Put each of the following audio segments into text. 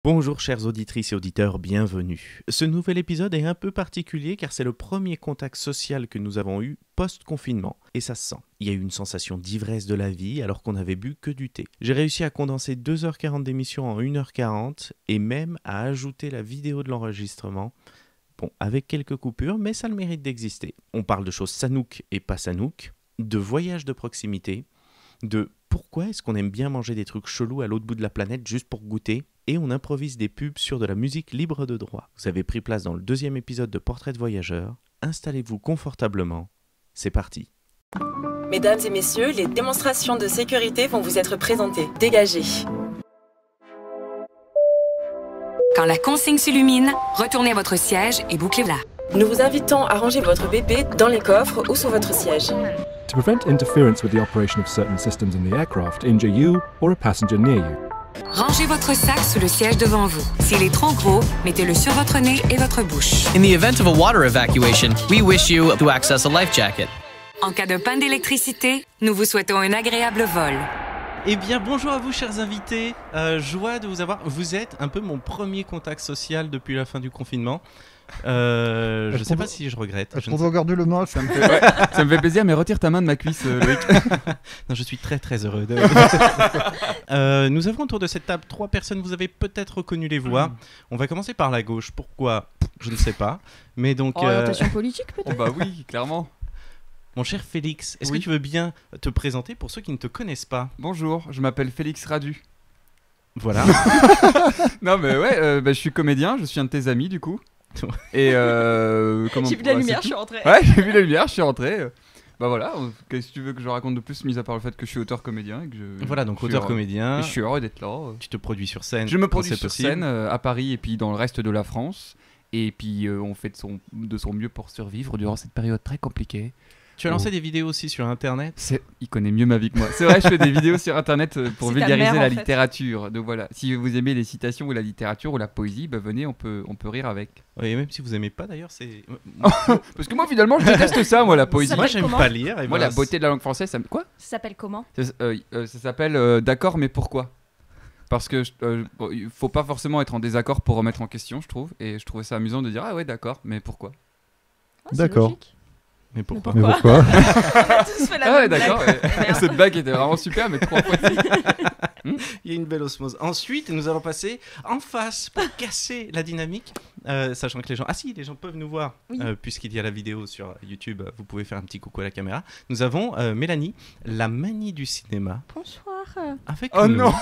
Bonjour chères auditrices et auditeurs, bienvenue. Ce nouvel épisode est un peu particulier car c'est le premier contact social que nous avons eu post-confinement. Et ça se sent. Il y a eu une sensation d'ivresse de la vie alors qu'on n'avait bu que du thé. J'ai réussi à condenser 2h40 d'émission en 1h40 et même à ajouter la vidéo de l'enregistrement. Bon, avec quelques coupures, mais ça a le mérite d'exister. On parle de choses sanouk et pas sanouk, de voyages de proximité, de pourquoi est-ce qu'on aime bien manger des trucs chelous à l'autre bout de la planète juste pour goûter, et on improvise des pubs sur de la musique libre de droit. Vous avez pris place dans le 2e épisode de Portrait de voyageur. Installez-vous confortablement. C'est parti. Mesdames et messieurs, les démonstrations de sécurité vont vous être présentées. Dégagez. Quand la consigne s'illumine, retournez à votre siège et bouclez-la. Nous vous invitons à ranger votre bébé dans les coffres ou sur votre siège. To prevent interference with the operation of certain systems in the aircraft, injure you or a passenger near you. Rangez votre sac sous le siège devant vous. S'il est trop gros, mettez-le sur votre nez et votre bouche. In the event of a water evacuation, we wish you to access a life jacket. En cas de panne d'électricité, nous vous souhaitons un agréable vol. Eh bien, bonjour à vous, chers invités. Joie de vous avoir. Vous êtes un peu mon premier contact social depuis la fin du confinement. Je ne sais pas si je regrette. Je t'ai encore le mot, ça me fait... Ouais, ça me fait plaisir, mais retire ta main de ma cuisse, Loïc. Non, je suis très très heureux. Nous avons autour de cette table 3 personnes, vous avez peut-être reconnu les voix. On va commencer par la gauche. Pourquoi ? Je ne sais pas. Mais donc, orientation politique peut-être ? Oh bah oui, clairement. Mon cher Félix, est-ce Oui. que tu veux bien te présenter pour ceux qui ne te connaissent pas ? Bonjour, je m'appelle Félix Radu. Voilà. Non mais ouais, je suis comédien, je suis un de tes amis du coup. Et comment J'ai vu la lumière, je suis rentrée. Ouais, j'ai vu la lumière, je suis rentré. Bah voilà, qu'est-ce que tu veux que je raconte de plus, mis à part le fait que je suis auteur-comédien et que je... Voilà, donc je suis auteur-comédien. Je suis heureux d'être là. Tu te produis sur scène. Je me quand produis c'est sur possible. scène à Paris et puis dans le reste de la France. Et puis on fait de son mieux pour survivre durant cette période très compliquée. Tu as lancé des vidéos aussi sur Internet. Il connaît mieux ma vie que moi. C'est vrai, je fais des vidéos sur Internet pour C'est ta vulgariser mère, la en fait. littérature. Donc voilà, si vous aimez les citations ou la littérature ou la poésie, bah venez, on peut rire avec. Oui, et même si vous aimez pas d'ailleurs, c'est. Parce que moi finalement, je déteste ça, moi, la poésie. Moi, s'appelle j'aime comment pas lire. Et Moi, voilà, la beauté de la langue française, ça me... Quoi Ça s'appelle comment ? Ça s'appelle d'accord, mais pourquoi ? Parce que il faut pas forcément être en désaccord pour remettre en question, je trouve. Et je trouvais ça amusant de dire ah ouais, d'accord, mais pourquoi ? C'est D'accord. logique. Mais pourquoi Mais pourquoi ? On a tous fait la Ah ouais, même blague. d'accord. Merde. Cette blague était vraiment super, mais 3 fois. Il y a une belle osmose. Ensuite, nous allons passer en face pour casser la dynamique, sachant que les gens... Ah si, les gens peuvent nous voir, Oui. puisqu'il y a la vidéo sur YouTube, vous pouvez faire un petit coucou à la caméra. Nous avons Mélanie, la manie du cinéma, Bonsoir. avec Oh nous. non.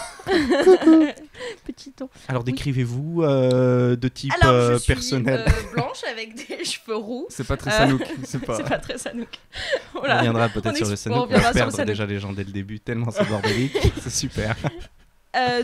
Petit ton. Alors décrivez-vous de type Alors, je suis personnel. blanche avec des cheveux roux. C'est pas très sanouk. C'est C'est pas... pas très sanouk. On Voilà. reviendra peut-être On sur le on Sanouk, on reviendra va sur le perdre Sanouk. déjà les gens dès le début, tellement c'est bordélique, c'est super.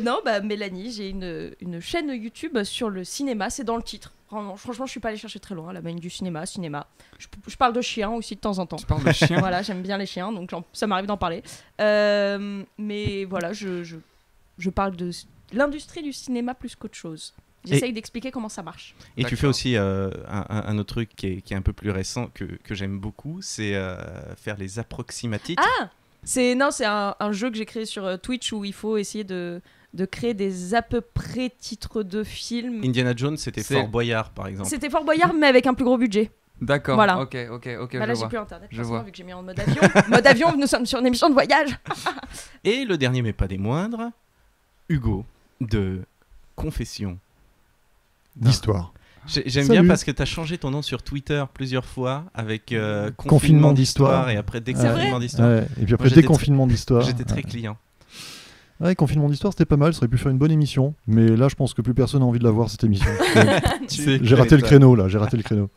Non, bah Mélanie, j'ai une chaîne YouTube sur le cinéma, c'est dans le titre. Franchement, je suis pas allée chercher très loin, la manie du cinéma. Je parle de chiens aussi de temps en temps. Tu parles de chien. Voilà, j'aime bien les chiens, donc ça m'arrive d'en parler. Mais voilà, je parle de l'industrie du cinéma plus qu'autre chose. J'essaye d'expliquer comment ça marche. Et tu D'accord. fais aussi un autre truc qui est un peu plus récent que j'aime beaucoup, c'est faire les approximatiques. Ah c'est un jeu que j'ai créé sur Twitch où il faut essayer de créer des à peu près titres de films. Indiana Jones, c'était C'est- Fort Boyard, par exemple. C'était Fort Boyard, mais avec un plus gros budget. D'accord. Voilà. Ok, Bah là, je j'ai vois. plus internet, Je forcément, vois. vu que j'ai mis en mode avion. Mode avion, nous sommes sur une émission de voyage. Et le dernier, mais pas des moindres, Hugo, de Confession. D'histoire. J'aime Salut. bien parce que tu as changé ton nom sur Twitter plusieurs fois avec Confinement d'histoire. et après C'est déconfinement vrai d'histoire. Ouais. Et puis après, j'étais déconfinement d'histoire. J'étais très client. Ouais, confinement d'histoire, c'était pas mal. Ça aurait pu faire une bonne émission. Mais là, je pense que plus personne n'a envie de la voir, cette émission. J'ai raté le créneau, là. J'ai raté le créneau.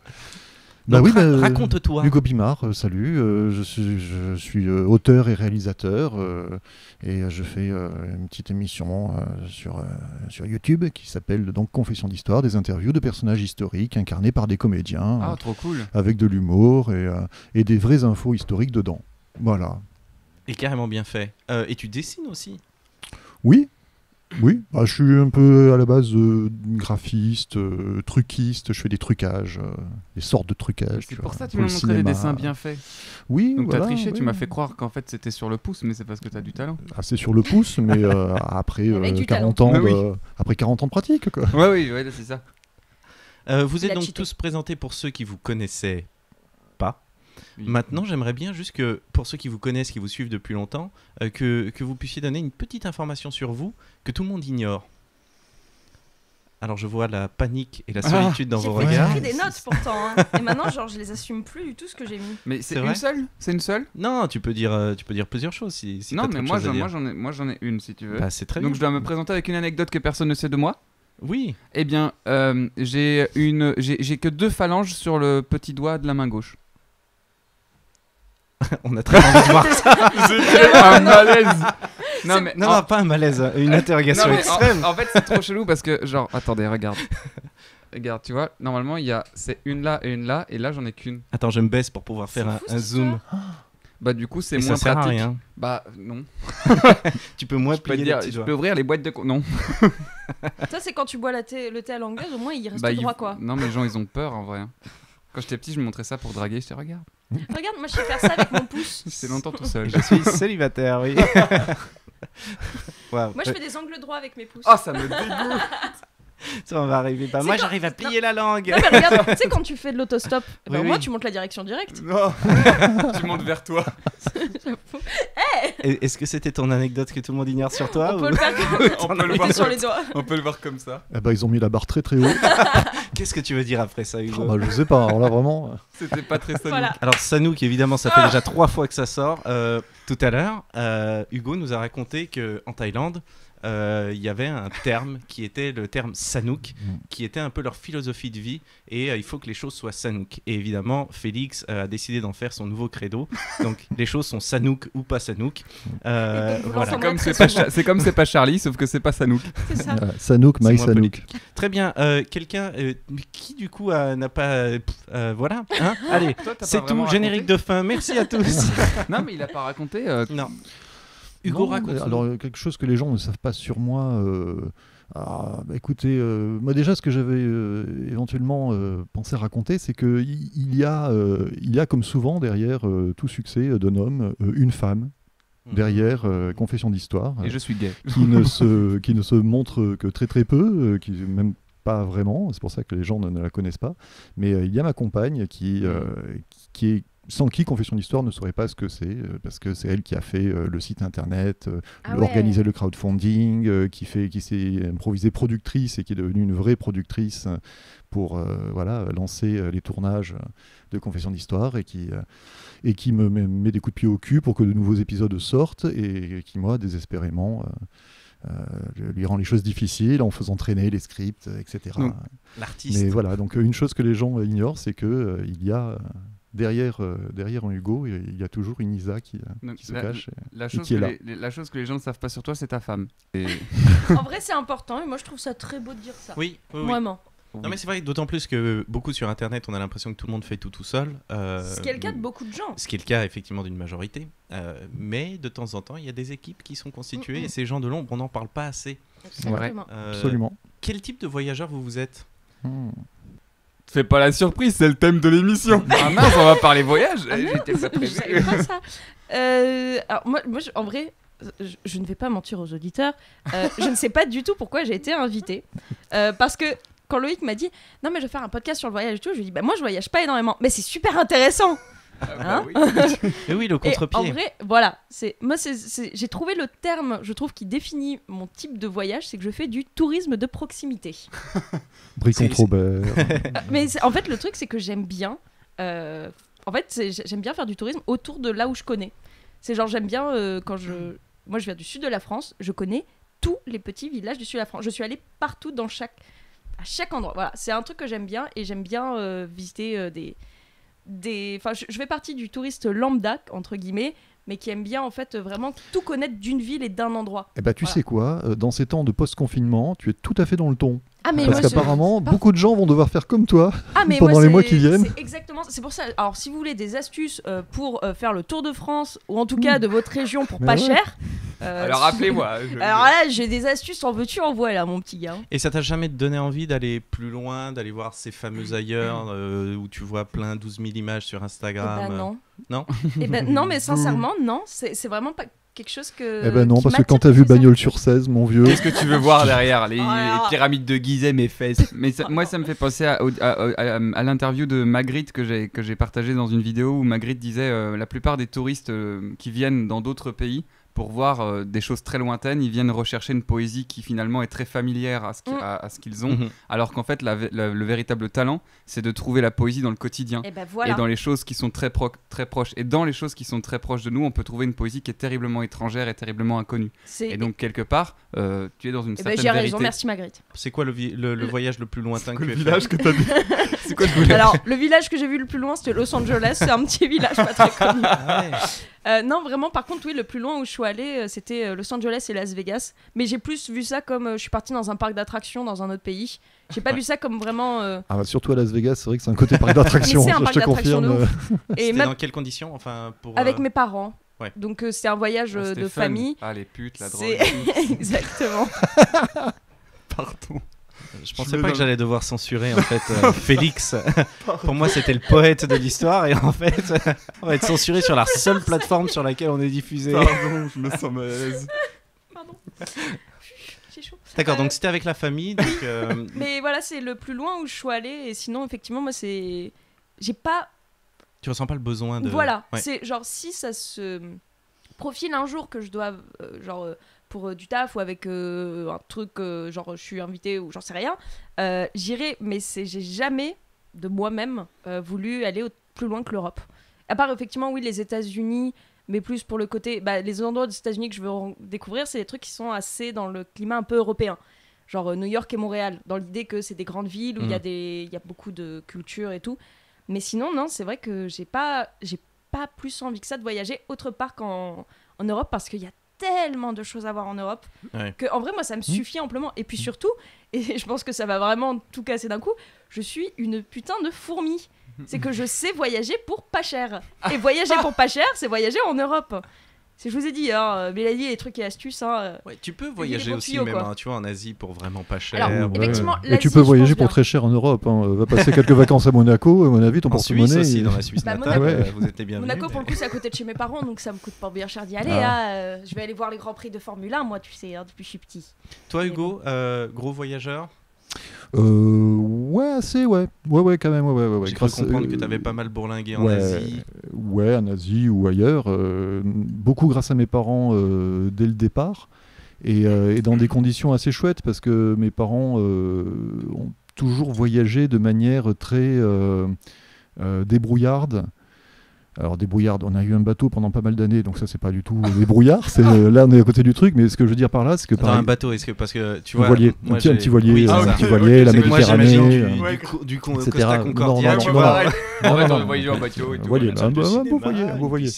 Donc, bah, raconte-toi. Hugo Bimard, salut. Je suis auteur et réalisateur. Et je fais une petite émission sur YouTube qui s'appelle donc Confession d'histoire, des interviews de personnages historiques incarnés par des comédiens. Ah, trop cool. Avec de l'humour et des vraies infos historiques dedans. Voilà. Et carrément bien fait. Et tu dessines aussi. Oui, Oui, bah, je suis un peu à la base graphiste, truquiste, je fais des trucages, des sortes de trucages. C'est pour ça que tu pour m'as le montré des cinéma. dessins bien faits. Oui, Donc voilà, t'as triché, tu oui. m'as fait croire qu'en fait c'était sur le pouce, mais c'est parce que t'as du talent. Ah, c'est sur le pouce, mais après, Avec du 40 talent. ans, Ah oui. après 40 ans de pratique. Quoi. Ouais, c'est ça. Vous Il êtes a donc cheaté. tous présentés pour ceux qui vous connaissaient pas. Oui. Maintenant, j'aimerais bien juste que, pour ceux qui vous connaissent, qui vous suivent depuis longtemps, que vous puissiez donner une petite information sur vous que tout le monde ignore. Alors, je vois la panique et la solitude dans vos J'ai regards. pris des notes pourtant. Hein. Et maintenant, genre, je les assume plus du tout ce que j'ai mis. Mais c'est C'est une vrai seule C'est une seule Non, tu peux dire plusieurs choses si Non, t'as mais trop de moi choses à dire. j'en ai une si tu veux. Bah, c'est très Donc bien. je dois me présenter avec une anecdote que personne ne sait de moi. Oui. Eh bien, j'ai que 2 phalanges sur le petit doigt de la main gauche. On a très envie de voir ça. J'ai un malaise. Non mais Non, pas un malaise, une interrogation non, mais extrême. en fait, c'est trop chelou parce que genre attendez, regarde. Regarde, tu vois, normalement c'est une là, et là j'en ai qu'une. Attends, je me baisse pour pouvoir faire C'est un fou, cette zoom. Bah du coup, c'est Et moins ça sert à pratique. rien. Bah non. Tu peux moins Je peux plier te les dire, petits je doigts. peux ouvrir les boîtes de non. Ça, c'est quand tu bois le thé à l'anglaise, au moins il reste Bah, droit quoi. Non mais les gens ils ont peur en vrai. Hein. Quand j'étais petit, je me montrais ça pour draguer, je te regarde. Regarde, moi je sais faire ça avec mon pouce. J'étais longtemps tout seul. Je suis célibataire, oui. Waouh. Moi je fais des angles droits avec mes pouces. Oh, ça me dégoûte. Ça, on va arriver. Bah, C'est moi, quand- j'arrive à plier la langue. Non, mais regarde, tu sais, quand tu fais de l'autostop, Oui, au moins oui. tu montes la direction directe. Non. Tu montes vers toi. Est-ce que c'était ton anecdote que tout le monde ignore sur toi On ou- peut le faire On comme peut le voir sur les doigts. On peut le voir comme ça. Eh ben, ils ont mis la barre très très haut. Qu'est-ce que tu veux dire après ça, Hugo Oh, bah, je sais pas, alors là vraiment. C'était pas très solide. Voilà. Alors Sanook, évidemment, ça fait déjà 3 fois que ça sort. Tout à l'heure, Hugo nous a raconté qu'en Thaïlande, il y avait un terme qui était le terme Sanook, qui était un peu leur philosophie de vie, et il faut que les choses soient Sanook. Et évidemment, Félix a décidé d'en faire son nouveau credo. Donc les choses sont Sanook ou pas Sanook. vous Voilà. l'entendez C'est comme c'est pas Charlie, sauf que c'est pas Sanook. C'est ça. Sanook, C'est my moins Sanook. Très bien. Quelqu'un qui du coup n'a pas... voilà. Hein Allez, Toi, t'as pas c'est vraiment tout. Générique de fin. Merci à tous. Non, mais il a pas raconté. Non. Hugo Non, raconte. alors quelque chose que les gens ne savent pas sur moi. Écoutez, moi déjà ce que j'avais éventuellement pensé raconter, c'est que il y a comme souvent derrière tout succès d'un homme, une femme. Derrière Confession d'Histoire, Et je suis gay. qui ne se montre que très très peu, qui même pas vraiment, c'est pour ça que les gens ne la connaissent pas. Mais il y a ma compagne qui est sans qui Confession d'Histoire ne saurait pas ce que c'est, parce que c'est elle qui a fait le site internet, Ah ouais. organisé le crowdfunding, qui s'est improvisée productrice et qui est devenue une vraie productrice pour lancer les tournages de Confession d'Histoire et qui me met des coups de pied au cul pour que de nouveaux épisodes sortent et qui, moi, désespérément, lui rend les choses difficiles en faisant traîner les scripts, etc. Donc, L'artiste. Mais voilà, donc une chose que les gens ignorent, c'est que il y a derrière un Hugo, il y a toujours une Isa qui Donc, se la- cache. La qui chose, est que là. la chose que les gens ne savent pas sur toi, c'est ta femme. Et... En vrai, c'est important et moi je trouve ça très beau de dire ça. Oui, oui, oui. Vraiment. Non mais c'est vrai, d'autant plus que beaucoup sur internet on a l'impression que tout le monde fait tout seul. Ce qui est le cas de beaucoup de gens. Ce qui est le cas effectivement d'une majorité. Mais de temps en temps il y a des équipes qui sont constituées et ces gens de l'ombre on n'en parle pas assez. Exactement. Absolument. Quel type de voyageur vous êtes Fais pas la surprise, c'est le thème de l'émission. Ah mince, on va parler voyage. Ah merde, J'étais pas je prévu. savais pas ça. Alors moi en vrai, je ne vais pas mentir aux auditeurs. Je ne sais pas du tout pourquoi j'ai été invitée. Parce que quand Loïc m'a dit non mais je vais faire un podcast sur le voyage et tout, je lui ai dit bah moi je voyage pas énormément, mais c'est super intéressant. Ah, bah oui. Et oui, le Et en contre-pied. vrai, voilà, j'ai trouvé le terme, je trouve, qui définit mon type de voyage, c'est que je fais du tourisme de proximité. Bricon Robert. Mais en fait, le truc, c'est que j'aime bien. J'aime bien faire du tourisme autour de là où je connais. C'est genre, j'aime bien moi, je viens du sud de la France, je connais tous les petits villages du sud de la France. Je suis allée partout à chaque endroit. Voilà, c'est un truc que j'aime bien et j'aime bien visiter Enfin, je fais partie du touriste lambda, entre guillemets, mais qui aime bien en fait vraiment tout connaître d'une ville et d'un endroit. Eh ben, tu sais quoi, dans ces temps de post-confinement, tu es tout à fait dans le ton. Ah, mais Parce moi, qu'apparemment, c'est pas- beaucoup de gens vont devoir faire comme toi mais pendant moi, les mois qui viennent. C'est exactement, c'est pour ça. Alors, si vous voulez des astuces pour faire le Tour de France ou en tout cas de votre région pour Mais pas ouais. cher, Alors appelez-moi. Alors là, j'ai des astuces, en veux-tu, en voilà, mon petit gars. Et ça t'a jamais donné envie d'aller plus loin, d'aller voir ces fameux ailleurs où tu vois plein 12 000 images sur Instagram Eh ben non. Non. Eh ben non, mais sincèrement, non. C'est vraiment pas quelque chose que. Eh ben non, qui parce que m'attire quand t'as vu plus que ça. Bagnole sur 16, mon vieux. Qu'est-ce que tu veux voir derrière les Alors. pyramides de Gizeh, mes fesses. Mais moi, ça me fait penser à l'interview de Magritte que j'ai partagée dans une vidéo où Magritte disait la plupart des touristes qui viennent dans d'autres pays pour voir des choses très lointaines, ils viennent rechercher une poésie qui finalement est très familière à ce qu'ils ont, alors qu'en fait le véritable talent, c'est de trouver la poésie dans le quotidien. Et ben voilà. Et dans les choses qui sont très proches. Et dans les choses qui sont très proches de nous, on peut trouver une poésie qui est terriblement étrangère et terriblement inconnue. Et donc, quelque part, tu es dans une certaine j'ai vérité. raison, merci Magritte. C'est quoi le voyage le plus lointain que tu as fait village que t'as dit. C'est quoi le village? Alors, le village que j'ai vu le plus loin, c'était Los Angeles. C'est un petit village pas très connu. Ah ouais. Non, vraiment, par contre, oui, le plus loin où je suis allée, c'était Los Angeles et Las Vegas. Mais j'ai plus vu ça comme je suis partie dans un parc d'attractions dans un autre pays. J'ai pas vu ça comme vraiment. Ah bah, surtout à Las Vegas, c'est vrai que c'est un côté parc d'attraction. Mais c'est un je parc te d'attraction confirme. de Et C'était même dans quelles conditions enfin, pour, avec mes parents. Ouais. Donc c'était un voyage Ah, c'était de fun. famille. Ah, les putes, la drogue. C'est exactement. Pardon. Je pensais pas que j'allais devoir censurer en fait Félix. Pour moi, c'était le poète de l'histoire et en fait, on va être censuré sur la seule plateforme sur laquelle on est diffusé. Pardon, je me sens mal à l'aise. Pardon. J'ai chaud. D'accord, donc c'était avec la famille. Donc, Mais voilà, c'est le plus loin où je suis allée. Et sinon, effectivement, moi, c'est. J'ai pas. tu ressens pas le besoin de. Voilà, Ouais. c'est genre si ça se profile un jour que je dois pour du taf ou avec un truc genre je suis invitée ou j'en sais rien, j'irai, mais j'ai jamais de moi-même voulu aller plus loin que l'Europe. À part effectivement oui les États-Unis, mais plus pour le côté les endroits des États-Unis que je veux découvrir, c'est des trucs qui sont assez dans le climat un peu européen. Genre New York et Montréal, dans l'idée que c'est des grandes villes où il y a beaucoup de culture et tout. Mais sinon, non, c'est vrai que j'ai pas plus envie que ça de voyager autre part qu'en Europe parce qu'il y a tellement de choses à voir en Europe que en vrai, moi, ça me suffit amplement. Et puis surtout, et je pense que ça va vraiment tout casser d'un coup, je suis une putain de fourmi. C'est que je sais voyager pour pas cher. Et voyager pour pas cher, c'est voyager en Europe. Je vous ai dit, Mélanie, les trucs et astuces. Ouais, tu peux voyager bons aussi, tuyaux, même, quoi. tu vois, en Asie pour vraiment pas cher. Alors, Ouais. effectivement, Et tu l'Asie, peux je voyager pense pour bien. très cher en Europe. Va passer quelques vacances à Monaco. À mon avis, ton En Suisse porte-monnaie. aussi, dans la Suisse Bah, natale, Monaco. vous êtes les bienvenus. Monaco, pour le coup, c'est à côté de chez mes parents, donc ça me coûte pas bien cher d'y aller. Ah. Je vais aller voir les Grands Prix de Formule 1, moi, tu sais, depuis que je suis petit. Toi, Hugo, gros voyageur. Ouais, assez, ouais. Ouais, quand même. Ouais. J'ai cru comprendre que tu avais pas mal bourlingué en Asie. Ouais, en Asie ou ailleurs. Beaucoup grâce à mes parents dès le départ. Et dans des conditions assez chouettes, parce que mes parents ont toujours voyagé de manière très débrouillarde. Alors débrouillarde, on a eu un bateau pendant pas mal d'années, donc ça c'est pas du tout débrouillard. Là on est à côté du truc, mais ce que je veux dire par là, c'est que Attends, un bateau, est-ce que parce que tu un vois, voilier, moi, un petit voilier, oui, c'est un ça. petit voilier, la C'est que moi, Méditerranée, j'imagine du etc. Costa Concordia, Non, tu non, vois. En fait, non, on non, voyageait en bateau et tout. voilier, voilà. un beau voilier, un beau voilier.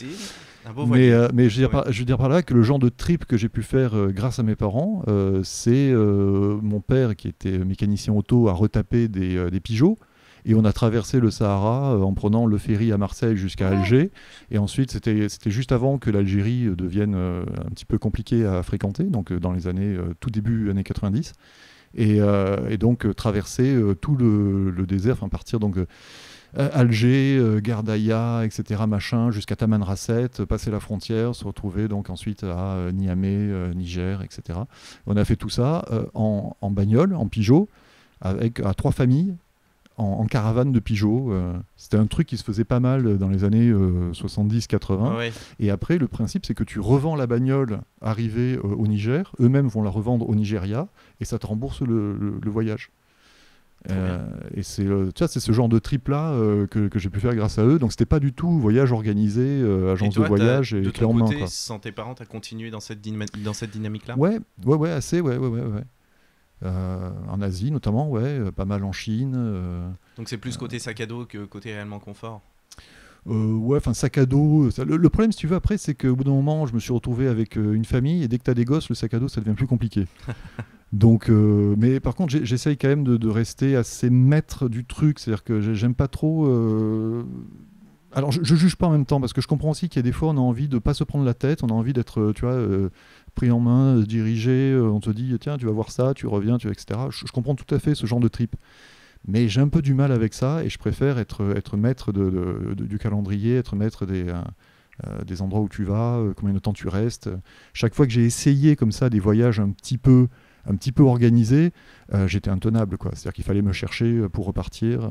Un beau voilier. Mais je veux dire par là que le genre de trip que j'ai pu faire grâce à mes parents, c'est mon père qui était mécanicien auto a retapé des Peugeot. Et on a traversé le Sahara en prenant le ferry à Marseille jusqu'à Alger. Et ensuite, c'était juste avant que l'Algérie devienne un petit peu compliquée à fréquenter, donc dans les années, tout début années 90. Et donc traverser tout le désert, enfin partir donc Alger, Gardaïa, etc., machin, jusqu'à Tamanrasset, passer la frontière, se retrouver donc ensuite à Niamey, Niger, etc. On a fait tout ça en bagnole, en Peugeot, à 3 familles. En caravane de Peugeot. C'était un truc qui se faisait pas mal dans les années 70-80. Ouais. Et après, le principe, c'est que tu revends la bagnole arrivée au Niger. Eux-mêmes vont la revendre au Nigeria et ça te rembourse le voyage. Et c'est ce genre de trip-là que j'ai pu faire grâce à eux. Donc, c'était pas du tout voyage organisé, agence toi, de voyage et de clé ton en main. côté, Quoi. sans tes parents, t'as continué dans cette dynamique-là. Ouais, assez, ouais. En Asie notamment, pas mal en Chine. Donc c'est plus côté sac à dos que côté réellement confort. Ouais, enfin sac à dos. Le problème, si tu veux, après, c'est qu'au bout d'un moment, je me suis retrouvé avec une famille et dès que tu as des gosses, le sac à dos, ça devient plus compliqué. Donc, mais par contre, j'essaye quand même de rester assez maître du truc. C'est-à-dire que j'aime pas trop Alors, je juge pas en même temps, parce que je comprends aussi qu'il y a des fois, on a envie de pas se prendre la tête, on a envie d'être, tu vois, pris en main, dirigé, on te dit, tiens, tu vas voir ça, tu reviens, etc. Je comprends tout à fait ce genre de trip. Mais j'ai un peu du mal avec ça, et je préfère être maître du calendrier, être maître des endroits où tu vas, combien de temps tu restes. Chaque fois que j'ai essayé comme ça des voyages un petit peu organisés, j'étais intenable, quoi. C'est-à-dire qu'il fallait me chercher pour repartir,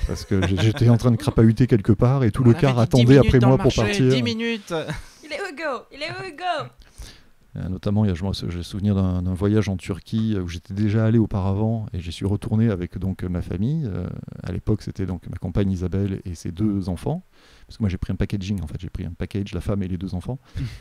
parce que j'étais en train de crapahuter quelque part et tout le car attendait après moi pour partir. 10 minutes. Il est où Hugo? Il est où Hugo? Notamment, j'ai souvenir d'un voyage en Turquie où j'étais déjà allé auparavant et j'y suis retourné avec donc ma famille. À l'époque, c'était donc ma compagne Isabelle et ses 2 enfants. Parce que moi, j'ai pris un packaging, en fait. J'ai pris un package, la femme et les 2 enfants.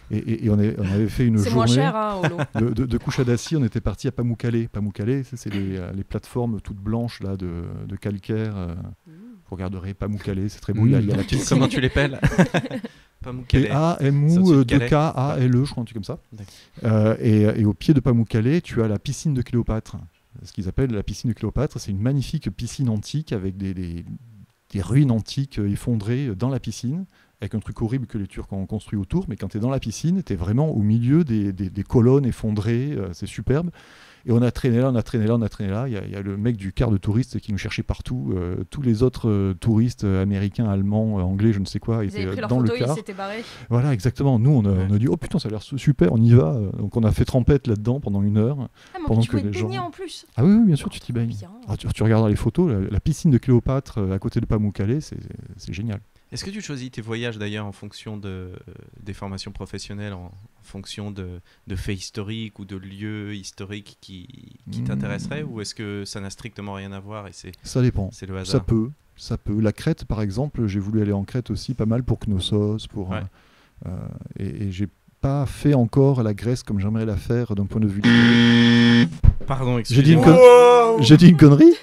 Et on avait fait une C'est journée moins cher, hein, Olo. de Kouchadassi. On était parti à Pamukkale. Pamukkale, c'est les plateformes toutes blanches là, de calcaire. Vous regarderez Pamukkale, c'est très beau. Il y a la piscine. Comment tu l'appelles? Pamukkale. P-A-M-U-K-A-L-E, je crois, un truc comme ça. Et au pied de Pamukkale, tu as la piscine de Cléopâtre. Ce qu'ils appellent la piscine de Cléopâtre. C'est une magnifique piscine antique avec des ruines antiques effondrées dans la piscine, avec un truc horrible que les Turcs ont construit autour. Mais quand tu es dans la piscine, tu es vraiment au milieu des colonnes effondrées. C'est superbe. Et on a traîné là. Il y a le mec du quart de touristes qui nous cherchait partout. Tous les autres touristes américains, allemands, anglais, je ne sais quoi, étaient dans le quart. Ils s'étaient barrés. Voilà, exactement. Nous, on a dit, oh putain, ça a l'air super, on y va. Donc on a fait trempette là-dedans pendant 1 heure. Ah, mais pendant tu que pouvais les te baigner gens... en plus. Ah oui, bien sûr, tu t'y baignes. Bien. Ah, tu regardes les photos, la piscine de Cléopâtre à côté de Pamukkale, c'est génial. Est-ce que tu choisis tes voyages d'ailleurs en fonction des formations professionnelles, en fonction de faits historiques ou de lieux historiques qui t'intéresseraient, ou est-ce que ça n'a strictement rien à voir et ça dépend. C'est le hasard? Ça peut. La Crète, par exemple, j'ai voulu aller en Crète aussi, pas mal pour Knossos, et j'ai pas fait encore la Grèce comme j'aimerais la faire d'un point de vue. Pardon, j'ai dit une connerie.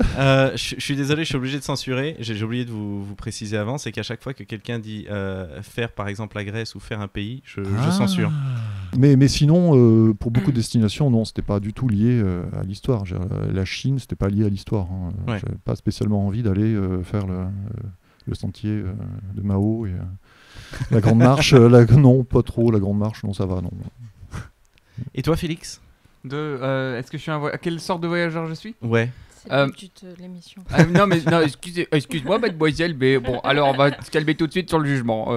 Je suis désolé, je suis obligé de censurer. J'ai oublié de vous préciser avant, c'est qu'à chaque fois que quelqu'un dit faire par exemple la Grèce ou faire un pays, je censure. Mais sinon, pour beaucoup de destinations, non, c'était pas du tout lié à l'histoire. La Chine, c'était pas lié à l'histoire. Hein. J'avais pas spécialement envie d'aller faire le sentier de Mao et la grande marche. Non, pas trop. La grande marche, non, ça va, non. Et toi, Félix? Est-ce que je suis quelle sorte de voyageur je suis? Ouais. C'est le but de l'émission. Non, excuse-moi, mademoiselle, mais bon, alors on va se calmer tout de suite sur le jugement.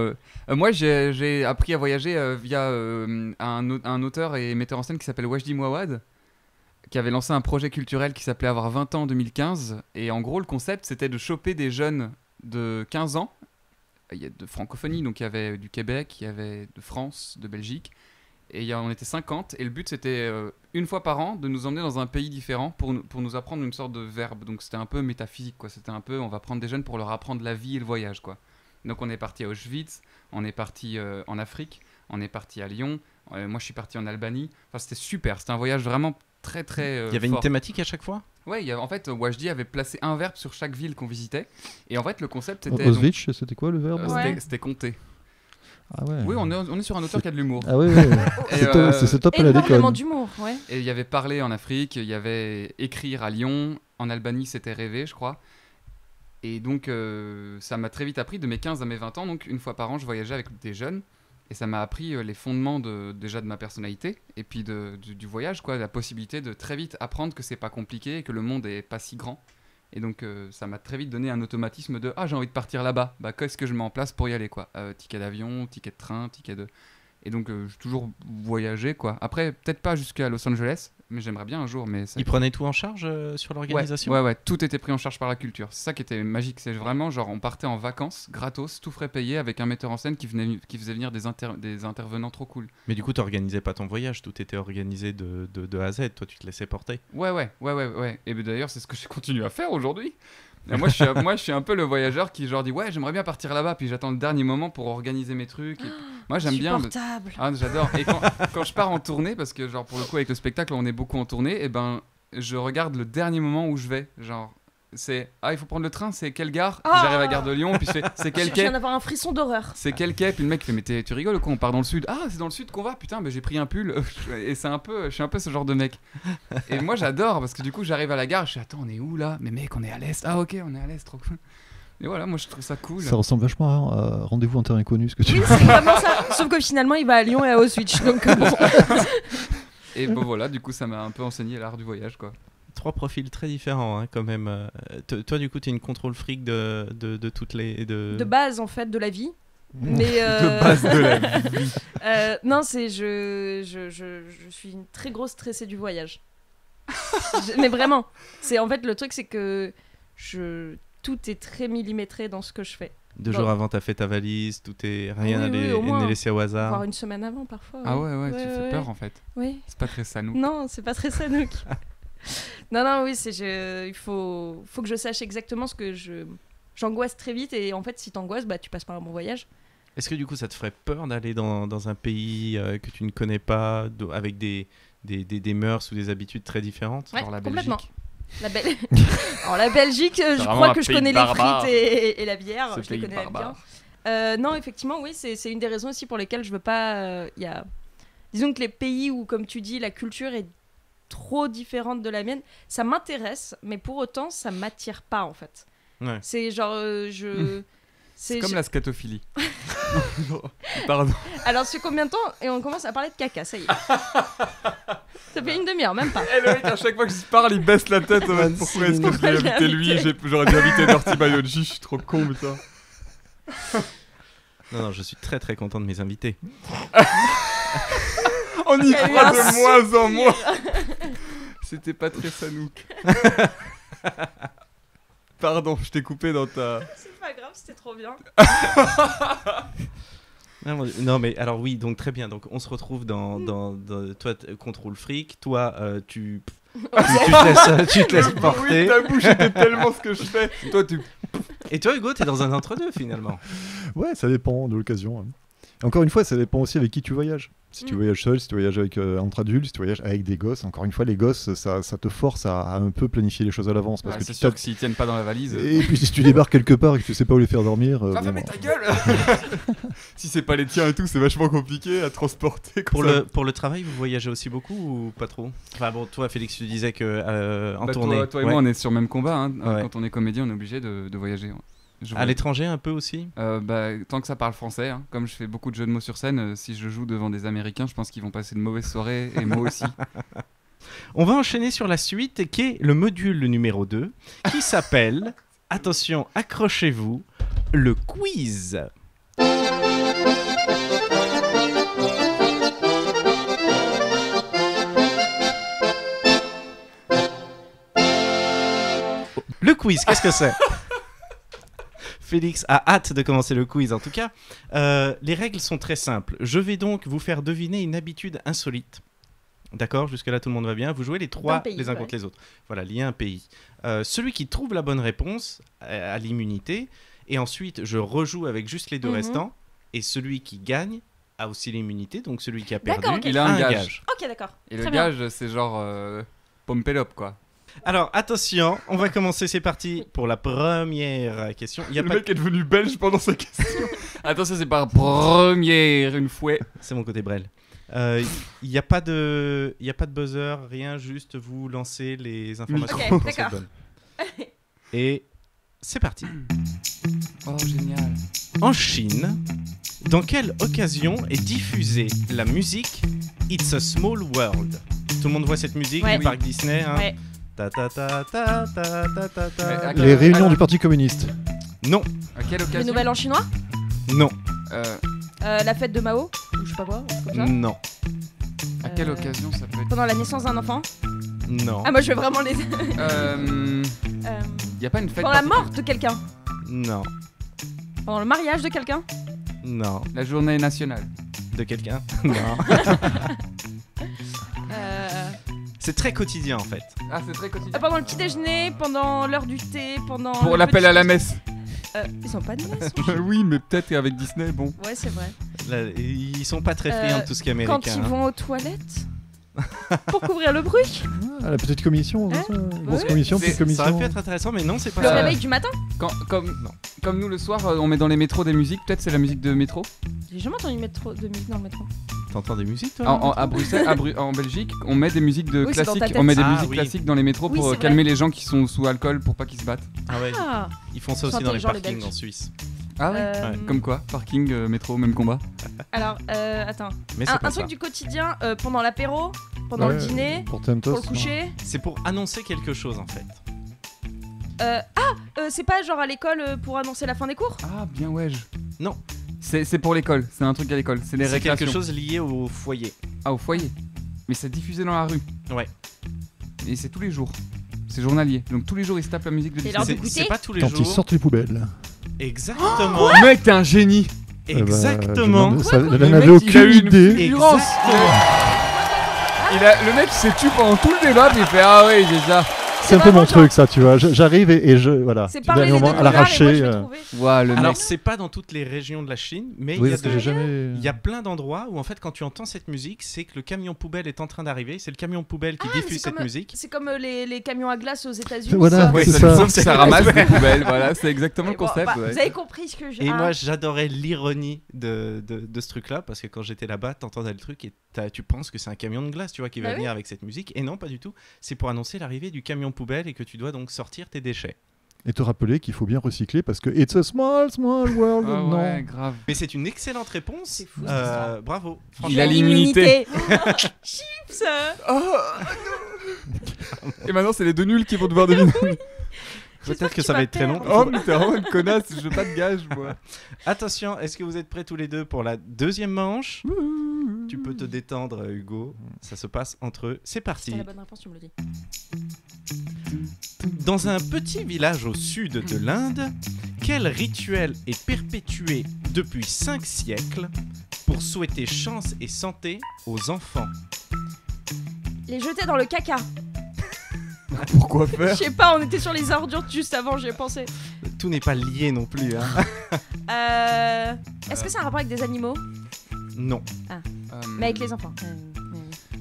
Moi, j'ai appris à voyager via un auteur et metteur en scène qui s'appelle Wajdi Mouawad, qui avait lancé un projet culturel qui s'appelait Avoir 20 ans en 2015. Et en gros, le concept, c'était de choper des jeunes de 15 ans. Il y a de francophonie, donc il y avait du Québec, il y avait de France, de Belgique. Et on était 50, et le but c'était une fois par an de nous emmener dans un pays différent pour nous apprendre une sorte de verbe. Donc c'était un peu métaphysique, quoi. C'était un peu, on va prendre des jeunes pour leur apprendre la vie et le voyage, quoi. Donc on est parti à Auschwitz, on est parti en Afrique, on est parti à Lyon, moi je suis parti en Albanie. Enfin c'était super, c'était un voyage vraiment très très Il y avait fort. Une thématique à chaque fois? Ouais, en fait Wajdi avait placé un verbe sur chaque ville qu'on visitait. Et en fait le concept c'était... Auschwitz, c'était quoi le verbe? C'était compter. Ah ouais. Oui, on est sur un auteur qui a de l'humour. Ah ouais. C'est top à la déconne. Énormément d'humour, ouais. Et il y avait parler en Afrique, il y avait écrire à Lyon, en Albanie c'était rêver, je crois. Et donc ça m'a très vite appris, de mes 15 à mes 20 ans, donc une fois par an je voyageais avec des jeunes. Et ça m'a appris les fondements déjà de ma personnalité, et puis du voyage, quoi, la possibilité de très vite apprendre que c'est pas compliqué et que le monde est pas si grand. Et donc ça m'a très vite donné un automatisme de j'ai envie de partir là-bas, qu'est-ce que je mets en place pour y aller, quoi. Ticket d'avion, ticket de train, ticket de... Et donc j'ai toujours voyagé, quoi. Après peut-être pas jusqu'à Los Angeles, mais j'aimerais bien un jour. Mais ils prenaient tout en charge sur l'organisation? Ouais, tout était pris en charge par la culture. C'est ça qui était magique, c'est vraiment genre on partait en vacances gratos, tout frais payé, avec un metteur en scène qui faisait venir des intervenants trop cool. Mais du coup t'organisais pas ton voyage, tout était organisé de A à Z, toi tu te laissais porter? Ouais. Et d'ailleurs c'est ce que je continue à faire aujourd'hui. Et moi je suis un peu le voyageur qui genre dit ouais j'aimerais bien partir là-bas, puis j'attends le dernier moment pour organiser mes trucs. Et... Moi j'aime bien. J'adore. Et quand je pars en tournée, parce que genre pour le coup avec le spectacle on est beaucoup en tournée, et je regarde le dernier moment où je vais. Genre c'est il faut prendre le train, c'est quelle gare? Puis j'arrive à la gare de Lyon, puis c'est quel quai? Je viens d'avoir un frisson d'horreur. C'est quel quai? Puis le mec fait mais tu rigoles quoi, on part dans le sud. Ah c'est dans le sud qu'on va, putain mais j'ai pris un pull. Et je suis un peu ce genre de mec. Et moi j'adore parce que du coup j'arrive à la gare, je suis attends on est où là? Mais mec on est à l'est. Ah ok on est à l'est, trop cool. Et voilà, moi je trouve ça cool. Ça ressemble vachement à Rendez-vous en terre inconnue, ce que tu Oui, c'est vraiment ça. Sauf que finalement, il va à Lyon et à Auschwitz. Donc bon. Et bon voilà, du coup ça m'a un peu enseigné l'art du voyage quoi. 3 profils très différents hein, quand même. Toi du coup t'es une contrôle fric de toutes les... De base en fait de la vie. Mais De base de la vie. non, c'est je suis une très grosse stressée du voyage. Mais vraiment, c'est en fait le truc, c'est que tout est très millimétré dans ce que je fais. 2 jours avant t'as fait ta valise, tout est rien n'est laissé au hasard. Voire une semaine avant parfois. Ah ouais, tu fais peur en fait. Oui. C'est pas très sanouk. Non, c'est pas très sanouk. non, oui, il faut que je sache exactement ce que j'angoisse très vite, et en fait si t'angoisses, bah tu passes par un bon voyage. Est-ce que du coup ça te ferait peur d'aller dans un pays que tu ne connais pas, avec des mœurs ou des habitudes très différentes? Ouais, genre la complètement. Belgique. Alors la Belgique, je vraiment crois un que je pays connais barbare. les frites et la bière, Ce je les pays connais barbare. bien. Non, effectivement, oui, c'est une des raisons aussi pour lesquelles je veux pas... Disons que les pays où, comme tu dis, la culture est trop différente de la mienne, ça m'intéresse, mais pour autant, ça m'attire pas, en fait. Ouais. C'est genre... C'est comme la scatophilie. Pardon. Alors, c'est combien de temps? Et on commence à parler de caca, ça y est. Ça fait une demi-heure, même pas. Et le mec, à chaque fois que je parle, il baisse la tête. En mode, pourquoi est-ce que je l'ai invité lui? J'aurais dû inviter Dirty Biology, je suis trop con, putain. Non, je suis très très content de mes invités. On y Il y a eu croit un de moins en moins. C'était pas très sanouk. Pardon, je t'ai coupé dans ta... C'est pas grave, c'était trop bien. Non mais alors oui, donc très bien, donc on se retrouve dans toi contrôle fric, toi tu te laisses porter. Oui, ta bouche était tellement ce que je fais. Toi tu... Et toi Hugo, t'es dans un entre-deux finalement. Ouais, ça dépend de l'occasion. Hein. Encore une fois, ça dépend aussi avec qui tu voyages. Si tu voyages seul, si tu voyages entre adultes, si tu voyages avec des gosses. Encore une fois, les gosses, ça te force à un peu planifier les choses à l'avance. Parce que c'est sûr que s'ils tiennent pas dans la valise... Et puis si tu débarques quelque part et que tu sais pas où les faire dormir... mais ta gueule. Si c'est pas les tiens et tout, c'est vachement compliqué à transporter. Pour le travail, vous voyagez aussi beaucoup ou pas trop? Enfin bon, toi Félix, tu disais que en tournée... Toi et moi, on est sur le même combat. Hein. Ouais. Quand on est comédien, on est obligé de voyager. À l'étranger un peu aussi? Tant que ça parle français, hein. Comme je fais beaucoup de jeux de mots sur scène, si je joue devant des Américains, je pense qu'ils vont passer de mauvaises soirées, et moi aussi. On va enchaîner sur la suite, qui est le module numéro 2, qui s'appelle, attention, accrochez-vous, le quiz. Le quiz, qu'est-ce que c'est? Félix a hâte de commencer le quiz en tout cas. Les règles sont très simples. Je vais donc vous faire deviner une habitude insolite. D'accord, jusque-là tout le monde va bien. Vous jouez les trois pays, les uns contre les autres. Voilà, lié à un pays. Celui qui trouve la bonne réponse a l'immunité. Et ensuite, je rejoue avec juste les deux restants. Et celui qui gagne a aussi l'immunité. Donc celui qui a perdu, D'accord, ok. il a un gage. Ok, d'accord. Et Très le bien. gage, c'est genre Pompelop, quoi. Alors attention, on va commencer. C'est parti pour la première question. Il y a Le pas... mec est devenu belge pendant sa question. Attention, c'est par première une fois. C'est mon côté Brel. Il n'y a pas de buzzer, rien, juste vous lancez les informations. Ok, quand c'est d'accord. bonne. Et c'est parti. Oh, génial. En Chine, dans quelle occasion est diffusée la musique It's a Small World? Tout le monde voit cette musique Ouais. du parc Disney, hein? Ouais. Ta ta ta ta ta ta ta ta. Les réunions du Parti communiste. Non, À quelle Le occasion? nouvel an chinois, non, la fête de Mao, ou je sais pas quoi, un truc comme ça. non, À quelle occasion ça peut être? Pendant la naissance d'un enfant. non, Ah, moi je veux vraiment les. Y a pas une fête Pendant la particulière? mort de quelqu'un. non, Pendant le mariage de quelqu'un. non. La journée nationale. De quelqu'un? Non. C'est très quotidien en fait. Ah, c'est très quotidien. Pendant le petit déjeuner, pendant l'heure du thé, pendant. Pour le l'appel petit- à la messe. Ils ont pas de messe. Oui, mais peut-être avec Disney, bon. Ouais, c'est vrai. Là, ils sont pas très friands de tout ce qui est américain. Quand ils hein. vont aux toilettes. Pour couvrir le bruit. Ah, la petite commission, Hein ça, grosse Ouais. commission, C'est- petite Ça commission. aurait pu être intéressant, mais non, c'est pas Le ça. réveil du matin. Comme nous le soir, on met dans les métros des musiques, peut-être c'est la musique de métro. J'ai jamais entendu de musique dans le métro. T'entends des musiques, toi? À Bruxelles, en Belgique, on met des musiques de Oui, c'est dans ta classiques. tête. On met des Ah, musiques oui. classiques dans les métros Oui, pour c'est calmer vrai. les gens qui sont sous alcool pour pas qu'ils se battent. Ah ouais. Ah. Ils font ça Ils sont aussi dans les intelligents, les parkings Belges. en Suisse. Ah ouais. Euh, Comme quoi? Parking, métro, même combat. Alors, attends. Mais c'est Un pas ça. truc du quotidien pendant l'apéro, pendant le Ouais, dîner, Pour Temptos, pour le coucher. C'est pour annoncer quelque chose en fait. C'est pas genre à l'école pour annoncer la fin des cours? Ah, bien ouais. Non. C'est pour l'école. C'est un truc à l'école. C'est les C'est récréations. quelque chose lié au foyer. Ah, au foyer. Mais c'est diffusé dans la rue. Ouais. Et c'est tous les jours. C'est journalier. Donc tous les jours, ils se tapent la musique de Et Disney. l'heure du C'est goûter pas tous les quand jours. ils sortent les poubelles. Exactement. Mec, t'es un génie. Exactement. Elle Le n'avait mec, il a aucune eu une idée. fulgurance. Le mec s'est tué pendant tout le débat, puis il fait ah oui, j'ai ça. C'est un peu vraiment mon truc, ça, tu vois. J'arrive et je. Voilà. C'est Du parler dernier les deux moment, à couleurs et moi l'arraché. je vais trouver. Ouah, le Alors mec. c'est pas dans toutes les régions de la Chine, mais Oui, il y a parce que de- j'ai jamais. il y a plein d'endroits où en fait quand tu entends cette musique, c'est que le camion poubelle est en train d'arriver. C'est le camion poubelle qui Ah, mais diffuse c'est cette comme- musique. C'est comme les camions à glace aux États-Unis. Voilà, quoi. Ouais, c'est ça, ça. sauf que ça ramasse des poubelles, voilà, c'est exactement Mais le bon, concept. bah, ouais. Vous avez compris ce que j'ai. Et Ah. moi j'adorais l'ironie de ce truc-là parce que quand j'étais là-bas, t'entendais le truc et tu penses que c'est un camion de glace, tu vois, qui va Bah venir avec cette musique. Et non, pas du tout. C'est pour annoncer l'arrivée du camion poubelle et que tu dois donc sortir tes déchets. Et te rappeler qu'il faut bien recycler parce que it's a small, small world. Ah non. ouais, grave. Mais c'est une excellente réponse. C'est fou, cette histoire. Bravo. Il a l'immunité. Chips. Et maintenant, c'est les deux nuls qui vont devoir deviner. Peut-être que tu ça vas va être très long. perdre. Oh, mais t'es vraiment une connasse, je veux pas de gage, moi. Attention, est-ce que vous êtes prêts tous les deux pour la deuxième manche? Tu peux te détendre, Hugo. Ça se passe entre eux. C'est C'est parti. la bonne réponse, tu me le dis. Dans un petit village au sud de l'Inde, quel rituel est perpétué depuis 5 siècles pour souhaiter chance et santé aux enfants? Les jeter dans le caca. Pourquoi Je faire? sais pas, on était sur les ordures juste avant, j'y ai pensé. Tout n'est pas lié non plus. Hein. Est-ce que c'est un rapport avec des animaux? Non. Mais avec les enfants.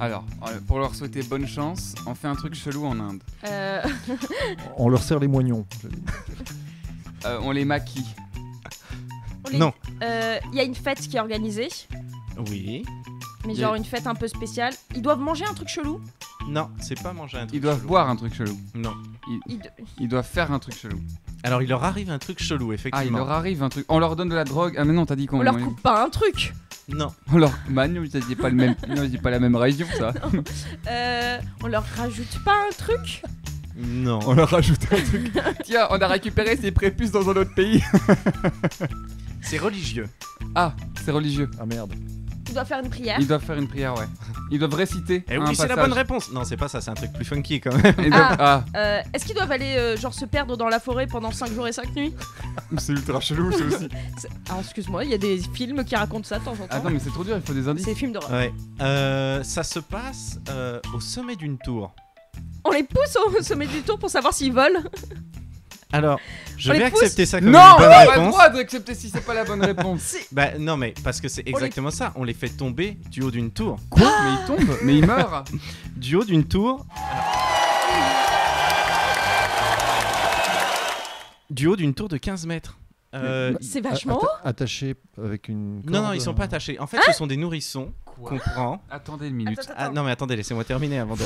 Alors, pour leur souhaiter bonne chance, on fait un truc chelou en Inde. On leur serre les moignons. On les maquille. Non. Il y a une fête qui est organisée, Oui. mais Il y genre a- une fête un peu spéciale. Ils doivent manger un truc chelou. Non, c'est pas manger un truc. Ils doivent chelou. boire un truc chelou. Non. Ils doivent faire un truc chelou. Alors il leur arrive un truc chelou, Ah, il effectivement. leur arrive un truc. On leur donne de la drogue. Ah, mais non, t'as dit qu'on. On leur coupe pas un truc. Non. On leur. Bah, non, ça dit pas le même. Non, c'est pas la même région, ça. On leur rajoute pas un truc. Non. On leur rajoute un truc. Tiens, on a récupéré ces prépuces dans un autre pays. C'est religieux. Ah, c'est religieux. Ah merde. Ils doivent faire une prière. Ils doivent faire une prière, ouais. Ils doivent réciter. Eh un oui, c'est la passage. bonne réponse. Non, c'est pas ça, c'est un truc plus funky quand même. Ils doivent- Ah, Est-ce qu'ils doivent aller genre se perdre dans la forêt pendant 5 jours et 5 nuits? c'est ultra chelou, c'est aussi. Alors excuse-moi, il y a des films qui racontent ça de temps en temps. Attends, mais c'est trop dur, il faut des indices. C'est des films d'horreur. Ouais. Ça se passe au sommet d'une tour. On les pousse au sommet du tour pour savoir s'ils volent. Alors, je On vais les pousse. accepter ça comme Non, une on bonne n'a pas le réponse. droit d'accepter si c'est pas la bonne réponse. Bah non, mais parce que c'est exactement ça. On les fait tomber du haut d'une tour. Quoi? Mais ils tombent, mais ils meurent. Du haut d'une tour. Du haut d'une tour de 15 mètres. C'est vachement haut. Attaché avec une. Non, non, corde. ils sont pas attachés. En fait, ce sont des nourrissons qu'on prend. Attendez une minute. Attends, Ah, non, mais attendez, laissez-moi terminer avant de.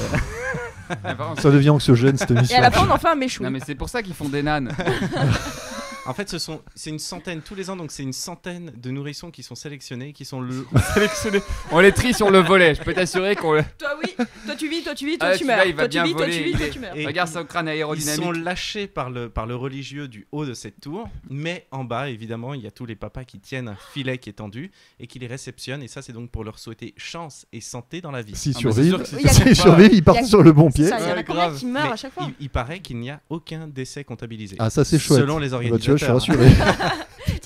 Ah, par contre, Ça devient anxiogène cette Et émission. à la fin, on en fait un méchou. non, mais c'est pour ça qu'ils font des nanes. En fait, c'est une centaine tous les ans, donc c'est une centaine de nourrissons qui sont sélectionnés, qui sont Sélectionnés. On les trie sur le volet. Je peux t'assurer qu'on. Toi oui, toi tu vis, toi tu vis, toi Ah, tu celui-là, meurs. il va Toi tu bien vis, toi tu voler, vis, il toi est- tu meurs. Et Regarde son crâne ils aérodynamique. sont lâchés par le religieux du haut de cette tour, mais en bas, évidemment, il y a tous les papas qui tiennent un filet qui est tendu et qui les réceptionnent, et ça, c'est donc pour leur souhaiter chance et santé dans la vie. S'ils Ah, bah, c'est sûr survivent, que c'est- Il y a- s'ils survivent, ils partent Il y a- sur le bon C'est pied. ça, il y en a Ouais, combien grave. qui meurent Mais à chaque fois. il paraît qu'il n'y a aucun décès comptabilisé. Ah, ça c'est chouette. Selon les Ah bah, tu vois, je suis organisateurs. rassuré.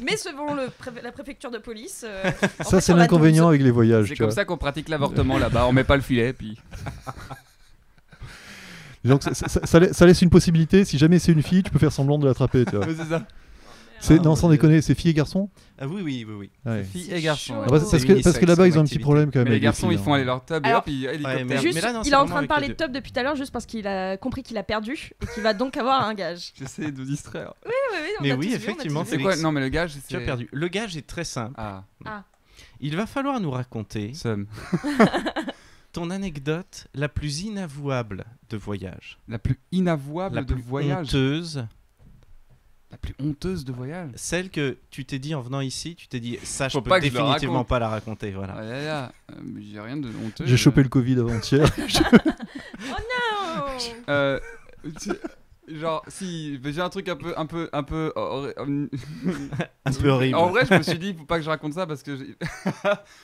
Mais selon la préfecture de police. en Ça, fait, c'est on a l'inconvénient 12. avec les voyages. C'est tu comme vois. ça qu'on pratique l'avortement là-bas. On met pas le filet, puis. Donc, ça laisse une possibilité. Si jamais c'est une fille, tu peux faire semblant de l'attraper. Tu vois. C'est ça. Non, sans déconner, c'est filles et garçons. Ah oui, oui, oui, oui. Ouais. Filles et garçons. chaud. Ah bah, C'est parce unisexe que là-bas, ils ont un comme petit activité. problème quand même. Mais les avec garçons, filles, ils font hein. aller leur tub et Alors, hop, hélicoptère. mais- Juste, là, non, il c'est est en vraiment train de parler avec de top depuis tout à l'heure juste parce qu'il a compris qu'il a perdu et qu'il va donc avoir un gage. J'essaie de distraire. Oui, on Mais a oui, tous vu, on a effectivement, tous C'est vu. quoi? Non, mais le gage, Tu c'est. as perdu. Le gage est très simple. Ah. Il va falloir nous raconter Somme. ton anecdote la plus inavouable de voyage. La plus inavouable La de plus voyage. honteuse. La plus honteuse de voyage. Celle que tu t'es dit en venant ici, tu t'es dit ça, je Faut peux pas que je le définitivement raconte. pas la raconter. Voilà. Ah là là, mais j'ai rien de honteux. J'ai chopé le Covid avant-hier. Euh, genre, si, mais j'ai un truc un peu. Un peu horrible. En vrai, je me suis dit, faut pas que je raconte ça parce que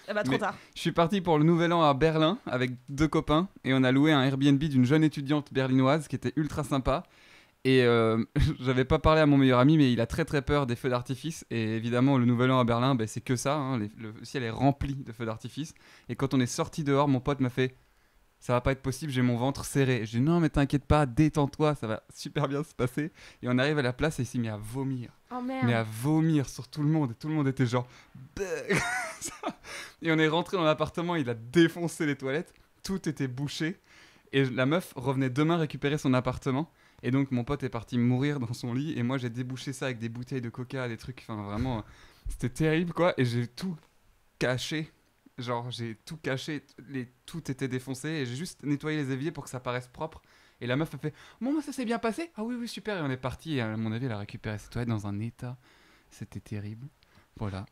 Eh bah, trop Mais- tard. je suis parti pour le Nouvel An à Berlin avec 2 copains et on a loué un Airbnb d'une jeune étudiante berlinoise qui était ultra sympa. Et j'avais pas parlé à mon meilleur ami, mais il a très très peur des feux d'artifice. Et évidemment, le Nouvel An à Berlin, ben, c'est que ça. Hein, le ciel est rempli de feux d'artifice. Et quand on est sorti dehors, mon pote m'a fait ça va pas être possible, j'ai mon ventre serré. J'ai dit non, mais t'inquiète pas, détends-toi, ça va super bien se passer. Et on arrive à la place et il s'est mis à vomir. Oh Mais merde. à vomir sur tout le monde. Et tout le monde était genre. Et on est rentré dans l'appartement, il a défoncé les toilettes. Tout était bouché. Et la meuf revenait demain récupérer son appartement. Et donc mon pote est parti mourir dans son lit. Et moi j'ai débouché ça avec des bouteilles de coca, des trucs. Enfin vraiment, c'était terrible quoi. Et j'ai tout caché. Genre j'ai tout caché. Tout était défoncé. Et j'ai juste nettoyé les éviers pour que ça paraisse propre. Et la meuf a fait bon, bah, ça s'est bien passé. Ah oui, oui, super. Et on est parti. Et à mon avis, elle a récupéré ses toilettes dans un état. C'était terrible. Voilà.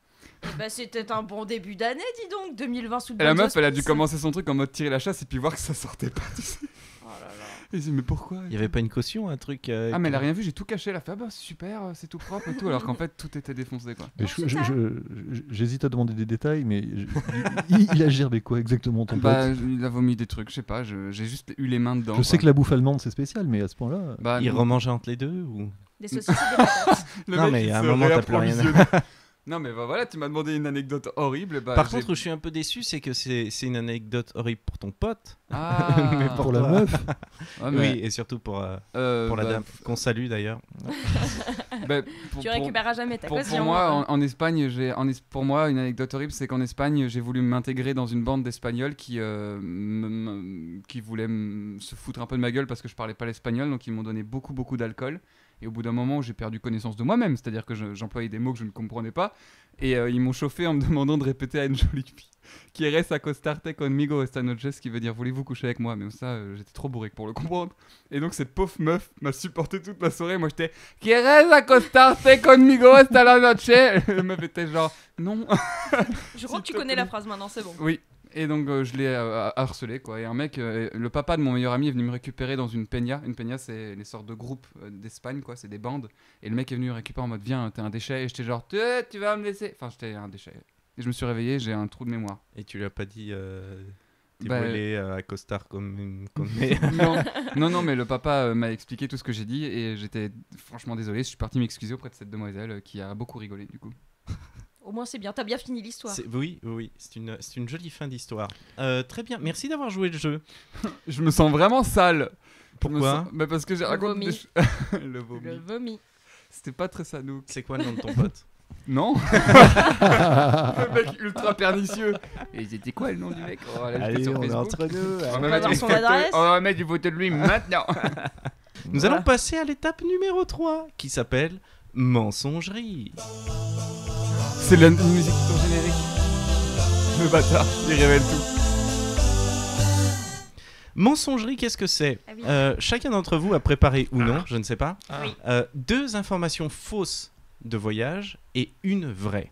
Bah, c'était un bon début d'année, dis donc. 2020 sous de Et la bonnes meuf, elle a dû auspices. commencer son truc en mode tirer la chasse et puis voir que ça sortait pas. Tu sais. Oh là là. Et j'ai dit, mais pourquoi Il y avait pas une caution, un truc. Ah, mais elle a rien vu, j'ai tout caché. Elle a fait, ah bah c'est super, c'est tout propre et tout. Alors qu'en fait, tout était défoncé quoi. Mais j'hésite à demander des détails, mais il a gerbé quoi exactement ton Bah, pote? il a vomi des trucs, je sais pas, j'ai juste eu les mains dedans. Je sais que la bouffe allemande c'est spécial, mais à ce point-là. Bah, Il non. remangeait entre les deux ou... Des saucisses et des patates. Le Non, mec, mais il à un se moment, t'as plus rien. réapprovisionne. Non, mais bah, voilà, tu m'as demandé une anecdote horrible. Bah, Par j'ai- contre, où je suis un peu déçu, c'est que c'est une anecdote horrible pour ton pote. Ah, mais Pour la meuf. Ouais, mais, Oui, et surtout pour la bah, dame qu'on salue d'ailleurs. bah, pour- Tu pour- récupéreras jamais ta Pour caution. moi, hein. en Espagne, pour moi, une anecdote horrible, c'est qu'en Espagne, j'ai voulu m'intégrer dans une bande d'Espagnols qui voulaient se foutre un peu de ma gueule parce que je parlais pas l'espagnol, donc ils m'ont donné beaucoup d'alcool. Et au bout d'un moment, j'ai perdu connaissance de moi-même, c'est-à-dire que j'employais des mots que je ne comprenais pas. Et ils m'ont chauffé en me demandant de répéter à une jolie fille Quieres acostarte conmigo esta noche, ce qui veut dire voulez-vous coucher avec moi. Mais ça, j'étais trop bourré pour le comprendre. Et donc cette pauvre meuf m'a supporté toute la soirée. Moi j'étais Quieres acostarte conmigo esta la noche. La meuf était genre non. Je crois que tu s'il te connais plaît. la phrase maintenant, c'est bon. Oui. Et donc je l'ai harcelé quoi. Et un mec, le papa de mon meilleur ami est venu me récupérer dans une peña. Une peña c'est les sortes de groupes d'Espagne quoi, c'est des bandes. Et le mec est venu me récupérer en mode viens, t'es un déchet. Et j'étais genre tu vas me laisser. Enfin j'étais un déchet. Et je me suis réveillé, j'ai un trou de mémoire. Et tu lui as pas dit t'es Bah, brûlé à costard comme non, mais le papa m'a expliqué tout ce que j'ai dit et j'étais franchement désolé. Je suis parti m'excuser auprès de cette demoiselle qui a beaucoup rigolé du coup. Au moins, c'est bien. T'as bien fini l'histoire. Oui, c'est une jolie fin d'histoire. Très bien, merci d'avoir joué le jeu. Je me sens vraiment sale. Pourquoi Bah parce que j'ai raconté vomi. des le vomi. Le vomi. C'était pas très sanouk. C'est quoi le nom de ton pote? Non. Le mec ultra pernicieux. Et c'était quoi le nom du mec? Oh, là, j'étais sur Facebook. nous. On On va va mettre voir une son photo- adresse. on va mettre une photo de lui maintenant. Nous allons passer à l'étape numéro 3 qui s'appelle Mensongerie. C'est la musique de ton générique. Le bâtard, il révèle tout. Mensongerie, qu'est-ce que c'est? Ah oui. Chacun d'entre vous a préparé ou non, je ne sais pas, Oui. 2 informations fausses de voyage et une vraie.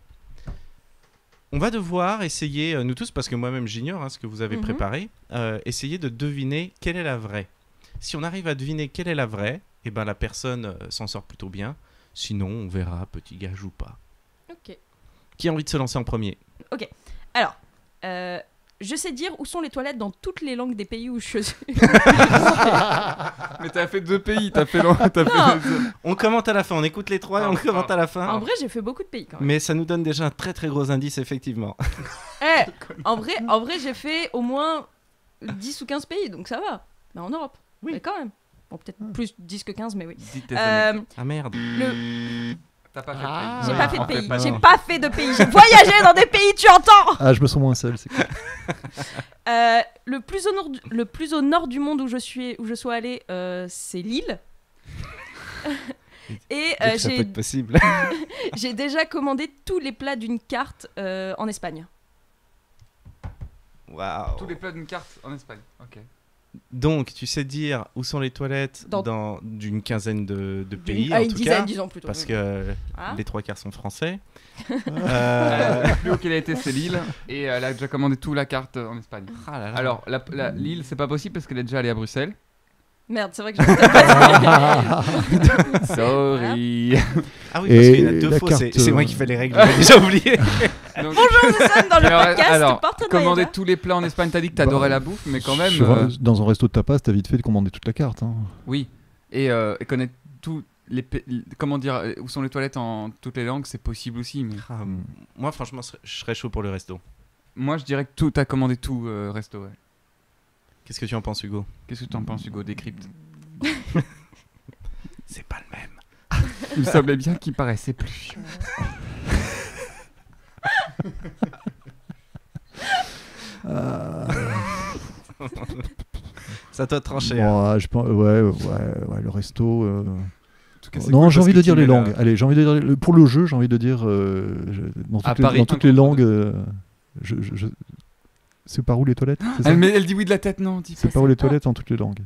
On va devoir essayer, nous tous, parce que moi-même j'ignore ce que vous avez Mhm. préparé, essayer de deviner quelle est la vraie. Si on arrive à deviner quelle est la vraie, eh ben, la personne s'en sort plutôt bien. Sinon, on verra, petit gage ou pas. Ok. Qui a envie de se lancer en premier? Alors, je sais dire où sont les toilettes dans toutes les langues des pays où je suis. Mais t'as fait 2 pays, t'as fait long. On commente à la fin, on écoute les 3 et on commente à la fin. En vrai, j'ai fait beaucoup de pays quand même. Mais ça nous donne déjà un très très gros indice, effectivement. Eh, en vrai, j'ai fait au moins 10 ou 15 pays, donc ça va. Mais en Europe. Oui. Mais quand même. Bon, peut-être plus 10 que 15, mais oui. Dis tes anecdotes. Ah merde. T'as pas fait Ah. de J'ai pays. pas fait de on fait pays. pas J'ai non. pas fait de pays. J'ai voyagé dans des pays, tu entends? Ah, je me sens moins seul, c'est cool. Le plus au nord du monde où je suis allée, c'est l'île. Et Ça peut être possible. j'ai déjà commandé tous les plats d'une carte en Espagne. Waouh. Tous les plats d'une carte en Espagne. Ok. Donc, tu sais dire où sont les toilettes dans d'une quinzaine de pays, en une tout dizaine, cas, disons plutôt. parce que Ah. les 3 quarts sont français. Le plus haut qu'elle a été, c'est Lille. Et elle a déjà commandé toute la carte en Espagne. Ah là là. Alors, Lille, c'est pas possible parce qu'elle est déjà allée à Bruxelles. Merde, c'est vrai que je ne pas dit. Sorry. Ah oui, parce Et qu'il y en a 2 la faux, carte, c'est moi qui fais les règles, j'avais déjà oublié. Donc, Bonjour, nous sommes dans le alors, podcast alors, Partenariat. commander tous les plats en Espagne, t'as dit que t'adorais la bouffe, mais quand même. Dans un resto de tapas, t'as vite fait de commander toute la carte. Hein. Oui. Et connaître tous les. Comment dire, où sont les toilettes en toutes les langues, c'est possible aussi. Mais... Ah, moi, franchement, je serais chaud pour le resto. Moi, je dirais que t'as commandé tout resto, ouais. Qu'est-ce que tu en penses, Hugo? Qu'est-ce que t'en penses, Hugo? Décrypte. C'est pas le même. Il me semblait bien qu'il paraissait plus. Ça doit trancher. Bon, je pense, ouais, le resto. En tout cas, c'est Non, cool j'ai parce envie que de tu dire les mets la- langues. Allez, j'ai envie de dire pour le jeu, j'ai envie de dire À Paris, dans toutes les langues. C'est par où les toilettes? C'est ça Elle dit oui de la tête, non, dis pas C'est par où les toilettes en toutes les langues?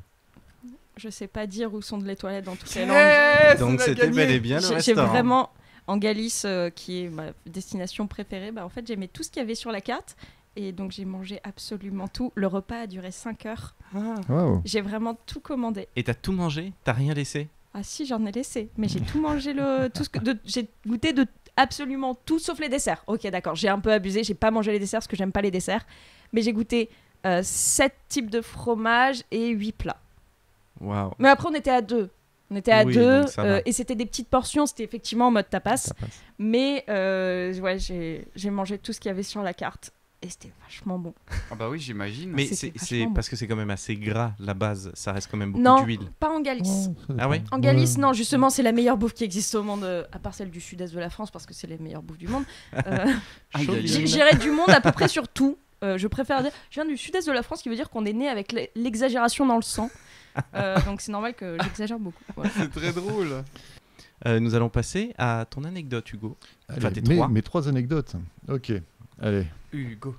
Je sais pas dire où sont les toilettes dans toutes les langues. Yes, Donc on a c'était gagné. bel et bien le J'ai restaurant. vraiment, en Galice, qui est ma destination préférée, en fait, j'aimais tout ce qu'il y avait sur la carte. Et donc, j'ai mangé absolument tout. Le repas a duré 5 heures. Wow. J'ai vraiment tout commandé. Et t'as tout mangé? T'as rien laissé? Ah si, j'en ai laissé. Mais j'ai tout mangé, j'ai goûté de absolument tout, sauf les desserts. Ok, d'accord, j'ai un peu abusé. J'ai pas mangé les desserts parce que j'aime pas les desserts. Mais j'ai goûté 7 types de fromage et 8 plats. Waouh. Mais après, on était à 2. On était à Oui, 2 donc ça va. et c'était des petites portions. C'était effectivement en mode tapas. Mais ouais, j'ai mangé tout ce qu'il y avait sur la carte. Et c'était vachement bon. Ah bah oui, j'imagine. Mais C'était c'est vachement parce que c'est quand même assez gras, la base. Ça reste quand même beaucoup Non, d'huile. pas en Galice. Ah ouais? En Galice, non, justement, c'est la meilleure bouffe qui existe au monde, à part celle du sud-est de la France, parce que c'est les meilleures bouffes du monde. J'irais du monde à peu près sur tout. Je préfère dire, je viens du sud-est de la France, qui veut dire qu'on est né avec l'exagération dans le sang. Donc c'est normal que j'exagère beaucoup. Voilà. C'est très drôle. Nous allons passer à ton anecdote, Hugo. Enfin, tes Allez, 3. mes 3 anecdotes. Ok, allez. Hugo.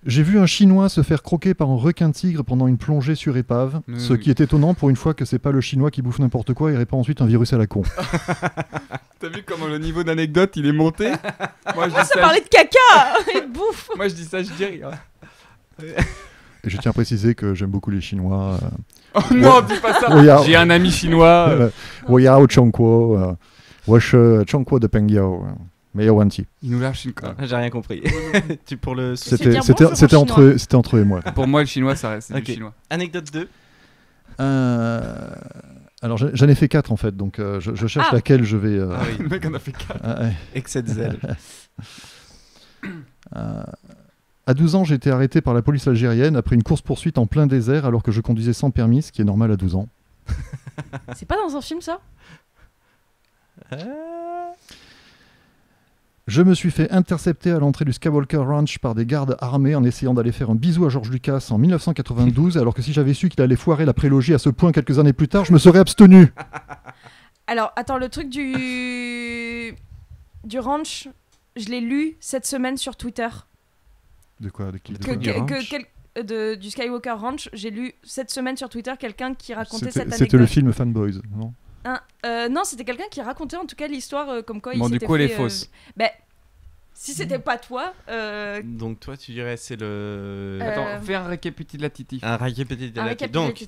J'ai vu un Chinois se faire croquer par un requin-tigre pendant une plongée sur épave, ce qui est étonnant pour une fois que c'est pas le Chinois qui bouffe n'importe quoi et répand ensuite un virus à la con. T'as vu comment le niveau d'anecdote il est monté? Moi je dis Ça parlait de caca et de bouffe. Moi je dis ça, je dis rien. Et je tiens à préciser que j'aime beaucoup les Chinois. Oh non, dis pas ça. Woyao. J'ai un ami chinois. Woyao Chongguo, Wesh Chongguo de Pengyao, Meilleur Wanti. Il nous lâche une Ah, j'ai rien compris. Pour le... C'est dire bonjour C'était en entre eux et moi. Pour moi, le chinois, ça reste Ok. du chinois. Anecdote 2. Alors j'en ai fait 4 en fait, donc je cherche laquelle je vais. Ah oui. Le mec en a fait 4. Excès de zèle. À 12 ans, j'ai été arrêté par la police algérienne après une course-poursuite en plein désert alors que je conduisais sans permis, ce qui est normal à 12 ans. C'est pas dans un film ça? Je me suis fait intercepter à l'entrée du Skywalker Ranch par des gardes armés en essayant d'aller faire un bisou à George Lucas en 1992, alors que si j'avais su qu'il allait foirer la prélogie à ce point quelques années plus tard, je me serais abstenu. Alors, attends, le truc du ranch, je l'ai lu cette semaine sur Twitter. De quoi? De qui? Le truc du ranch Du Skywalker Ranch, j'ai lu cette semaine sur Twitter quelqu'un qui racontait cette anecdote. C'était le film Fanboys, non? Non, c'était quelqu'un qui racontait en tout cas l'histoire comme quoi Bon, il du s'était coup, elle est fait, fausse. Si c'était pas toi, Donc toi, tu dirais c'est le... Attends, fais un récapitulatif. Un récapitulatif. Donc,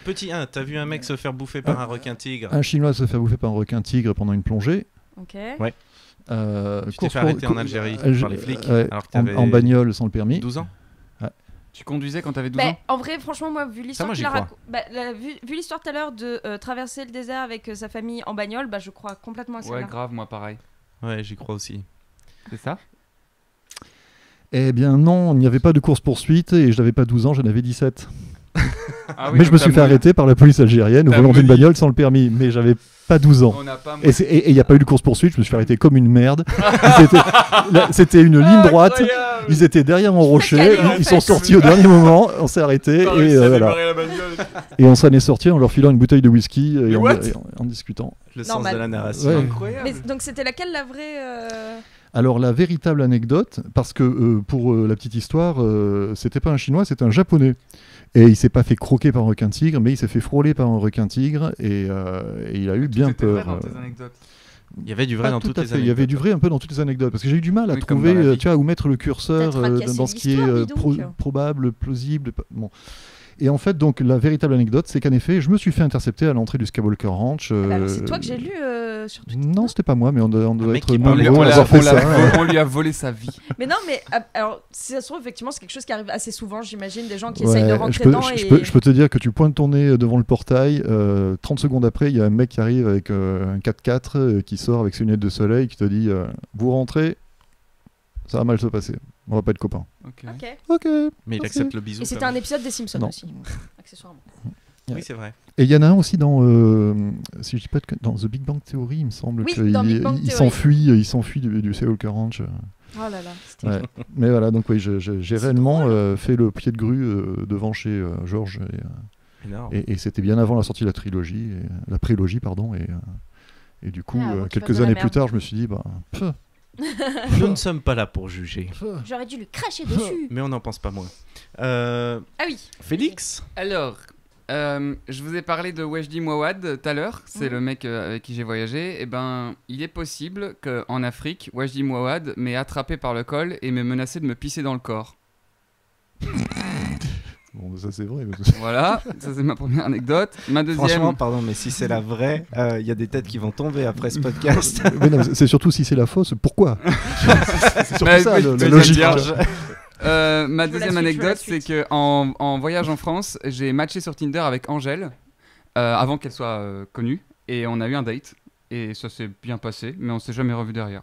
petit 1, t'as vu un mec se faire bouffer par un requin-tigre. Un Chinois se fait bouffer par un requin-tigre pendant une plongée. Ok. Ouais. Tu t'es fait arrêter en Algérie par les flics alors que t'avais en bagnole sans le permis. 12 ans. Tu conduisais quand t'avais 12 ans? En vrai, franchement, moi, vu l'histoire moi, qu'il j'y a crois. vu l'histoire tout à l'heure de traverser le désert avec sa famille en bagnole, je crois complètement à ça. Ouais, grave, moi pareil. Ouais, j'y crois aussi. C'est ça? Eh bien non, il n'y avait pas de course-poursuite et je n'avais pas 12 ans, j'en avais 17. Ah oui, mais je donc me t'as suis fait mouillé. arrêter par la police algérienne au T'as volant d'une mouillé. bagnole sans le permis, mais j'avais pas 12 ans. On n'a pas Et il n'y a pas eu de course-poursuite, je me suis fait arrêter comme une merde. C'était une ligne droite, Incroyable. ils étaient derrière mon rocher, calé, en ils fait. sont sortis au dernier moment, on s'est arrêté T'as et, réussi à voilà. démarrer la bagnole. Et on s'en est sorti en leur filant une bouteille de whisky et what en discutant. Le Normal. sens de la narration. Ouais. Incroyable. Mais donc c'était laquelle la vraie Alors la véritable anecdote, parce que pour la petite histoire, c'était pas un Chinois, c'était un Japonais. Et il s'est pas fait croquer par un requin-tigre, mais il s'est fait frôler par un requin-tigre et il a eu bien peur. Vrai dans tes anecdotes. Il y avait du vrai Pas dans tout toutes à les fait. anecdotes. Il y avait du vrai un peu dans toutes les anecdotes, parce que j'ai eu du mal à Oui, comme dans la trouver, vie. tu vois, où mettre le curseur Peut-être à casser dans ce qui est l'histoire, dis donc. probable, plausible. Bon. Et en fait, donc la véritable anecdote, c'est qu'en effet, je me suis fait intercepter à l'entrée du Skywalker Ranch. Ah bah alors, c'est toi que j'ai lu sur Twitter. Non, c'était pas moi, mais on doit mec être qui nombreux parle- à avoir fait ça. On lui a volé sa vie. Mais non, mais alors, si ça se trouve, effectivement, c'est quelque chose qui arrive assez souvent, j'imagine, des gens qui Ouais, essayent de je rentrer peux, dedans je et... peux- je peux te dire que tu pointes ton nez devant le portail, 30 secondes après, il y a un mec qui arrive avec un 4x4 qui sort avec ses lunettes de soleil, qui te dit vous rentrez, ça va mal se passer, on va pas être copains. Ok. Ok. Ok. Mais il Ok. accepte le bisou. Et c'était quand un même. épisode des Simpsons Non. aussi, accessoirement. Oui, c'est vrai. Et il y en a un aussi dans, si je dis pas dans The Big Bang Theory, il me semble Oui, qu'il dans Big Bang il Theory. s'enfuit du Skywalker Ranch. Oh là là, c'était... Ouais. Mais voilà, donc oui, j'ai réellement fait le pied de grue devant chez Georges Énorme. et c'était bien avant la sortie de la trilogie, la prélogie pardon, et du coup Ah, avant qu'il quelques fasse de la années plus merde. tard, je me suis dit bah pff, Nous ne sommes pas là pour juger. J'aurais dû lui cracher dessus. Mais on n'en pense pas moins. Ah oui. Félix Alors, je vous ai parlé de Wajdi Mouawad tout à l'heure, c'est le mec avec qui j'ai voyagé. Et ben, il est possible qu'en Afrique, Wajdi Mouawad m'ait attrapé par le col et m'ait menacé de me pisser dans le corps. bon ça c'est vrai. Voilà, ça c'est ma première anecdote. Ma deuxième... Franchement, pardon, mais si c'est la vraie, il y a des têtes qui vont tomber après ce podcast. Mais non, c'est surtout si c'est la fausse, pourquoi c'est surtout Bah, ça écoute, la je logique. vais te dire. Ma Je veux la deuxième suite, anecdote, je veux la c'est que en voyage en France, j'ai matché sur Tinder avec Angèle avant qu'elle soit connue et on a eu un date et ça s'est bien passé, mais on s'est jamais revu derrière.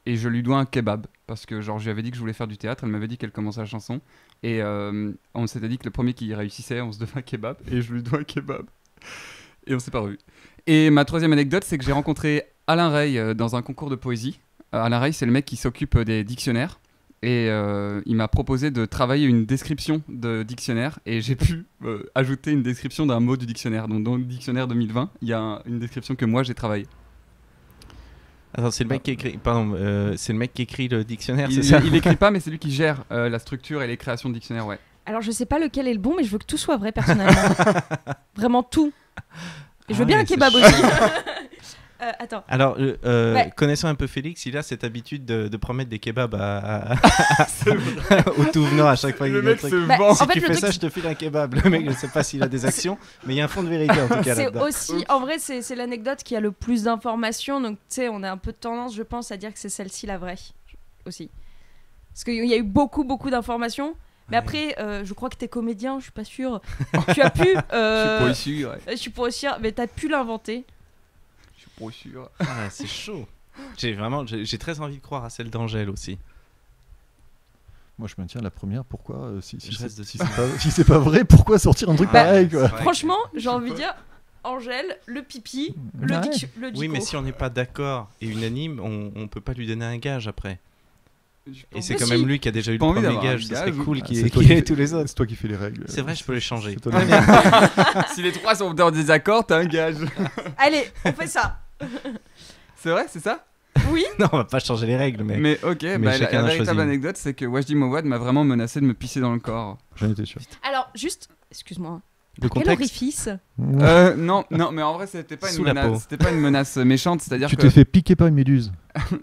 Et je lui dois un kebab parce que genre je lui avais dit que je voulais faire du théâtre, elle m'avait dit qu'elle commençait la chanson et on s'était dit que le premier qui réussissait, on se devait un kebab et je lui dois un kebab et on s'est pas revu. Et ma troisième anecdote, c'est que j'ai rencontré Alain Rey dans un concours de poésie. Alain Rey, c'est le mec qui s'occupe des dictionnaires. Et il m'a proposé de travailler une description de dictionnaire et j'ai pu ajouter une description d'un mot du dictionnaire. Donc dans le dictionnaire 2020, il y a une description que moi j'ai travaillée. Attends, c'est le mec qui écrit. Pardon, c'est le mec qui écrit le dictionnaire, c'est ça Il écrit pas, mais c'est lui qui gère la structure et les créations de dictionnaires, ouais. Alors je sais pas lequel est le bon, mais je veux que tout soit vrai personnellement. Vraiment tout. Et je veux bien un kebab aussi. Attends. Alors, Ouais. connaissant un peu Félix, il a cette habitude de promettre des kebabs au tout venant à chaque fois. Le qu'il y a un mec truc. se Bah, vend. Si en fait, tu le fais truc, ça, je te file un kebab. Le mec, je sais pas s'il a des actions, mais il y a un fond de vérité en tout cas C'est là-dedans. aussi, en vrai, c'est l'anecdote qui a le plus d'informations. Donc, tu sais, on a un peu de tendance, je pense, à dire que c'est celle-ci la vraie aussi. Parce qu'il y a eu beaucoup d'informations. Mais après, je crois que t'es comédien, je suis pas sûre. Tu as pu. Je suis pas sûr, ouais. Je suis pas sûre, mais t'as pu l'inventer. Je suis pas sûr. Ah, c'est chaud. J'ai très envie de croire à celle d'Angèle aussi. Moi je maintiens la première, pourquoi si Je reste dessus. si c'est pas vrai, pourquoi sortir un truc Bah, pareil quoi. Franchement, j'ai envie de dire Angèle, le pipi, le Ouais. le Oui, mais dico. si on n'est pas d'accord et unanime, on peut pas lui donner un gage après. Et c'est Mais quand si. même lui qui a déjà eu le pas envie premier d'avoir un gage. Ce serait gage. cool Ah, qu'il c'est toi ait qui fais- tous les autres. C'est toi qui fais les règles. C'est vrai, je peux les changer. C'est toi Si les trois sont en désaccord, t'as un gage. Allez, on fait ça. C'est vrai, c'est ça? Oui. Non, on va pas changer les règles, mais. Mais ok, bah, chacun la a véritable choisi. anecdote, c'est que Wajdi Mouawad m'a vraiment menacé de me pisser dans le corps. J'en étais sûr. Alors, juste, excuse-moi. Le Quel contexte. orifice Non, mais en vrai, c'était pas Sous la peau. c'était pas une menace méchante, c'est-à-dire Tu que t'es fait piquer par une méduse.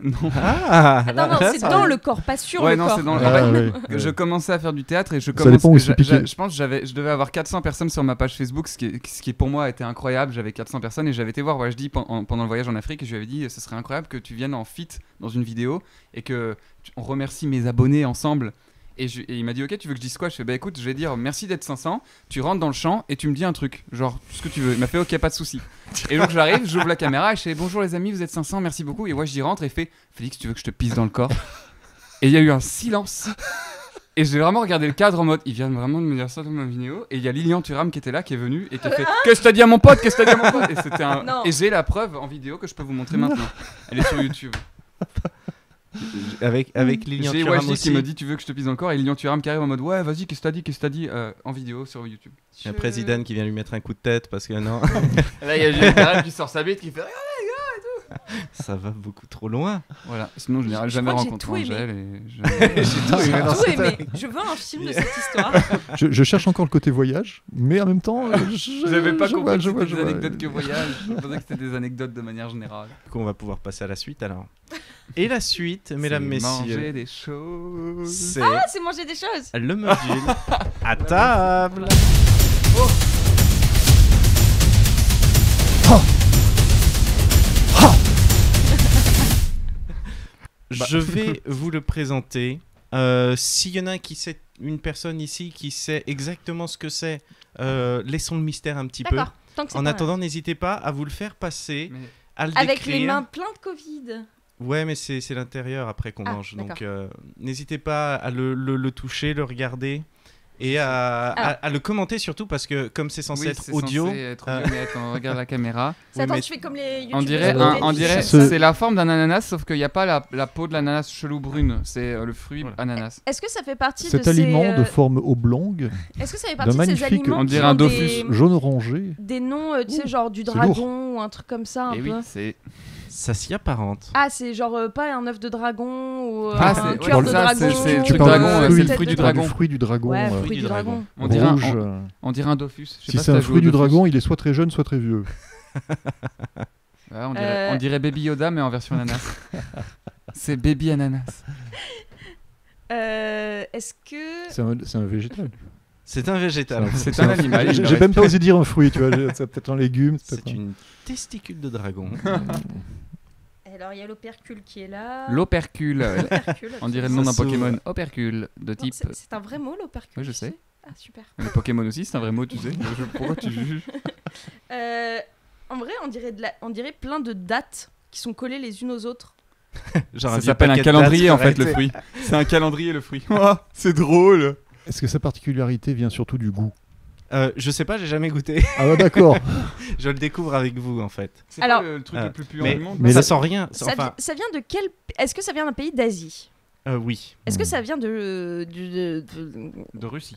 non. Ah, Attends, non, c'est dans le corps, pas sur Ouais, le non, corps. c'est dans le- Ah, en fait, ouais. Je commençais à faire du théâtre et je Ça dépend où ils sont piqués. je pense que je devais avoir 400 personnes sur ma page Facebook, ce qui pour moi était incroyable. J'avais 400 personnes et j'avais été voir Wajdi pendant le voyage en Afrique et je lui avais dit ce serait incroyable que tu viennes en feat dans une vidéo et que on remercie mes abonnés ensemble. Et il m'a dit ok, tu veux que je dise quoi? Je fais bah écoute, je vais dire merci d'être 500, tu rentres dans le champ et tu me dis un truc, genre ce que tu veux. Il m'a fait ok, pas de souci. Et donc j'arrive, j'ouvre la caméra et je fais bonjour les amis, vous êtes 500, merci beaucoup. Et moi j'y rentre et il fait Félix, tu veux que je te pisse dans le corps? Et il y a eu un silence. Et j'ai vraiment regardé le cadre en mode il vient vraiment de me dire ça dans ma vidéo. Et il y a Lilian Thuram qui était là, qui est venu et qui a fait qu'est-ce que t'as dit à mon pote? Qu'est-ce que t'as dit à mon pote? Et c'était Non. et j'ai la preuve en vidéo que je peux vous montrer maintenant. Elle est sur YouTube. Avec Lilian J'ai Thuram Wajdi aussi. qui me dit tu veux que je te pisse dans le corps et Lilian Thuram qui arrive en mode ouais vas-y qu'est-ce que t'as dit en vidéo sur YouTube. Il y a un président qui vient lui mettre un coup de tête parce que non. Là il y a Gilles Perret qui sort sa bite qui fait regardez les gars et tout. Ça va beaucoup trop loin. Voilà. Sinon, je n'irai Je jamais crois que j'ai rencontrer tout aimé. Angèle. Et J'ai tout aimé. Je veux un film de cette histoire. Je cherche encore le côté voyage, mais en même temps, J'avais pas je compris vois, que c'était des vois. anecdotes que voyage. Je pensais que c'était des anecdotes de manière générale. Du coup, on va pouvoir passer à la suite alors. Et la suite, mesdames, C'est messieurs, manger des choses. c'est Ah, c'est manger des choses. le module à table. Je vais vous le présenter. S'il y en a une personne ici qui sait exactement ce que c'est, laissons le mystère un petit peu. D'accord. Tant que c'est En pas attendant, n'hésitez pas à vous le faire passer, Mais- à le avec décrire. les mains pleines de Covid. Ouais, mais c'est l'intérieur après qu'on Ah, mange. Donc, d'accord. n'hésitez pas à le toucher, le regarder et à le commenter surtout parce que comme c'est censé Oui, être c'est audio, censé être audio, mais attends, regarde la caméra. Attends, mais- tu fais comme les On youtubeurs. dirait, on dirait Ce- c'est la forme d'un ananas, sauf qu'il n'y a pas la peau de l'ananas chelou brune. C'est le fruit Voilà. ananas. Est-ce que ça fait partie Cet de aliment ces... de forme oblongue, Est-ce que ça fait d'un partie de ces magnifique- aliments On qui dirait ont un des- Dofus. jaune orangé. Des noms, tu sais, genre du C'est dragon ou un truc comme ça, un Et peu. oui, c'est. ça s'y apparente. Ah, c'est genre pas un œuf de dragon ou Ah, un c'est- cœur ouais, de ça, dragon. c'est le ou truc parles dragon, du c'est fruit, le tête fruit de du Tu parles dragon. du fruit du dragon. Ouais, fruit fruit du du dragon. dragon. On dirait rouge. On dirait un Dofus. Je sais Si pas c'est t'as un joué fruit au du Dofus. dragon, il est soit très jeune, soit très vieux. Ouais, on dirait Baby Yoda, mais en version ananas. C'est Baby Ananas. Est-ce que... C'est un végétal. C'est un végétal. C'est un animal. il J'ai aurait même pas fait- osé dire un fruit, tu vois. C'est peut-être un légume. C'est une testicule de dragon. Alors, il y a l'opercule qui est là. L'opercule. L'opercule, On dirait le nom d'un Ça s'ouvre. Pokémon. Opercule de Non, type. c'est un vrai mot, l'opercule. Oui, je tu sais. Ah, super. Le Pokémon aussi, c'est un vrai mot, tu sais. Pourquoi tu juges En vrai, on dirait plein de dates qui sont collées les unes aux autres. Genre Ça vieux s'appelle un paquet de calendrier dates en fait, le arrêté. fruit. C'est un calendrier, le fruit. Oh, c'est drôle. Est-ce que sa particularité vient surtout du goût? Je sais pas, j'ai jamais goûté. Ah ouais, d'accord. Je le découvre avec vous en fait. C'est Alors- pas le truc Ah, le plus puant mais- du monde. Mais ça la- sent rien. Ça vient de quel... Est-ce que ça vient d'un pays d'Asie? Oui. Est-ce que Hmm. ça vient de De Russie.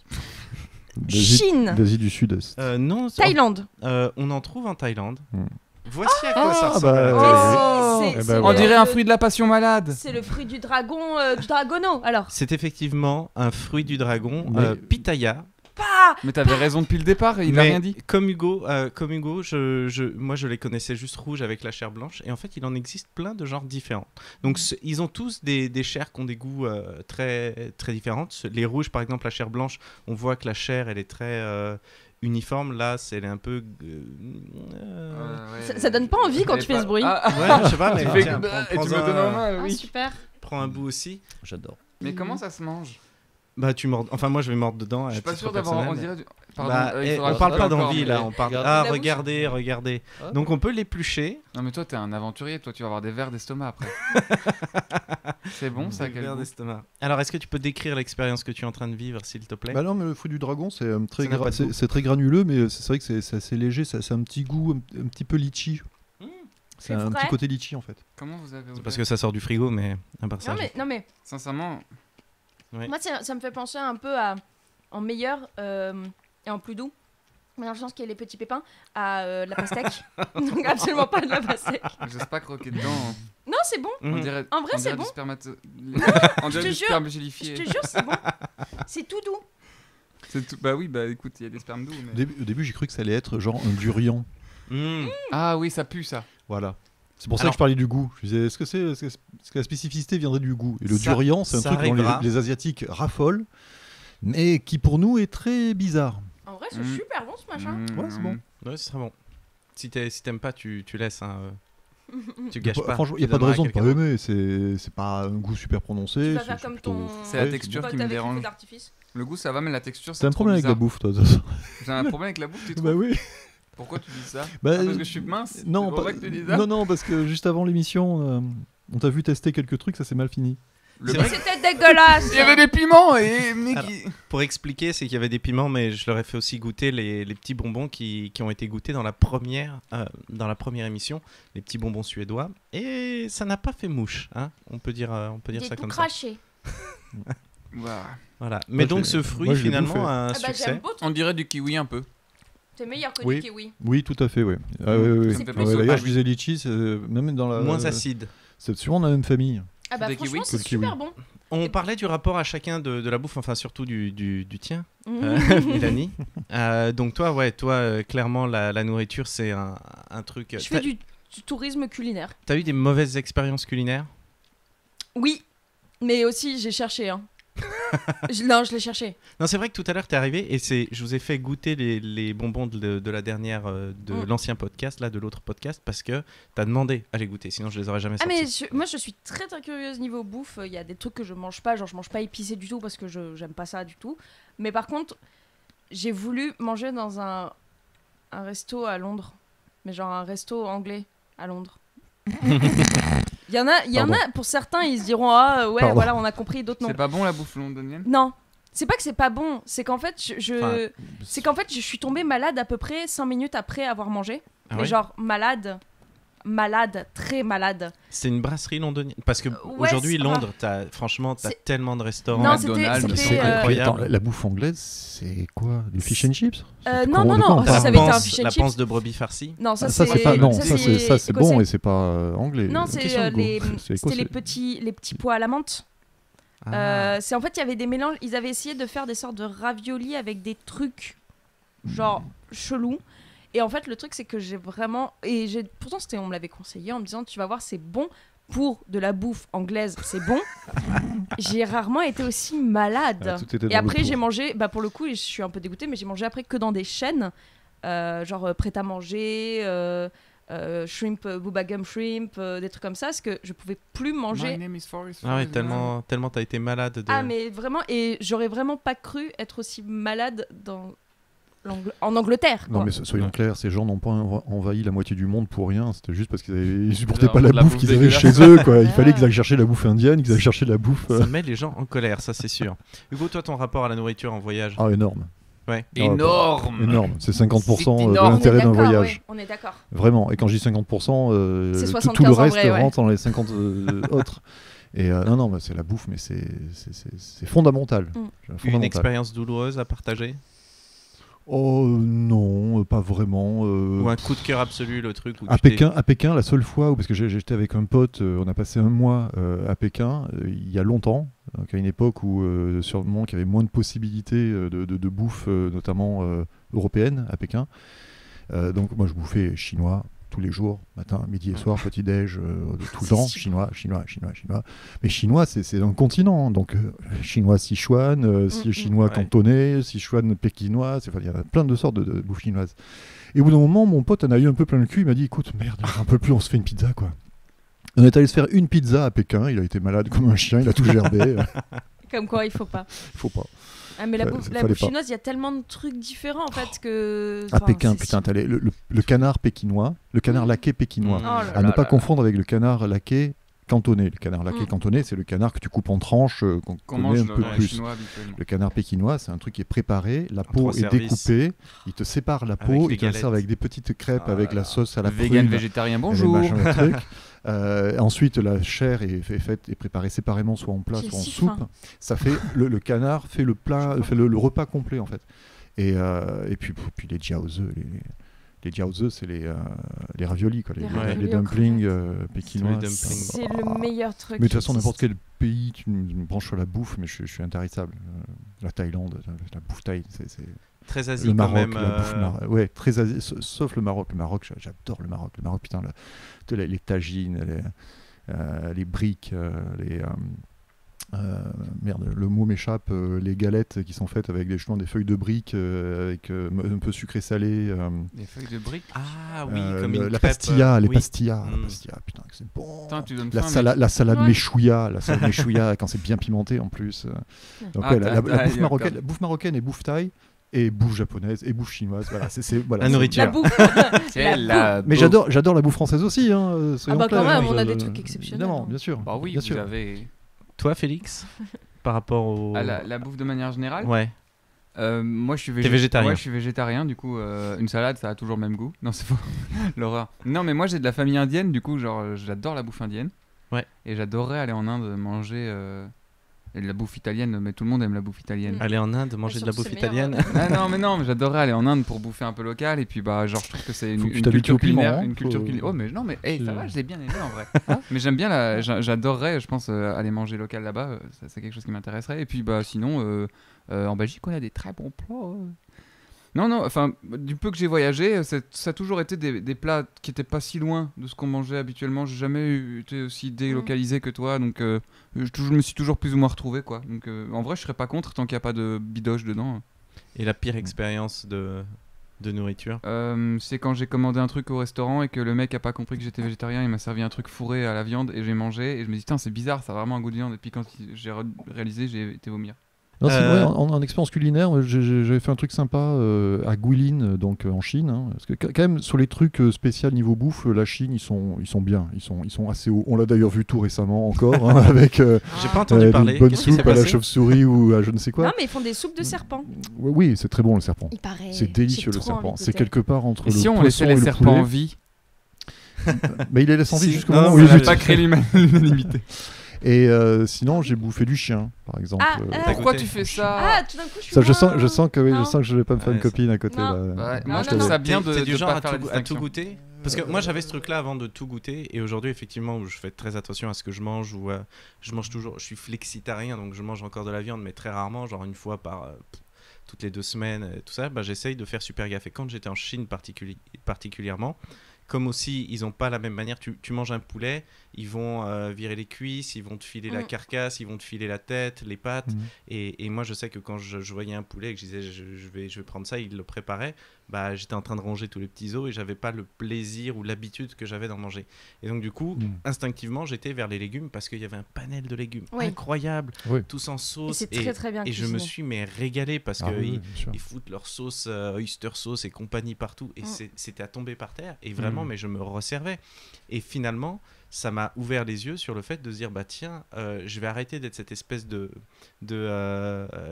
Chine, D'Asie du Sud-Est. Non. Thaïlande? On en trouve en Thaïlande. Hmm. Voici à quoi ça Ah, ressemble. bah, Oh, Eh c'est ben, le- On dirait un fruit de la passion malade. C'est le fruit du dragon, du dragono, alors. C'est effectivement un fruit du dragon, Mais- pitaya. Pas Mais t'avais raison depuis le départ, il a Mais rien dit. Comme Hugo, moi je les connaissais juste rouges avec la chair blanche. Et en fait, il en existe plein de genres différents. Donc ils ont tous des chairs qui ont des goûts très, très différents. Les rouges, par exemple, la chair blanche, on voit que la chair, elle est très uniforme. Là, elle est un peu... Ça donne pas envie quand tu fais ce bruit. Ouais, je sais pas, mais Tu fais tiens, et tu me donnes en main, Ah, oui. super. prends un bout aussi. J'adore. Mais comment ça se mange Bah, tu mords... Enfin, moi, je vais mordre dedans. Je à suis pas titre sûr d'avoir. On personnel. dirait. Pardon, Bah, il faudra on parle que pas je parle d'envie encore, là, mais- on parle. Regarde. Ah, La bouche. regardez, regardez. Ah. Donc on peut l'éplucher. Non mais toi t'es un aventurier, toi tu vas avoir des vers d'estomac après. C'est bon ça, Des quel vers goût d'estomac. Alors, est-ce que tu peux décrire l'expérience que tu es en train de vivre, s'il te plaît? Bah non, mais le fruit du dragon, c'est Ça n'a pas de goût. c'est très granuleux, mais c'est vrai que c'est assez léger. C'est un petit goût, un petit peu litchi. C'est C'est un frais. petit côté litchi en fait. Comment vous avez C'est ouvert parce que ça sort du frigo, mais à part ça. Non mais Sincèrement, Ouais. moi ça me fait penser un peu en meilleur et en plus doux. Mais dans le sens qu'il y a les petits pépins à de la pastèque. Donc absolument pas de la pastèque. j'ose pas croquer dedans. Non, c'est bon. Mhm. On dirait. En vrai, on c'est dirait bon. du on je dirait te du jure, sperme Je gélifié. te jure, c'est bon. C'est tout doux. C'est tout. Bah oui, bah écoute, il y a des spermes doux. Mais... Au début, j'ai cru que ça allait être genre un durian. Mmh. Ah oui, ça pue ça. Voilà. C'est pour ça Alors- que je parlais du goût. Je disais, est-ce que la spécificité viendrait du goût? Et le Ça- durian, c'est un ça truc dont arrivera. les Asiatiques raffolent, mais qui pour nous est très bizarre. En vrai, c'est Mm. super bon ce machin. Ouais, c'est bon. Ouais, ce sera bon. Si t'aimes pas, tu laisses. Hein, tu gâches pas. Franchement, il n'y a Tu pas de donneras à raison de pas quelqu'un aimer. C'est pas un goût super prononcé. Tu vas c'est faire comme plutôt ton C'est la frais, texture pote qui me avec le dérange. feu d'artifice. Le goût ça va, mais la texture c'est T'as un trop problème avec la bizarre. bouffe, toi. de toute façon. J'ai un problème avec la bouffe, tu trouves Bah oui. Pourquoi tu dis ça Bah, Parce que je suis mince Non, C'est pour pas- ça que tu dis ça non, parce que juste avant l'émission, on t'a vu tester quelques trucs, ça s'est mal fini. Le- C'est vrai C'était dégueulasse. Il y avait des piments et mec, Alors, Pour expliquer, c'est qu'il y avait des piments, mais je leur ai fait aussi goûter les petits bonbons qui ont été goûtés dans la première émission, les petits bonbons suédois, et ça n'a pas fait mouche, hein. On peut dire J'ai ça tout comme ça. craché. Voilà. Voilà. Mais Moi, donc je ce l'ai- fruit moi, je l'ai finalement bouffé. a un Ah bah succès. j'aime pas trop. On dirait du kiwi un peu. C'est meilleur que Oui. du kiwi. Oui, tout à fait, oui. C'est plus D'ailleurs, sauvage. je disais litchi, même dans la... Moins acide. C'est sûrement dans la même famille. Ah bah Des franchement, kiwis c'est que le kiwi. super bon. On parlait du rapport à chacun de la bouffe, enfin surtout du tien, Mhm. Mélanie. Donc toi, clairement, la nourriture, c'est un truc... Je fais du tourisme culinaire. T'as eu des mauvaises expériences culinaires? Oui, mais aussi j'ai cherché. Hein. Non, je l'ai cherché. Non, c'est vrai que tout à l'heure, t'es arrivé et je vous ai fait goûter les bonbons de la dernière, de l'ancien podcast, là, de l'autre podcast, parce que t'as demandé à les goûter, sinon je les aurais jamais Ah sortis. mais moi je suis très très curieuse niveau bouffe. Il y a des trucs que je mange pas, genre je mange pas épicé du tout parce que j'aime pas ça du tout. Mais par contre, j'ai voulu manger dans un resto à Londres, mais genre un resto anglais à Londres. Il y en a, pour certains ils se diront ah ouais Pardon. voilà on a compris, d'autres non. C'est pas bon la bouffe londonienne? Non, c'est pas que c'est pas bon, c'est qu'en fait Enfin, c'est qu'en fait je suis tombée malade à peu près 5 minutes après avoir mangé. Ah Mais ouais genre malade, très malade. C'est une brasserie londonienne. Parce que Ouais, aujourd'hui, c'est- Londres, franchement, t'as C'est- tellement de restaurants. Non, McDonald's, c'était C'est incroyable. Attends, la bouffe anglaise, c'est quoi? Du fish and chips? non, De non, quoi non, on T'as ça parle avait été un panse- fish and la chips. panse de brebis farcie. Non, Ça, c'est pas. Non, ça, c'est bon écossais. et c'est pas anglais. Non, Question c'est de goût. C'est c'était écossais. les petits pois à la menthe. Ah. C'est en fait il y avait des mélanges, ils avaient essayé de faire des sortes de raviolis avec des trucs genre chelous. Et en fait le truc c'est que j'ai vraiment pourtant on me l'avait conseillé en me disant tu vas voir c'est bon pour de la bouffe anglaise, c'est bon. J'ai rarement été aussi malade. Ah, tout était dans Et le après pour. j'ai mangé pour le coup je suis un peu dégoûtée mais j'ai mangé après que dans des chaînes genre prêt à manger shrimp, Booba Gum Shrimp, des trucs comme ça, parce que je pouvais plus My manger. name is Forrest. Ah ouais, Forrest. tellement t'as été malade de... Ah, mais vraiment, et j'aurais vraiment pas cru être aussi malade en Angleterre. Non, Quoi. mais soyons Ouais. clairs, ces gens n'ont pas envahi la moitié du monde pour rien. C'était juste parce qu'ils supportaient Genre, pas la la bouffe bouffe qu'ils avaient dégueulasse. chez eux. Quoi. Il Ah. fallait qu'ils aillent chercher la bouffe indienne, qu'ils aillent chercher la bouffe. Ça met les gens en colère, ça c'est sûr. Hugo, toi, ton rapport à la nourriture en voyage? Ah, énorme. Ouais. Énorme. Énorme. C'est 50% C'est de énorme. l'intérêt d'un On est d'accord, voyage. ouais, on est d'accord. Vraiment. Et quand je dis 50%, C'est tout 75 le en reste vrai, ouais. rentre dans les 50 autres. Et non, bah, c'est la bouffe, mais c'est fondamental. Une Fondamental. expérience douloureuse à partager? Oh non, pas vraiment. Ou un coup de cœur absolu, le truc où À tu t'es- Pékin, la seule fois où, parce que j'étais avec un pote, on a passé un mois à Pékin, il y a longtemps, donc à une époque où sûrement qu'il y avait moins de possibilités de bouffe, notamment européenne à Pékin. Donc moi je bouffais chinois tous les jours, matin, midi et soir, petit-déj, tout le temps, chinois. Mais chinois, c'est un continent, donc chinois Sichuan, chinois Ouais. cantonais, Sichuan pékinois, il y a plein de sortes de bouffe chinoise. Et au bout d'un moment, mon pote en a eu un peu plein le cul, il m'a dit écoute, merde, un peu plus, on se fait une pizza quoi. On est allé se faire une pizza à Pékin, il a été malade comme un chien, il a tout gerbé, Comme quoi, il faut pas. faut pas. Ah, mais la Ça- bouffe, ça la fallait bouffe pas. chinoise, il y a tellement de trucs différents en fait que. À enfin, Pékin, c'est putain, t'as le canard pékinois, le canard laqué pékinois. Mmh. Oh là À là ne pas là. confondre avec le canard laqué cantonais. Le canard laqué Mm. cantonais, c'est le canard que tu coupes en tranches, qu'on Qu'on connaît mange un dans peu les plus. chinois habituellement. Le canard pékinois, c'est un truc qui est préparé, la peau trois est services. découpée, il te sépare la Avec peau, des il te la galettes. sert avec des petites crêpes Ah avec là la là. sauce à la Vegan, prune. végétarien, et bonjour. machin, le truc. Ensuite, la chair est faite et préparée séparément, soit en plat, J'ai soit en si soupe. faim. Ça fait le canard fait le plat, fait le repas complet en fait. Et puis les jiaozi, les jiaozi, c'est les raviolis quoi, Les les raviolis dumplings aux pékinois. Les dumplings. C'est le meilleur truc. Mais de toute façon, qui n'importe existe. quel pays, tu me branches sur la bouffe, mais je suis intarissable. La Thaïlande, la bouffe thaï, c'est Très Asie le quand Maroc, même. la bouffe ouais, très Asie, sauf le Maroc. Le Maroc, j'adore le Maroc. Le Maroc, putain, les tagines, les briques, merde, le mot m'échappe, les galettes qui sont faites avec des feuilles de briques, avec un peu sucré-salé. Des feuilles de briques. Ah oui, comme une la crêpe, pastilla, les oui. pastillas, Mm. la pastilla, putain, que c'est bon. Putain, tu donnes La, faim, la salade Ouais. méchouilla, quand c'est bien pimenté en plus. Donc Ah, ouais, la d'accord. bouffe marocaine et bouffe thaï et bouffe japonaise et bouffe chinoise. Voilà, voilà, La c'est- nourriture. La bouffe. C'est La la Mais bouffe. j'adore la bouffe française aussi. Ah Soyons bah quand clairs, même, hein, on a des trucs exceptionnels. Évidemment, bien sûr. Bah oui, bien vous sûr. avez. Toi, Félix, par rapport au... Ah, la bouffe de manière générale. Ouais. Moi, je suis T'es végétarien. Ouais, je suis végétarien. Du coup, une salade, ça a toujours le même goût. Non, c'est faux. L'horreur. Non, mais moi, j'ai de la famille indienne. Du coup, genre, j'adore la bouffe indienne. Ouais. Et j'adorerais aller en Inde manger. Et de la bouffe italienne, mais tout le monde aime la bouffe italienne. Aller en Inde, manger de la surtout, bouffe c'est meilleur, italienne. Ah non, mais j'adorerais aller en Inde pour bouffer un peu local. Et puis, bah, genre, je trouve que c'est Faut une, que tu une t'habitues culture au piment, culinaire. hein. Une culture Faut- culinaire. Oh, mais non, mais hey, ça C'est- va, je l'ai bien aimé en vrai. Mais j'aime bien, j'adorerais, je pense, aller manger local là-bas. C'est quelque chose qui m'intéresserait. Et puis, bah, sinon, en Belgique, on a des très bons plats. Non, enfin, du peu que j'ai voyagé, ça a toujours été des plats qui étaient pas si loin de ce qu'on mangeait habituellement. J'ai jamais été aussi délocalisé que toi, donc je me suis toujours plus ou moins retrouvé, quoi. Donc en vrai, je serais pas contre tant qu'il n'y a pas de bidoche dedans. Et la pire expérience de nourriture? C'est quand j'ai commandé un truc au restaurant et que le mec a pas compris que j'étais végétarien, il m'a servi un truc fourré à la viande et j'ai mangé et je me dis, tiens, c'est bizarre, ça a vraiment un goût de viande. Et puis quand j'ai réalisé, j'ai été vomir. Non, c'est vrai, en expérience culinaire, j'avais fait un truc sympa à Guilin, donc en Chine. Hein, parce que quand même, sur les trucs spéciaux niveau bouffe, la Chine, ils sont bien. Ils sont assez hauts. On l'a d'ailleurs vu tout récemment encore, hein, avec J'ai pas entendu parler. une bonne Qu'est-ce qui s'est soupe à la passé? chauve-souris ou à je ne sais quoi. Non, mais ils font des soupes de serpent. Oui, c'est très bon le serpent. Il paraît. C'est délicieux J'ai le trop envie serpent. de C'est goûter. quelque part entre Et le si on poisson laissait et les le serpents poulet. en vie? Mais il les laisse en vie Si. jusqu'au Non, moment où ça ils va lutent. Pas créer l'unanimité. Et sinon, j'ai bouffé du chien, par exemple. Ah, T'as Pourquoi goûté? tu fais ça? Ah, tout d'un coup, je suis Ça, je moins- sens que oui, Non. je sens que je vais pas me faire Ouais, une copine à côté. Non. Là. Ouais, Non, moi je non, trouve non. ça bien T'es de du genre pas à faire la tout distinction. goûter? Parce que moi j'avais ce truc là avant de tout goûter et aujourd'hui effectivement je fais très attention à ce que je mange ou je mange toujours, je suis flexitarien donc je mange encore de la viande mais très rarement, genre une fois par toutes les 2 semaines tout ça, bah, j'essaye de faire super gaffe. Et quand j'étais en Chine particulièrement, comme aussi ils ont pas la même manière, tu manges un poulet, ils vont virer les cuisses, ils vont te filer la carcasse, ils vont te filer la tête, les pattes. Et moi je sais que quand je voyais un poulet et que je disais je vais prendre ça, ils le préparaient, bah, j'étais en train de ranger tous les petits os et j'avais pas le plaisir ou l'habitude que j'avais d'en manger. Et donc du coup, instinctivement, j'étais vers les légumes parce qu'il y avait un panel de légumes incroyable, Oui. tous en Et sauce. c'est très très bien Et je me cuisiné. suis régalé parce Ah que oui, bien sûr. ils foutent leur sauce oyster sauce et compagnie partout et c'était à tomber par terre et vraiment mais je me resservais et finalement ça m'a ouvert les yeux sur le fait de se dire bah tiens je vais arrêter d'être cette espèce de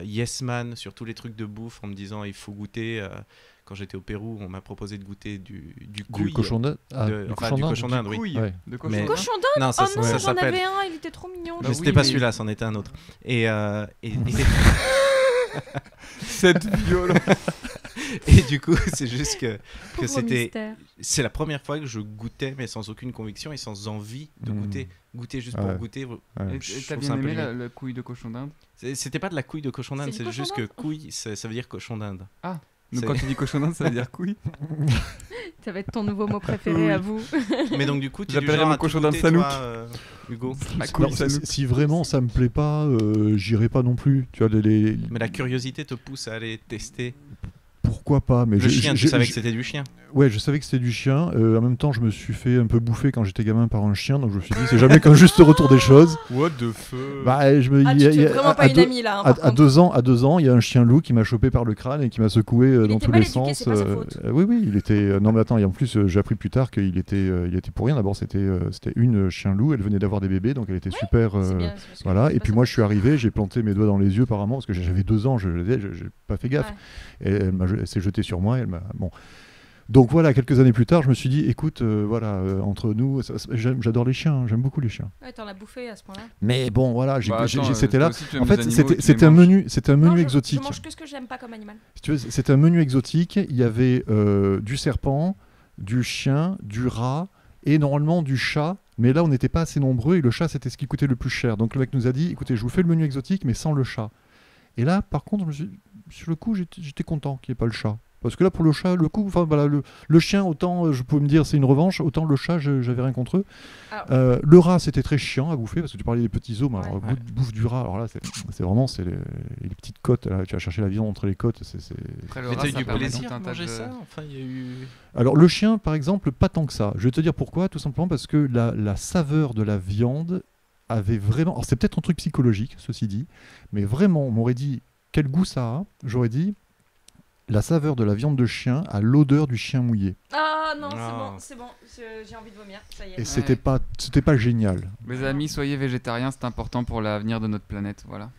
yes man sur tous les trucs de bouffe en me disant il faut goûter. Quand j'étais au Pérou, on m'a proposé de goûter du couille. Du cochon d'Inde. Du cochon d'Inde, oui. Couille Ouais. de cochon. Mais- Cochon d'Inde. Non, ça, Oh non, ça j'en s'appelle. avais un, il était trop mignon. Bah Mais oui, c'était pas mais- celui-là, c'en était un autre. Et Cette violence. et du coup, c'est juste que Pauvre c'était. mystère. C'est la première fois que je goûtais, mais sans aucune conviction et sans envie de goûter. Goûter juste pour Ouais. goûter. Ouais. Et Je t'as trouve ça bien un peu aimé limite. la couille de cochon d'Inde? C'était pas de la couille de cochon d'Inde, C'est c'est du juste cochon que couille, ça veut dire cochon d'Inde. Donc C'est- quand tu dis cochon d'Inde, ça veut dire couille? Ça va être ton nouveau mot préféré à vous. Mais donc, du coup, tu es du J'appellerais genre mon à tout cochon d'Inde goûter, Sanouk. toi, Hugo. Ma Non, couille, si- ça nous... si vraiment ça me plaît pas, j'irai pas non plus. Tu vois, Mais la curiosité te pousse à aller tester. pourquoi pas. Mais Le chien, tu savais que c'était du chien. Ouais, je savais que c'était du chien. En même temps, je me suis fait un peu bouffer quand j'étais gamin par un chien, donc je me suis dit, c'est jamais qu'un juste retour des choses. What the fuck? Bah, je me Ah, il tu y a- te il y fais a- vraiment à pas une deux- amie là. hein, À, par à contre. 2 ans, il y a un chien loup qui m'a chopé par le crâne et qui m'a secoué dans était tous mal les éduqué, sens. c'est pas sa faute. Oui, il était. Non, mais attends, et en plus, j'ai appris plus tard qu'il était pour rien. D'abord, c'était une chien loup. Elle venait d'avoir des bébés, donc elle était super. C'est bien, c'est parce que Voilà. c'est Et pas puis ça. moi, je suis arrivé, j'ai planté mes doigts dans les yeux apparemment parce que j'avais 2 ans. J'ai pas fait gaffe. Ouais. Et elle s'est jetée sur moi. Elle m'a. Bon. Donc voilà, quelques années plus tard, je me suis dit, écoute, entre nous, j'adore les chiens, hein, j'aime beaucoup les chiens. Ouais, t'en as bouffé à ce point-là. Mais bon, voilà, Bah, attends, c'était toi là. aussi, tu aimes En les fait, animaux et c'était tu c'était les un manges. menu, c'était un Non, menu je exotique. mange que ce que j'aime pas comme animal. Si tu veux, c'était un menu exotique. Il y avait du serpent, du chien, du rat et normalement du chat. Mais là, on n'était pas assez nombreux et le chat, c'était ce qui coûtait le plus cher. Donc le mec nous a dit, écoutez, je vous fais le menu exotique, mais sans le chat. Et là, par contre, sur le coup, j'étais content qu'il n'y ait pas le chat. Parce que là, pour le chat, enfin voilà, le chien, autant je pouvais me dire c'est une revanche, autant le chat, j'avais rien contre eux. Alors- Le rat, c'était très chiant à bouffer parce que tu parlais des petits os, mais alors, Ouais. bouffe du rat. Alors là, c'est vraiment les petites côtes. Là, tu vas chercher la viande entre les côtes. Après, le Mais rat, t'as eu ça du permet plaisir tout à un tas manger de- ça? Enfin, il y a eu. Alors le chien, par exemple, pas tant que ça. Je vais te dire pourquoi. Tout simplement parce que la saveur de la viande avait vraiment. Alors c'est peut-être un truc psychologique, ceci dit, mais vraiment, on m'aurait dit quel goût ça a. J'aurais dit. La saveur de la viande de chien a l'odeur du chien mouillé. Ah non, Ah. c'est bon, j'ai envie de vomir, ça y est. Et c'était pas génial. Mes amis, soyez végétariens, c'est important pour l'avenir de notre planète. Voilà.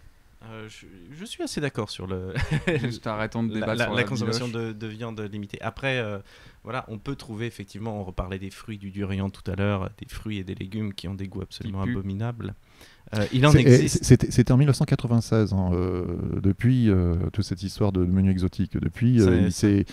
Je suis assez d'accord sur le. Juste arrêtons de débattre sur la consommation biloche. de viande limitée. Après, voilà, on peut trouver effectivement, on reparlait des fruits du durian tout à l'heure, des fruits et des légumes qui ont des goûts absolument Qui puent. abominables. Il en existe. C'était en 1996, hein, depuis toute cette histoire de menus exotiques. Depuis, il s'est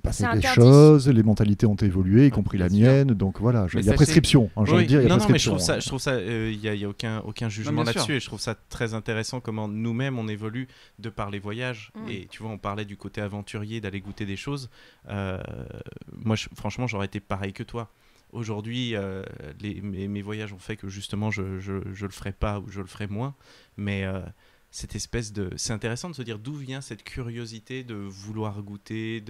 passé des choses, les mentalités ont évolué, y compris la mienne. Donc voilà, il y a prescription. Hein, j'ai envie de dire, il y a prescription. Mais je trouve ça, il n'y a aucun jugement là-dessus. Et je trouve ça très intéressant comment nous-mêmes on évolue de par les voyages. Et tu vois, on parlait du côté aventurier, d'aller goûter des choses. Moi, franchement, j'aurais été pareil que toi. Aujourd'hui, mes voyages ont fait que justement je le ferai pas ou je le ferai moins, mais cette espèce de... C'est intéressant de se dire d'où vient cette curiosité de vouloir goûter,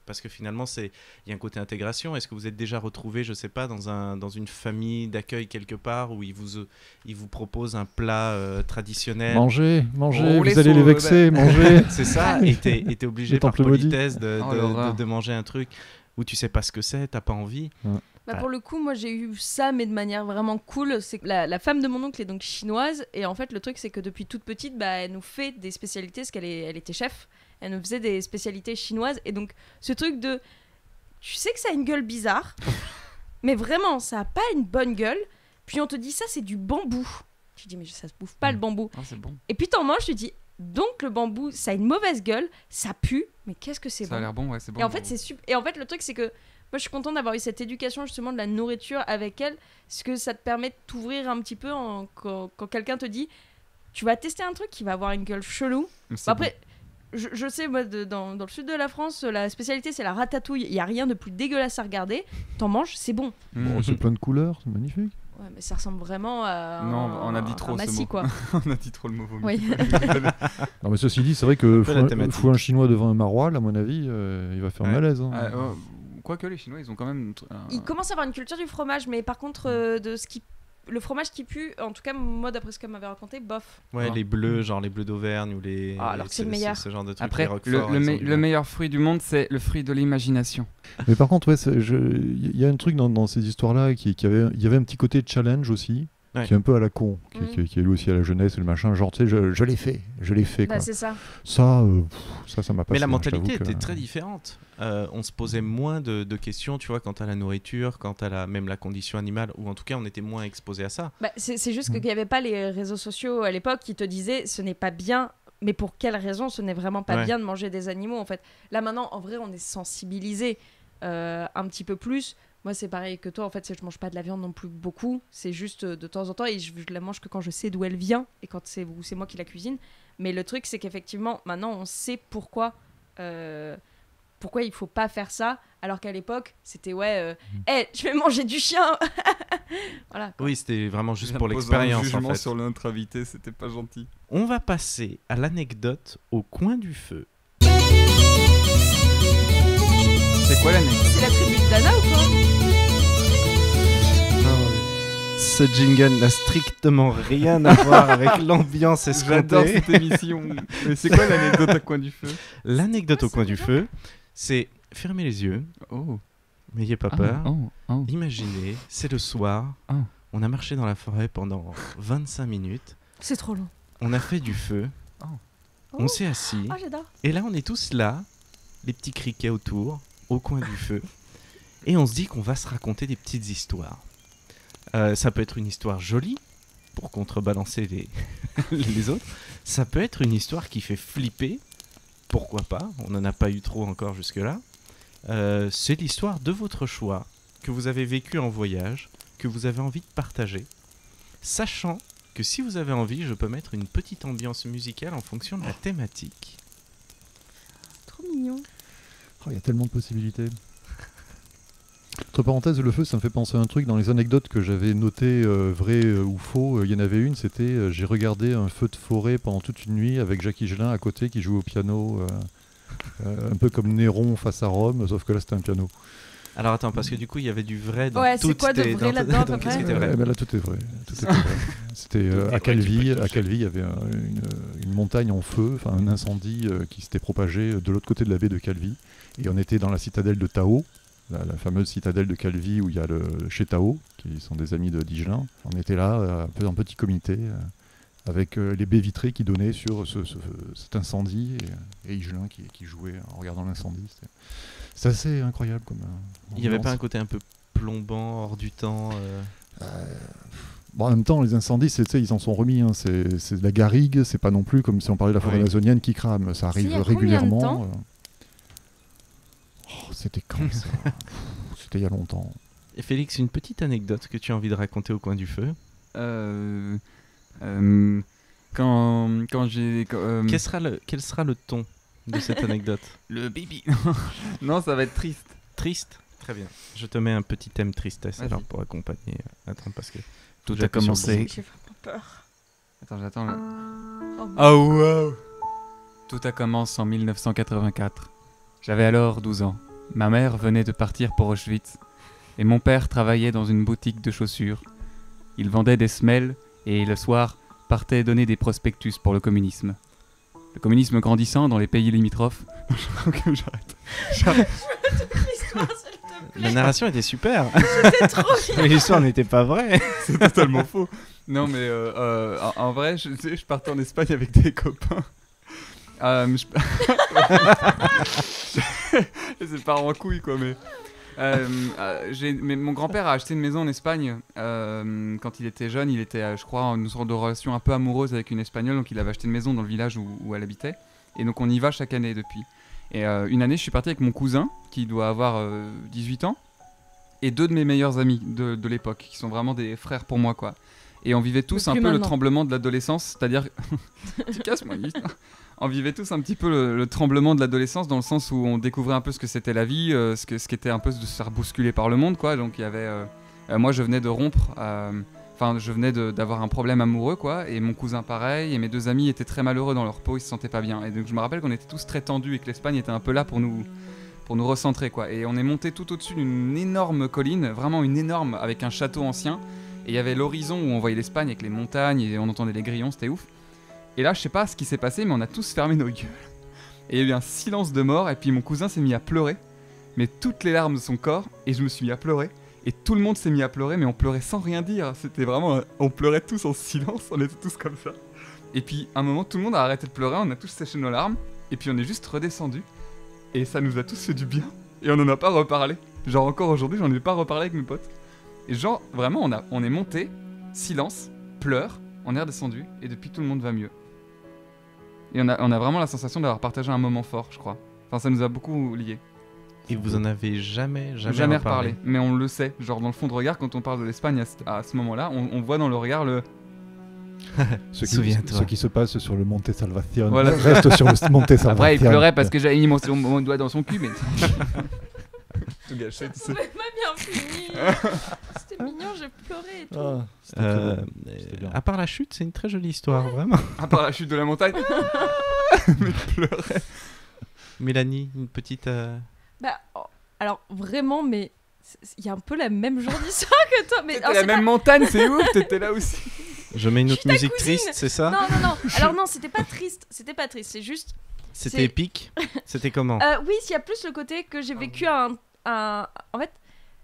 parce que finalement il y a un côté intégration. Est-ce que vous êtes déjà retrouvé, je sais pas, dans une famille d'accueil quelque part où ils vous proposent un plat traditionnel? Mangez, vous allez les vexer, mangez. C'est ça, et t'es obligé par politesse de manger un truc où tu sais pas ce que c'est, t'as pas envie. Ouais. Pour le coup, moi j'ai eu ça, mais de manière vraiment cool. C'est que la femme de mon oncle est donc chinoise, et en fait le truc c'est que depuis toute petite, elle nous fait des spécialités, parce elle était chef, elle nous faisait des spécialités chinoises, et donc ce truc de, tu sais que ça a une gueule bizarre, mais vraiment ça a pas une bonne gueule, puis on te dit ça c'est du bambou. Tu dis mais ça se bouffe pas le bambou. C'est bon. Et puis t'en manges, tu dis donc le bambou ça a une mauvaise gueule, ça pue, mais qu'est-ce que c'est bon. Ça a l'air bon, ouais, c'est bon. Et en fait c'est super. Et en fait le truc c'est que moi, je suis contente d'avoir eu cette éducation justement de la nourriture avec elle, parce que ça te permet de t'ouvrir un petit peu quand quelqu'un te dit tu vas tester un truc qui va avoir une gueule chelou. Après, je sais, moi, dans le sud de la France, la spécialité c'est la ratatouille. Il n'y a rien de plus dégueulasse à regarder. T'en manges, c'est bon. C'est plein de couleurs, c'est magnifique. Ouais, mais ça ressemble vraiment à on a dit trop massis, ce mot. quoi. On a dit trop le mot vomi. Oui. Non, mais ceci dit, c'est vrai que fou un chinois devant un maroilles, à mon avis, il va faire malaise. Hein. Quoique les Chinois, ils ont quand même... Ils commencent à avoir une culture du fromage, mais par contre, le fromage qui pue, en tout cas, moi, d'après ce qu'elle m'avait raconté, bof. Ouais, les bleus, genre les bleus d'Auvergne ou les... alors que c'est le meilleur. Ce genre de trucs. Après, le meilleur fruit du monde, c'est le fruit de l'imagination. Mais par contre, il y a un truc dans ces histoires-là, il y avait un petit côté challenge aussi. Qui est un peu à la con, qui est lui aussi à la jeunesse et le machin, genre tu sais, je l'ai fait quoi. C'est ça. Ça m'a pas. Mais la mentalité était très différente. On se posait moins de questions, tu vois, quant à la nourriture, quant à même la condition animale, ou en tout cas on était moins exposé à ça. C'est juste qu'il n'y avait pas les réseaux sociaux à l'époque qui te disaient ce n'est pas bien. Mais pour quelle raison ce n'est vraiment pas bien de manger des animaux en fait. Là maintenant, en vrai, on est sensibilisé un petit peu plus. Moi, c'est pareil que toi, en fait, je mange pas de la viande non plus beaucoup. C'est juste de temps en temps, et je la mange que quand je sais d'où elle vient et quand c'est moi qui la cuisine. Mais le truc, c'est qu'effectivement, maintenant, on sait pourquoi il faut pas faire ça, alors qu'à l'époque, c'était je vais manger du chien. Voilà. Quoi. Oui, c'était vraiment juste pour l'expérience. Jugement en fait. sur notre invité, c'était pas gentil. On va passer à l'anecdote au coin du feu. C'est quoi l'anecdote? C'est la tribu de Dana ou quoi? Ce jingle n'a strictement rien à voir avec l'ambiance escomptée. J'adore cette émission. Mais c'est quoi l'anecdote au coin du feu? L'anecdote au coin du feu, c'est fermez les yeux. Oh. N'ayez pas peur. Imaginez, c'est le soir. On a marché dans la forêt pendant 25 minutes. C'est trop long. On a fait du feu. On s'est assis. J'adore. Et là, on est tous là, les petits criquets autour, au coin du feu. Et on se dit qu'on va se raconter des petites histoires. Ça peut être une histoire jolie, pour contrebalancer les autres. Ça peut être une histoire qui fait flipper. Pourquoi pas? On n'en a pas eu trop encore jusque-là. C'est l'histoire de votre choix, que vous avez vécu en voyage, que vous avez envie de partager. Sachant que si vous avez envie, je peux mettre une petite ambiance musicale en fonction de la thématique. Trop mignon. Il y a tellement de possibilités. Entre parenthèses, le feu, ça me fait penser à un truc. Dans les anecdotes que j'avais notées, vraies ou faux, il y en avait une, c'était j'ai regardé un feu de forêt pendant toute une nuit avec Jacques Higelin à côté qui joue au piano, un peu comme Néron face à Rome, sauf que là c'était un piano. Alors attends, parce que du coup il y avait du vrai dans toutes c'est quoi de vrai là-dedans à peu près? Là tout est vrai. C'était à Calvi, il y avait une montagne en feu, un incendie qui s'était propagé de l'autre côté de la baie de Calvi. Et on était dans la citadelle de Tao, la fameuse citadelle de Calvi où il y a chez Tao, qui sont des amis de Higelin. On était là, un peu en petit comité, avec les baies vitrées qui donnaient sur cet incendie, et Higelin qui jouait en regardant l'incendie. C'est assez incroyable comme il n'y avait pas un côté un peu plombant, hors du temps Bon, en même temps, les incendies, ils en sont remis. Hein. C'est de la garrigue, c'est pas non plus comme si on parlait de la forêt amazonienne qui crame. Ça arrive il y a régulièrement. combien de temps C'était quand ça? C'était il y a longtemps. Et Félix, une petite anecdote que tu as envie de raconter au coin du feu. Quand j'ai... Quel sera le ton de cette anecdote? Le bibi. Non, ça va être triste. Triste? Très bien. Je te mets un petit thème tristesse Vas-y. alors pour accompagner. Attends, parce que Tout j'appuie a sur le commencé. bouton. J'ai vraiment peur. J'attends. Là. Oh, Oh wow. Tout a commencé en 1984. J'avais alors 12 ans. Ma mère venait de partir pour Auschwitz et mon père travaillait dans une boutique de chaussures. Il vendait des semelles et le soir partait donner des prospectus pour le communisme. Le communisme grandissant dans les pays limitrophes. J'arrête. l'histoire, s'il te La narration était super. plaît, trop bien. Mais l'histoire n'était pas vraie. C'est totalement faux. Non mais en vrai, je partais en Espagne avec des copains. C'est pas en couille quoi, mais... mais mon grand-père a acheté une maison en Espagne quand il était jeune. Il était, je crois, en une sorte de relation un peu amoureuse avec une Espagnole. Donc il avait acheté une maison dans le village où elle habitait. Et donc on y va chaque année depuis. Et une année, je suis parti avec mon cousin, qui doit avoir 18 ans, et 2 de mes meilleurs amis de l'époque, qui sont vraiment des frères pour moi, quoi. Et on vivait tous un peu le tremblement de l'adolescence, c'est-à-dire... Tu casses moi, on vivait tous un petit peu le tremblement de l'adolescence, dans le sens où on découvrait un peu ce que c'était la vie, ce qu'était un peu de se faire bousculer par le monde, quoi. Donc il y avait... moi, je venais de rompre... Enfin, je venais d'avoir un problème amoureux, quoi, et mon cousin pareil, et mes 2 amis étaient très malheureux dans leur peau, ils se sentaient pas bien. Et donc je me rappelle qu'on était tous très tendus et que l'Espagne était un peu là pour nous recentrer, quoi. Et on est monté tout au-dessus d'une énorme colline, vraiment une énorme, avec un château ancien, et il y avait l'horizon où on voyait l'Espagne avec les montagnes, et on entendait les grillons, c'était ouf. Et là, je sais pas ce qui s'est passé, mais on a tous fermé nos gueules. Et il y a eu un silence de mort, et puis mon cousin s'est mis à pleurer, mais toutes les larmes de son corps, et je me suis mis à pleurer. Et tout le monde s'est mis à pleurer, mais on pleurait sans rien dire. C'était vraiment... On pleurait tous en silence, on était tous comme ça. Et puis, à un moment, tout le monde a arrêté de pleurer, on a tous séché nos larmes, et puis on est juste redescendus. Et ça nous a tous fait du bien. Et on en a pas reparlé. Genre, encore aujourd'hui, j'en ai pas reparlé avec mes potes. Et genre, vraiment, on est monté, silence, pleurs, on est redescendu, et depuis, tout le monde va mieux. Et on a vraiment la sensation d'avoir partagé un moment fort, je crois. Enfin, ça nous a beaucoup liés. Et vous en avez jamais reparlé. Mais on le sait, genre dans le fond de regard, quand on parle de l'Espagne à ce moment-là, on voit dans le regard le... Ce qui se passe sur le Monte Salvación reste sur le Monte Salvación. Après, il pleurait parce que j'avais mis mon doigt dans son cul, mais... Tout gâché, tu sais. C'est pas bien fini. C'était mignon, j'ai pleuré et tout. C'était bien. À part la chute, c'est une très jolie histoire, vraiment. À part la chute de la montagne. Mais il pleurait. Mélanie, une petite... Bah, alors vraiment, mais il y a un peu la même genre d'histoire que toi. Mais C'était la même montagne, c'est ouf, t'étais là aussi. Je mets une autre musique cousine. triste, c'est ça? Non. Alors non, c'était pas triste, c'est juste... C'était épique? C'était comment? Oui, il y a plus le côté que j'ai vécu en fait,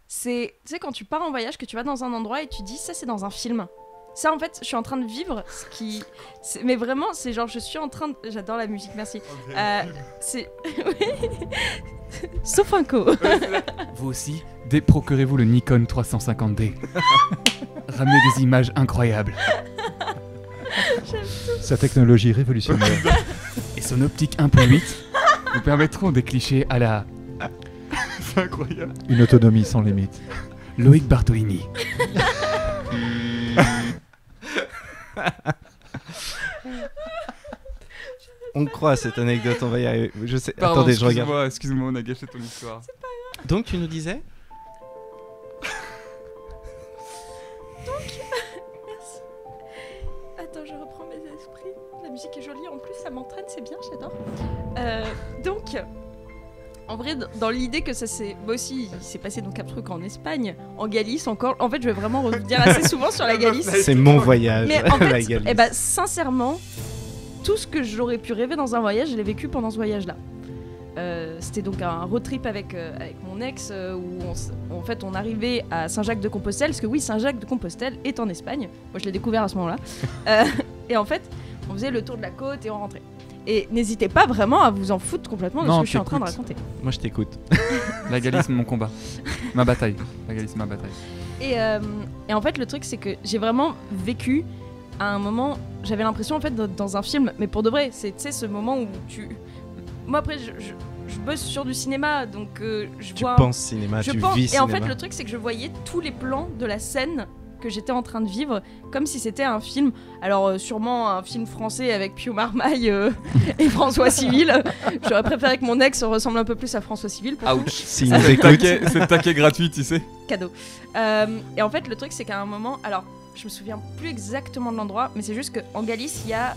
c'est... Tu sais, quand tu pars en voyage, que tu vas dans un endroit et tu dis, ça c'est dans un film. Ça, en fait, je suis en train de vivre ce qui... Mais vraiment, c'est genre, je suis en train de... J'adore la musique, merci. C'est... Sauf un co. Vous aussi, procurez-vous le Nikon 350D. Ramenez des images incroyables. Sa technologie révolutionnaire. Et son optique 1.8 vous permettront des clichés à la... C'est incroyable. Une autonomie sans limite. Loïc Bartolini. On croit à cette anecdote, on va y arriver. Je sais. Pardon, Attendez, je regarde. Excuse-moi, on a gâché ton histoire. Donc tu nous disais? Merci. Attends, je reprends mes esprits. La musique est jolie, en plus ça m'entraîne, c'est bien, j'adore. Donc, en vrai, dans l'idée que ça s'est... Moi aussi, il s'est passé donc un truc en Espagne, en Galice encore. En fait, je vais vraiment revenir assez souvent sur la Galice. C'est mon voyage, mais en fait, la Galice. Sincèrement, tout ce que j'aurais pu rêver dans un voyage, je l'ai vécu pendant ce voyage-là. C'était donc un road trip avec mon ex où en fait on arrivait à Saint-Jacques-de-Compostelle, parce que oui, Saint-Jacques-de-Compostelle est en Espagne. Moi je l'ai découvert à ce moment-là. Et en fait, on faisait le tour de la côte et on rentrait. Et n'hésitez pas vraiment à vous en foutre complètement de ce que je suis en train de raconter. Moi je t'écoute. La Galice, mon combat. Ma bataille. La Galice, ma bataille. Et en fait, le truc, c'est que j'ai vraiment vécu à un moment, j'avais l'impression en fait d'être dans un film, mais pour de vrai, c'est tu sais ce moment où tu... Moi après, je bosse sur du cinéma, donc je Tu vois... penses cinéma, tu vis Et cinéma. en fait, le truc, c'est que je voyais tous les plans de la scène que j'étais en train de vivre, comme si c'était un film. Alors sûrement un film français avec Pio Marmaille et François Civil. J'aurais préféré que mon ex ressemble un peu plus à François Civil. Pour Ouch. S'il nous écoute. C'est taquet gratuit, tu sais. Cadeau. Et en fait, le truc, c'est qu'à un moment, alors, je me souviens plus exactement de l'endroit, mais c'est juste qu'en Galice, il y a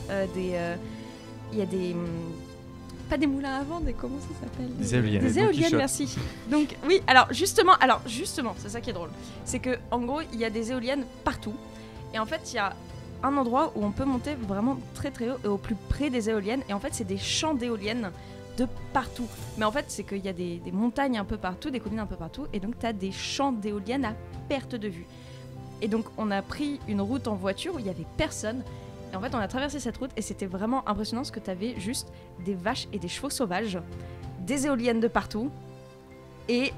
des pas des moulins à vent, comment ça s'appelle? Des éoliennes. Des Don éoliennes, Quichotte. merci. Donc oui, alors justement, c'est ça qui est drôle, c'est que en gros, il y a des éoliennes partout, et en fait, il y a un endroit où on peut monter vraiment très très haut et au plus près des éoliennes, et en fait, c'est des champs d'éoliennes de partout. Mais en fait, c'est qu'il y a des montagnes un peu partout, des collines un peu partout, et donc tu as des champs d'éoliennes à perte de vue. Et donc, on a pris une route en voiture où il y avait personne. Et en fait, on a traversé cette route et c'était vraiment impressionnant parce que tu avais juste des vaches et des chevaux sauvages, des éoliennes de partout. Et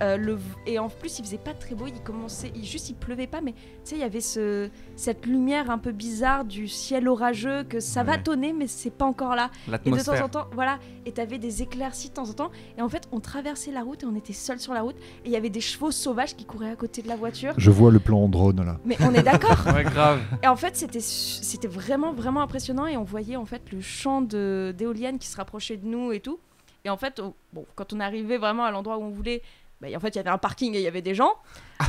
en plus, il faisait pas très beau, il pleuvait pas, mais tu sais, il y avait cette lumière un peu bizarre du ciel orageux, que ça va tonner, mais c'est pas encore là. Et de L'atmosphère. temps en temps, voilà, et t'avais des éclaircies de temps en temps. Et en fait, on traversait la route et on était seuls sur la route. Et il y avait des chevaux sauvages qui couraient à côté de la voiture. Je vois le plan en drone là. Mais on est d'accord. Ouais, grave. Et en fait, c'était vraiment, vraiment impressionnant. Et on voyait en fait le champ d'éoliennes qui se rapprochait de nous et tout. Et en fait, quand on arrivait vraiment à l'endroit où on voulait, en fait, il y avait un parking et il y avait des gens.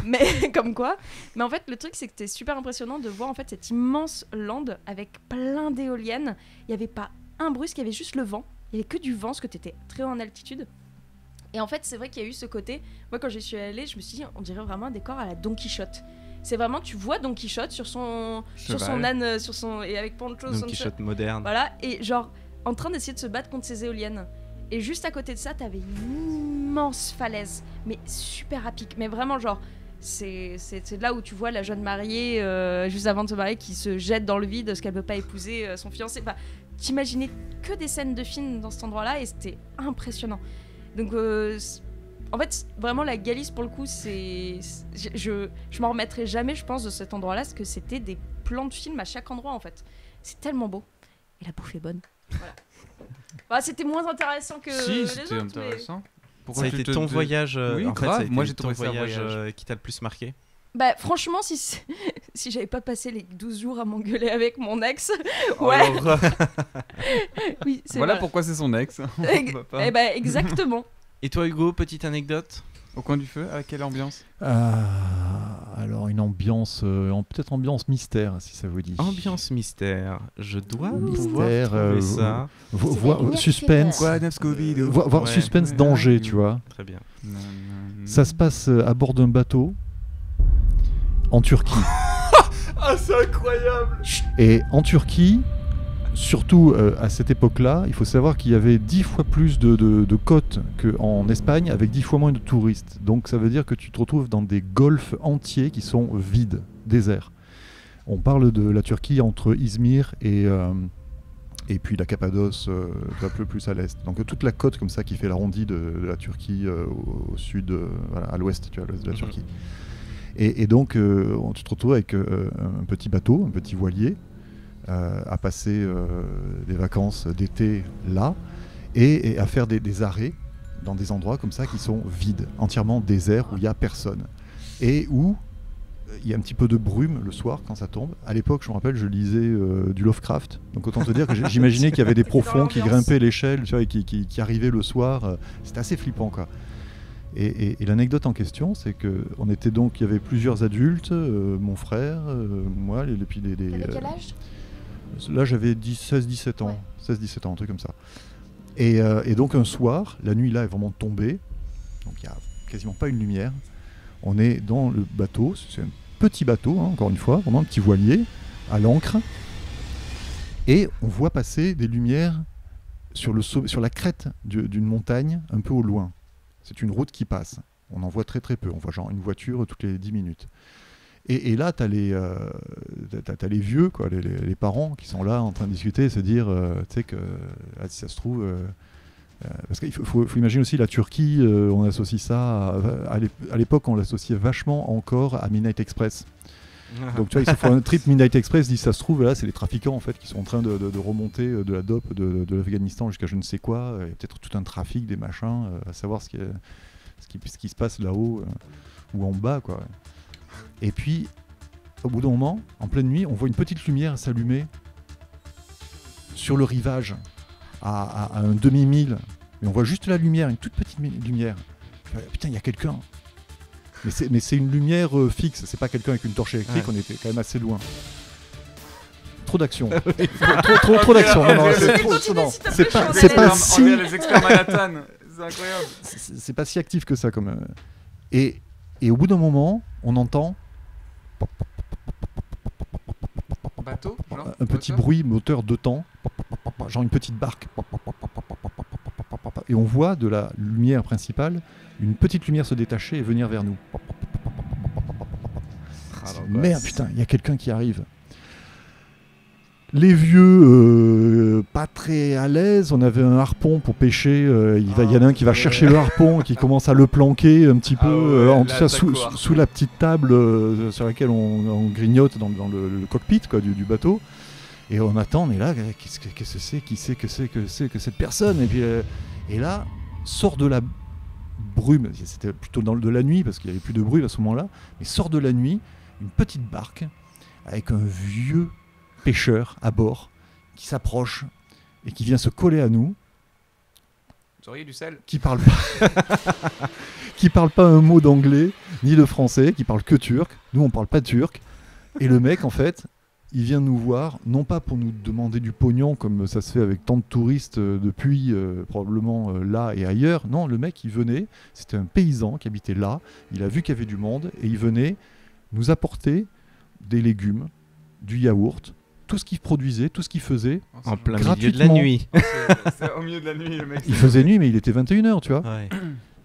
Mais comme quoi. Mais en fait, le truc, c'est que c'était super impressionnant de voir en fait cette immense lande avec plein d'éoliennes. Il n'y avait pas un brusque, il y avait juste le vent. Il n'y avait que du vent, parce que tu étais très haut en altitude. Et en fait, c'est vrai qu'il y a eu ce côté. Moi, quand j'y suis allée, je me suis dit, on dirait vraiment un décor à la Don Quichotte. C'est vraiment, tu vois Don Quichotte sur son âne, et avec Pancho. Don Quichotte moderne. Voilà, et genre en train d'essayer de se battre contre ces éoliennes. Et juste à côté de ça, t'avais une immense falaise, mais super à pic. Mais vraiment, genre, c'est là où tu vois la jeune mariée, juste avant de se marier, qui se jette dans le vide parce qu'elle peut pas épouser son fiancé. Enfin, t'imaginais que des scènes de films dans cet endroit-là et c'était impressionnant. Donc, en fait, vraiment, la Galice, pour le coup, je m'en remettrai jamais, je pense, de cet endroit-là, parce que c'était des plans de films à chaque endroit, en fait. C'est tellement beau. Et la bouffe est bonne. Voilà. Bah, c'était moins intéressant que Si, les c'était autres, intéressant. Ça a été ton voyage, Oui, en fait, grave. ça a été Moi, j'ai ton trouvé ça un voyage voyage. qui t'a le plus marqué. Bah, franchement, si j'avais pas passé les 12 jours à m'engueuler avec mon ex, Oh, ouais, l'horreur. oui, c'est Voilà pourquoi c'est son ex. Eh bah, exactement. Et toi, Hugo, petite anecdote? Au coin du feu, avec quelle ambiance? Alors une ambiance, peut-être ambiance mystère, si ça vous dit. Ambiance mystère. Je dois Mystère, pouvoir trouver ça. Suspense. Voir Ouais. suspense, danger, tu vois. Très bien. Ça se passe à bord d'un bateau en Turquie. Ah, c'est incroyable. Et en Turquie, surtout à cette époque-là, il faut savoir qu'il y avait 10 fois plus de côtes qu'en Espagne, avec 10 fois moins de touristes. Donc ça veut dire que tu te retrouves dans des golfs entiers qui sont vides, déserts. On parle de la Turquie entre Izmir et puis la Cappadoce, un peu plus à l'est. Donc toute la côte comme ça qui fait l'arrondi de la Turquie au sud, voilà, à l'ouest, tu vois, à l'ouest de la Turquie. Et donc tu te retrouves avec un petit bateau, un petit voilier, à passer des vacances d'été là et à faire des arrêts dans des endroits comme ça qui sont vides, entièrement déserts, où il n'y a personne et où il y a un petit peu de brume le soir quand ça tombe. À l'époque, je me rappelle, je lisais du Lovecraft, donc autant te dire que j'imaginais qu'il y avait des profonds qui grimpaient l'échelle, tu vois, et qui arrivaient le soir. C'était assez flippant, quoi. Et l'anecdote en question, c'est que on était donc, il y avait plusieurs adultes, mon frère, moi, et puis des. T'avais quel âge ? Là, j'avais 16-17 ans, Ouais. 16-17 ans, un truc comme ça. Et donc un soir, la nuit là est vraiment tombée, donc il n'y a quasiment pas une lumière. On est dans le bateau, c'est un petit bateau, hein, encore une fois, vraiment un petit voilier, à l'ancre. Et on voit passer des lumières sur la crête d'une montagne, un peu au loin. C'est une route qui passe. On en voit très très peu, on voit genre une voiture toutes les 10 minutes. Et là, t'as les vieux, quoi, les parents qui sont là en train de discuter et se dire, tu sais que, si ça se trouve, Parce qu'il faut imaginer aussi la Turquie, on associe ça, à l'époque on l'associait vachement encore à Midnight Express. Donc tu vois, ils se font un trip Midnight Express, disent ça se trouve là c'est les trafiquants en fait qui sont en train de remonter de la dope de l'Afghanistan jusqu'à je ne sais quoi, et peut-être tout un trafic, des machins, à savoir ce qui se passe là-haut ou en bas quoi. Et puis au bout d'un moment, en pleine nuit, on voit une petite lumière s'allumer sur le rivage à un demi-mille, mais on voit juste la lumière, une toute petite lumière. Putain, il y a quelqu'un. Mais c'est une lumière fixe, c'est pas quelqu'un avec une torche électrique, on était quand même assez loin. Trop d'action. trop d'action. Non, c'est pas si. Les experts Manhattan, c'est incroyable. C'est pas si actif que ça comme. Et au bout d'un moment, on entend bateau, genre, un petit moteur. bruit moteur de temps, genre une petite barque. Et on voit de la lumière principale une petite lumière se détacher et venir vers nous. Merde, putain, il y a quelqu'un qui arrive. Les vieux, pas très à l'aise, on avait un harpon pour pêcher, il y en a un qui va chercher le harpon, qui commence à le planquer un petit peu, en tout cas sous la petite table sur laquelle on grignote dans le cockpit quoi, du bateau. Et on attend, on est là, qu'est-ce que c'est, qui c'est que cette personne, et puis et là sort de la brume, c'était plutôt de la nuit parce qu'il n'y avait plus de bruit à ce moment-là, mais sort de la nuit une petite barque avec un vieux pêcheur à bord qui s'approche et qui vient se coller à nous. Vous auriez du sel ? Qui parle pas un mot d'anglais ni de français, qui parle que turc. Nous on parle pas turc. Et le mec en fait, il vient nous voir, non pas pour nous demander du pognon comme ça se fait avec tant de touristes depuis probablement là et ailleurs. Non, le mec il venait, c'était un paysan qui habitait là, il a vu qu'il y avait du monde et il venait nous apporter des légumes, du yaourt, tout ce qu'il produisait, tout ce qu'il faisait. En plein milieu de la nuit. C'est au milieu de la nuit le mec. Il faisait nuit mais il était 21h, tu vois. Ouais.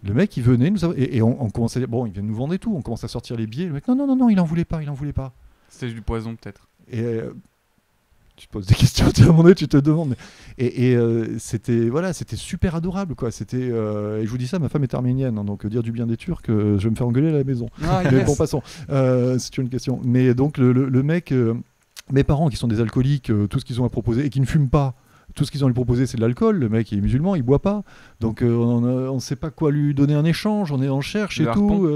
Le mec il venait, et on commençait à dire, bon il vient nous vendre et tout, on commence à sortir les billets, le mec non, il en voulait pas. C'était du poison peut-être. Et tu te poses des questions, à un moment donné, tu te demandes. Et c'était super adorable, quoi. Et je vous dis ça, ma femme est arménienne, hein, donc dire du bien des Turcs, je vais me faire engueuler à la maison. Mais bon, passons. C'est une question. Mais donc le mec, mes parents qui sont des alcooliques, tout ce qu'ils ont à proposer et qui ne fument pas. Tout ce qu'ils ont à lui proposer, c'est de l'alcool. Le mec il est musulman, il boit pas. Donc on ne sait pas quoi lui donner un échange. On est en cherche et tout.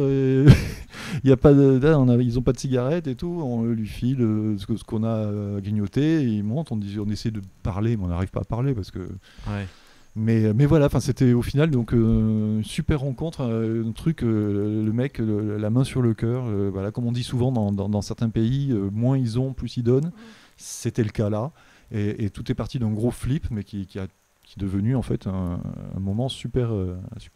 Il y a pas ils ont pas de cigarettes et tout. On lui file ce qu'on a grignoté. Et il monte. On essaie de parler, mais on n'arrive pas à parler parce que. Ouais. Mais voilà. Enfin, c'était au final donc une super rencontre, un truc. Le mec, la main sur le cœur. Voilà, comme on dit souvent dans certains pays, moins ils ont, plus ils donnent. C'était le cas là. Et tout est parti d'un gros flip, mais qui est devenu en fait un moment super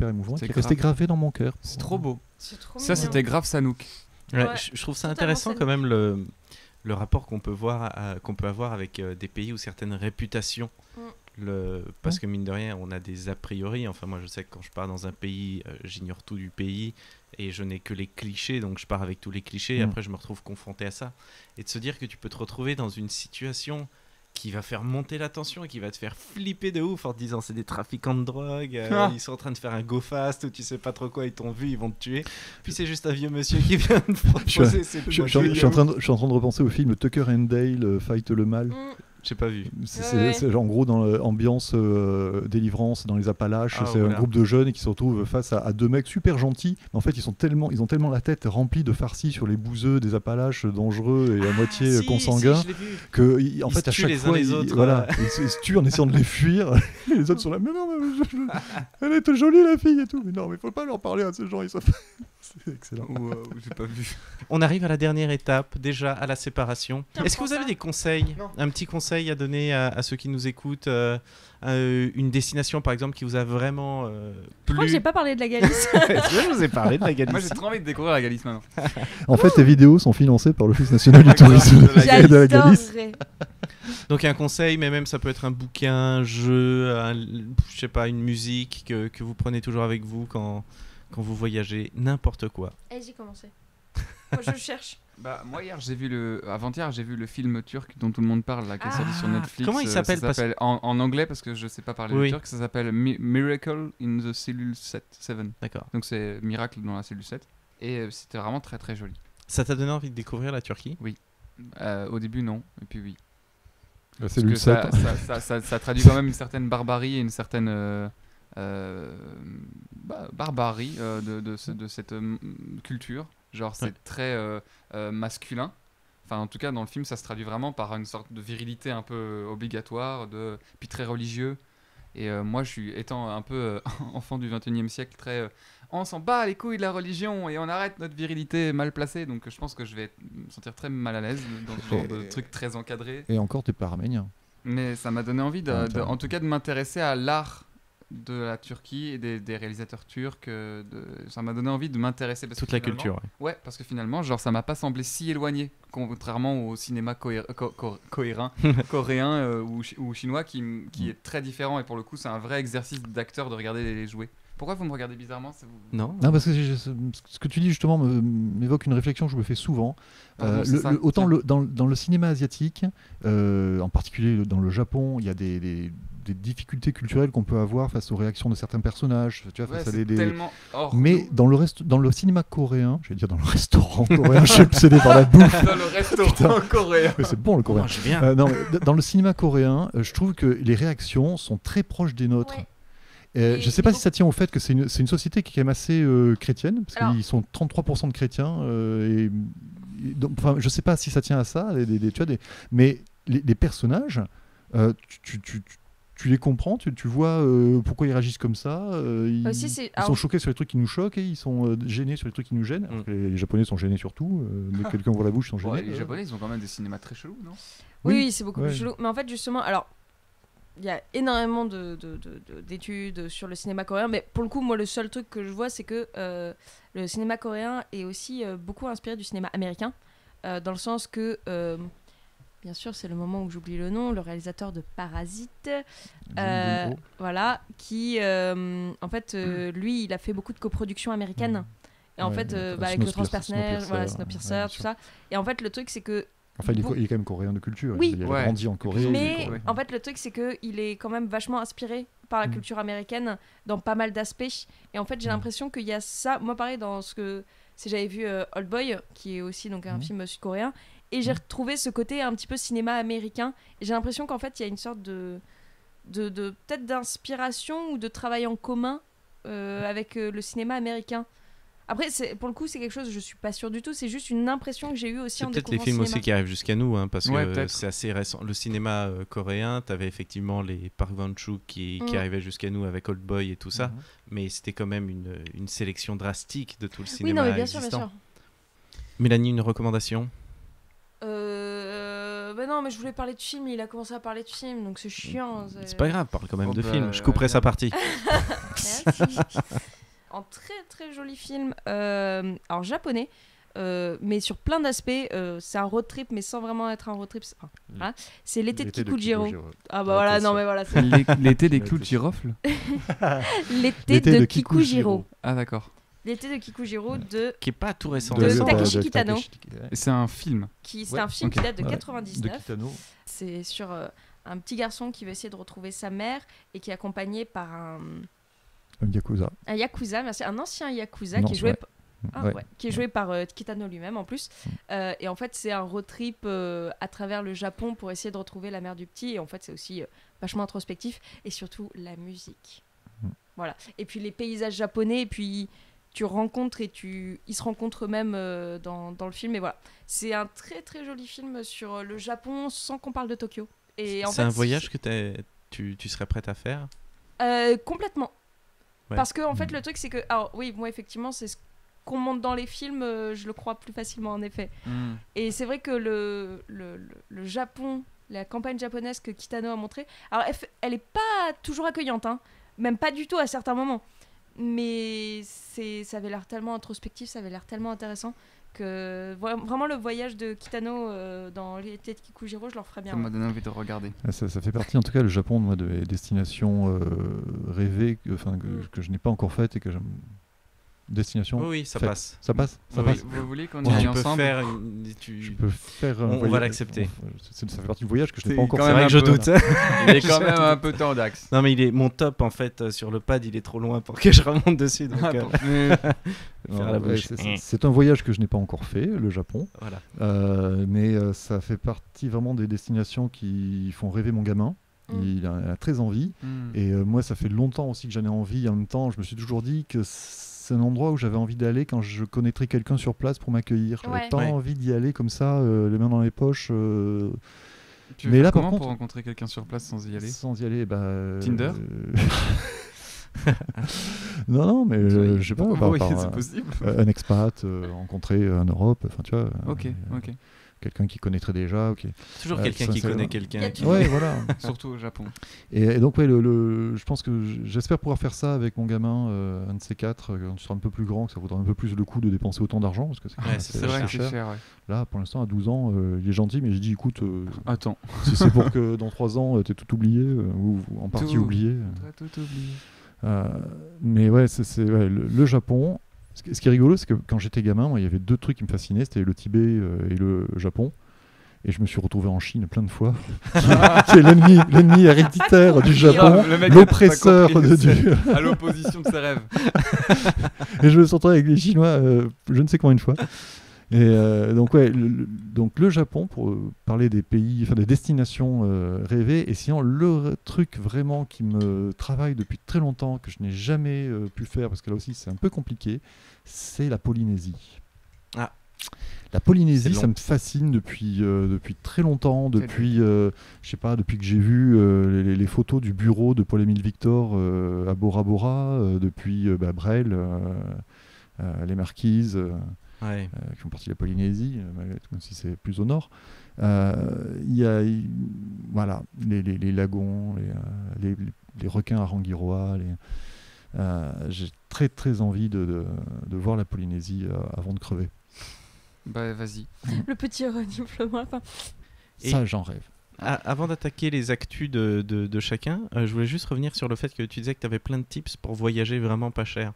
émouvant, qui est resté gravé dans mon cœur. C'est trop beau. C'est trop Ça, mignon. c'était grave Sanouk. Ouais, Ouais, je trouve ça totalement intéressant quand même le rapport qu'on peut avoir avec des pays où certaines réputations. Parce que mine de rien, on a des a priori. Enfin, moi, je sais que quand je pars dans un pays, j'ignore tout du pays et je n'ai que les clichés. Donc, je pars avec tous les clichés et après, je me retrouve confronté à ça. Et de se dire que tu peux te retrouver dans une situation qui va faire monter la tension et qui va te faire flipper de ouf en te disant c'est des trafiquants de drogue, ils sont en train de faire un go fast ou tu sais pas trop quoi, ils t'ont vu, ils vont te tuer. Puis c'est juste un vieux monsieur qui vient de proposer ses je suis en train de repenser au film Tucker and Dale, Fight le mal. J'ai pas vu. C'est en gros dans l'ambiance délivrance dans les Appalaches. C'est un groupe de jeunes qui se retrouvent face à deux mecs super gentils. Mais en fait, ils ont tellement la tête remplie de farcis sur les bouseux des Appalaches dangereux et à moitié consanguins que en fait à chaque fois ils se tuent en essayant de les fuir. Et les autres sont là, mais non, elle est jolie la fille et tout. Mais non, mais faut pas leur parler à ces gens. Ils sont... C'est excellent. J'ai pas vu. On arrive à la dernière étape, déjà à la séparation. Est-ce que vous avez des conseils, un petit conseil à donner à ceux qui nous écoutent, une destination par exemple qui vous a vraiment plu? Je crois que j'ai pas parlé de la Galice. Est-ce que je vous ai parlé de la Galice? Moi j'ai trop envie de découvrir la Galice maintenant. En fait, tes vidéos sont financées par l'Office national du tourisme de la Galice. Donc un conseil, mais même ça peut être un bouquin, un jeu, je sais pas, une musique que vous prenez toujours avec vous quand vous voyagez, n'importe quoi. J'ai commencé. Moi je cherche. Moi hier avant-hier j'ai vu le film turc dont tout le monde parle là, qui est sorti sur Netflix. Comment il s'appelle, ça s'appelle en anglais parce que je sais pas parler le turc, ça s'appelle Miracle in the Cellule 7. D'accord. Donc c'est Miracle dans la cellule 7 et c'était vraiment très très joli. Ça t'a donné envie de découvrir la Turquie ? Au début non, et puis oui. La cellule 7. Ça traduit quand même une certaine barbarie et une certaine barbarie de cette culture. Genre c'est très masculin. Enfin en tout cas dans le film ça se traduit vraiment par une sorte de virilité un peu obligatoire, puis très religieux. Et moi je suis étant un peu enfant du 21e siècle, très on s'en bat les couilles de la religion et on arrête notre virilité mal placée. Donc je pense que je vais me sentir très mal à l'aise dans ce genre de truc très encadré. Et encore t'es pas arménien. Mais ça m'a donné envie en tout cas de m'intéresser à l'art de la Turquie et des réalisateurs turcs. Ça m'a donné envie de m'intéresser. Toute la culture, ouais, parce que finalement, genre, ça m'a pas semblé si éloigné, contrairement au cinéma coréen ou chinois qui est très différent. Et pour le coup, c'est un vrai exercice d'acteur de regarder les jouer. Pourquoi vous me regardez bizarrement Non, parce que ce que tu dis justement m'évoque une réflexion que je me fais souvent. Autant dans le cinéma asiatique, en particulier dans le Japon, il y a des difficultés culturelles qu'on peut avoir face aux réactions de certains personnages. Tu vois, face à mais dans le cinéma coréen, je vais dire dans le restaurant coréen, je suis obsédé par la bouffe. Dans le restaurant coréen. Mais c'est bon le coréen. Bien. Dans le cinéma coréen, je trouve que les réactions sont très proches des nôtres. Je ne sais pas si ça tient au fait que c'est une société qui est quand même assez chrétienne, parce qu'ils sont 33% de chrétiens. Je ne sais pas si ça tient à ça, mais les personnages, tu les comprends, tu vois pourquoi ils réagissent comme ça. Ils sont choqués sur les trucs qui nous choquent et ils sont gênés sur les trucs qui nous gênent. Alors que les Japonais sont gênés sur tout. Dès que quelqu'un voit la bouche, ils sont gênés. Les Japonais, ils ont quand même des cinémas très chelous, non ? Oui, c'est beaucoup plus chelou. Mais en fait, justement, il y a énormément d'études sur le cinéma coréen, mais pour le coup, moi, le seul truc que je vois, c'est que le cinéma coréen est aussi beaucoup inspiré du cinéma américain, dans le sens que, bien sûr, c'est le moment où j'oublie le nom, le réalisateur de Parasite, voilà, qui, en fait, lui, il a fait beaucoup de coproductions américaines, et en fait, avec le Transpersonnel, Snowpiercer, tout ça, et en fait, le truc, c'est que enfin, il est quand même coréen de culture. Oui. Il a grandi en Corée. Mais en fait, le truc, c'est qu'il est quand même vachement inspiré par la culture américaine dans pas mal d'aspects. Et en fait, j'ai l'impression qu'il y a ça. Moi, pareil, j'avais vu Old Boy, qui est aussi donc un film sud-coréen, et j'ai retrouvé ce côté un petit peu cinéma américain. Et j'ai l'impression qu'en fait, il y a une sorte de peut-être d'inspiration ou de travail en commun avec le cinéma américain. Après, pour le coup, c'est quelque chose, je suis pas sûre du tout, c'est juste une impression que j'ai eue aussi en découvrant le cinéma. C'est peut-être les films aussi qui arrivent jusqu'à nous, parce que c'est assez récent. Le cinéma coréen, t'avais effectivement les Park Chan-wook qui arrivaient jusqu'à nous avec Old Boy et tout ça, mais c'était quand même une sélection drastique de tout le cinéma bien existant. sûr, bien sûr. Mélanie, une recommandation ? Non, mais je voulais parler de film, il a commencé à parler de film, donc c'est chiant. C'est pas grave, parle quand même de film, je couperai sa partie. Merci. Un très très joli film, alors japonais, mais sur plein d'aspects. C'est un road trip, mais sans vraiment être un road trip. Voilà. C'est l'été de Kikujiro. Ah bah voilà, non mais voilà. L'été des clous de girofle. L'été de Kikujiro. Ah d'accord. L'été de Kikujiro qui est pas tout récent. De Takeshi Kitano. C'est un film. C'est un film qui date de 99. C'est sur un petit garçon qui veut essayer de retrouver sa mère et qui est accompagné par un Yakuza. Un Yakuza, merci. Un ancien Yakuza qui est joué par Kitano lui-même en plus. Et en fait, c'est un road trip à travers le Japon pour essayer de retrouver la mère du petit. Et en fait, c'est aussi vachement introspectif. Et surtout, la musique. Voilà. Et puis, les paysages japonais. Et puis, tu rencontres ils se rencontrent eux-mêmes dans le film. Et voilà. C'est un très, très joli film sur le Japon sans qu'on parle de Tokyo. Et en fait, un voyage que tu serais prête à faire ? Complètement. Ouais. Parce que en fait le truc c'est que moi effectivement c'est ce qu'on montre dans les films, je le crois plus facilement en effet. Et c'est vrai que le Japon, la campagne japonaise que Kitano a montrée, alors elle est pas toujours accueillante, même pas du tout à certains moments, mais ça avait l'air tellement introspectif, ça avait l'air tellement intéressant que vraiment le voyage de Kitano dans l'été de Kikujiro, je leur ferais bien. Ça m'a donné envie de regarder. Ça fait partie en tout cas le Japon de mes destinations rêvées que je n'ai pas encore faites et que destination. Oui, ça faite. passe. Ça passe. Ça Oui, passe. Vous voulez qu'on Ouais. y aille Tu peux ensemble? faire Je peux faire. On va l'accepter. Ça fait partie du voyage que je n'ai C'est pas encore quand fait. C'est même vrai que un je peu, doute. Il est quand même un peu tendax. Non, mais mon top en fait sur le pad, il est trop loin pour que je remonte dessus. Donc, Mais- faire la Ouais, bouche. c'est un voyage que je n'ai pas encore fait, le Japon. Voilà. Mais ça fait partie vraiment des destinations qui font rêver mon gamin. Il a très envie. Et moi, ça fait longtemps aussi que j'en ai envie. En même temps, je me suis toujours dit que c'est un endroit où j'avais envie d'aller quand je connaîtrais quelqu'un sur place pour m'accueillir. J'avais Ouais. pas Ouais. envie d'y aller comme ça, les mains dans les poches. Tu veux Mais faire là, par comment contre- pour rencontrer quelqu'un sur place sans y aller? Sans y aller, Tinder non, mais je sais pas. Oui, par, c'est possible. un expat rencontré en Europe, enfin tu vois. Ok. Quelqu'un qui connaîtrait déjà, ok. Toujours quelqu'un qui ça, connaît ça- quelqu'un. qui- Ouais, voilà. Surtout au Japon. Et donc, ouais, je pense que j'espère pouvoir faire ça avec mon gamin, un de ces quatre, quand il sera un peu plus grand, que ça vaudra un peu plus le coup de dépenser autant d'argent, parce que c'est quand Ouais, même c'est assez C'est vrai que cher. c'est cher, ouais. Là, pour l'instant, à 12 ans, il est gentil, mais j'ai dit, écoute, Attends. si c'est pour que dans 3 ans, t'aies tout oublié, ou en partie Tout. oublié. T'as tout oublié. Mais ouais, ouais, le Japon. Ce qui est rigolo, c'est que quand j'étais gamin, moi, il y avait 2 trucs qui me fascinaient, c'était le Tibet et le Japon. Et je me suis retrouvé en Chine plein de fois, qui est l'ennemi héréditaire du Japon, Le mec a l'oppresseur pas compris, du... À l'opposition de ses rêves. Et je me suis retrouvé avec les Chinois, je ne sais combien de fois. Et donc ouais, donc le Japon, pour parler des pays, enfin des destinations rêvées. Et sinon, le truc vraiment qui me travaille depuis très longtemps, que je n'ai jamais pu faire, parce que là aussi c'est un peu compliqué, c'est la Polynésie. Ah. La Polynésie, C'est long. ça me fascine depuis très longtemps, depuis je sais pas, depuis que j'ai vu les photos du bureau de Paul-Émile Victor à Bora Bora, depuis Brel, les Marquises, Ouais. qui font partie de la Polynésie, même si c'est plus au nord. Il y a voilà, les lagons, les requins à Rangiroa. J'ai très très envie de voir la Polynésie avant de crever. Bah, vas-y. Le petit reniflement. Enfin, Et- Ça, j'en rêve. Avant d'attaquer les actus de chacun, je voulais juste revenir sur le fait que tu disais que tu avais plein de tips pour voyager vraiment pas cher.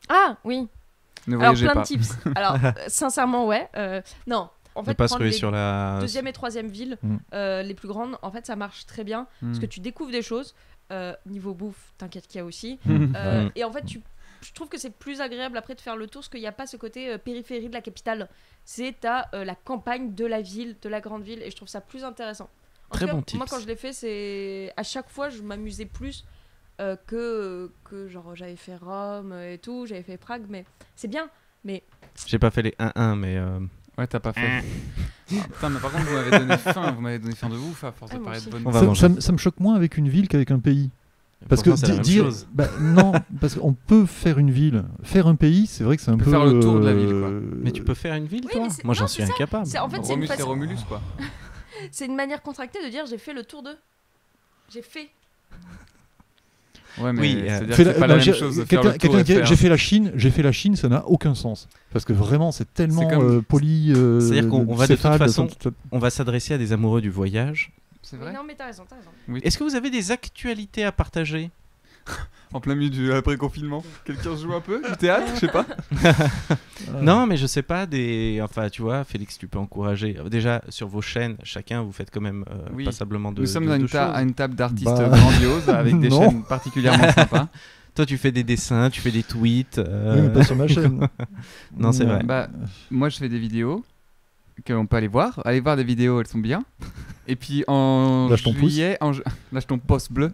Ah oui. Ne Alors voyagez plein pas. de tips. Alors sincèrement ouais. Non. En Ne fait, pas se prendre ruer les sur la... deuxième et troisième villes, Mm. les plus grandes, en fait, ça marche très bien parce que tu découvres des choses. Niveau bouffe, t'inquiète qu'il y a aussi. Mm. Et en fait, je trouve que c'est plus agréable après de faire le tour parce qu'il n'y a pas ce côté périphérie de la capitale. C'est la campagne de la ville, de la grande ville, et je trouve ça plus intéressant. En Très tout cas, bon tips. moi, quand je l'ai fait, c'est à chaque fois, je m'amusais plus que genre j'avais fait Rome et tout, j'avais fait Prague, mais c'est bien. Mais J'ai pas fait les 1-1, mais... Ouais, t'as pas fait. Putain, mais par contre, vous m'avez donné faim. Vous m'avez donné faim de ouf à force Ah, de moi parler aussi. de bonne On va Ça, manger. ça me choque moins avec une ville qu'avec un pays. Parce pourtant, que c'est la même dire, chose. non, parce qu'on peut faire une ville, faire un pays, c'est vrai que c'est un peut peu faire le tour de la ville, quoi. Mais tu peux faire une ville, Oui, toi mais c'est- Moi, non, j'en c'est suis ça. incapable. c'est en fait c'est une, Romulus et façon- Romulus, quoi. c'est une manière contractée de dire j'ai fait le tour de. J'ai fait. Ouais, mais Oui, c'est-à-dire Fais que la- c'est pas la non, même chose de faire le tour quelqu'un et qui dit, faire. j'ai fait la Chine, ça n'a aucun sens. Parce que vraiment, c'est tellement C'est comme- poli. C'est-à-dire qu'on va de toute céphale, façon- ça- On va s'adresser à des amoureux du voyage. C'est Oui, vrai. non, mais t'as raison, t'as raison. Est-ce que vous avez des actualités à partager? En plein milieu du après-confinement. Quelqu'un joue un peu du théâtre, je sais pas. Non, mais je sais pas, enfin, tu vois, Félix, tu peux encourager. Déjà, sur vos chaînes, chacun, vous faites quand même Oui. passablement de Nous sommes de- à de une, choses. à une table d'artistes Bah, grandioses avec des non. chaînes particulièrement sympas. Toi, tu fais des dessins, tu fais des tweets. Oui, mais pas sur ma chaîne. Non, c'est vrai. Bah, moi, je fais des vidéos qu'on peut aller voir. Allez voir des vidéos, elles sont bien. Et puis en Lâche ton pouce. juillet, lâche ton pouce bleu,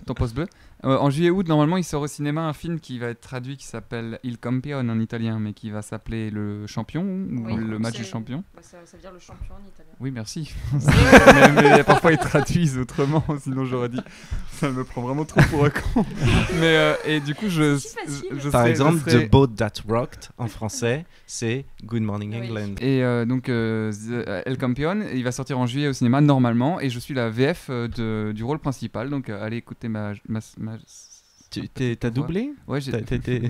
en juillet-août, normalement, il sort au cinéma un film qui va être traduit qui s'appelle Il Campione en italien, mais qui va s'appeler Le Champion ou Oui, Le Match c'est- du Champion. Bah, ça veut dire le champion en italien. Oui, merci. mais parfois ils traduisent autrement, sinon j'aurais dit ça me prend vraiment trop pour un con. Mais et du coup, je C'est si facile. Par serai- exemple, je serai- The Boat That Rocked, en français, c'est Good Morning Oui. England. Et donc El Campione, il va sortir en juillet au cinéma normalement, et je suis la VF du rôle principal, donc allez écouter ma T'as doublé? Ouais, j'ai. T'as été-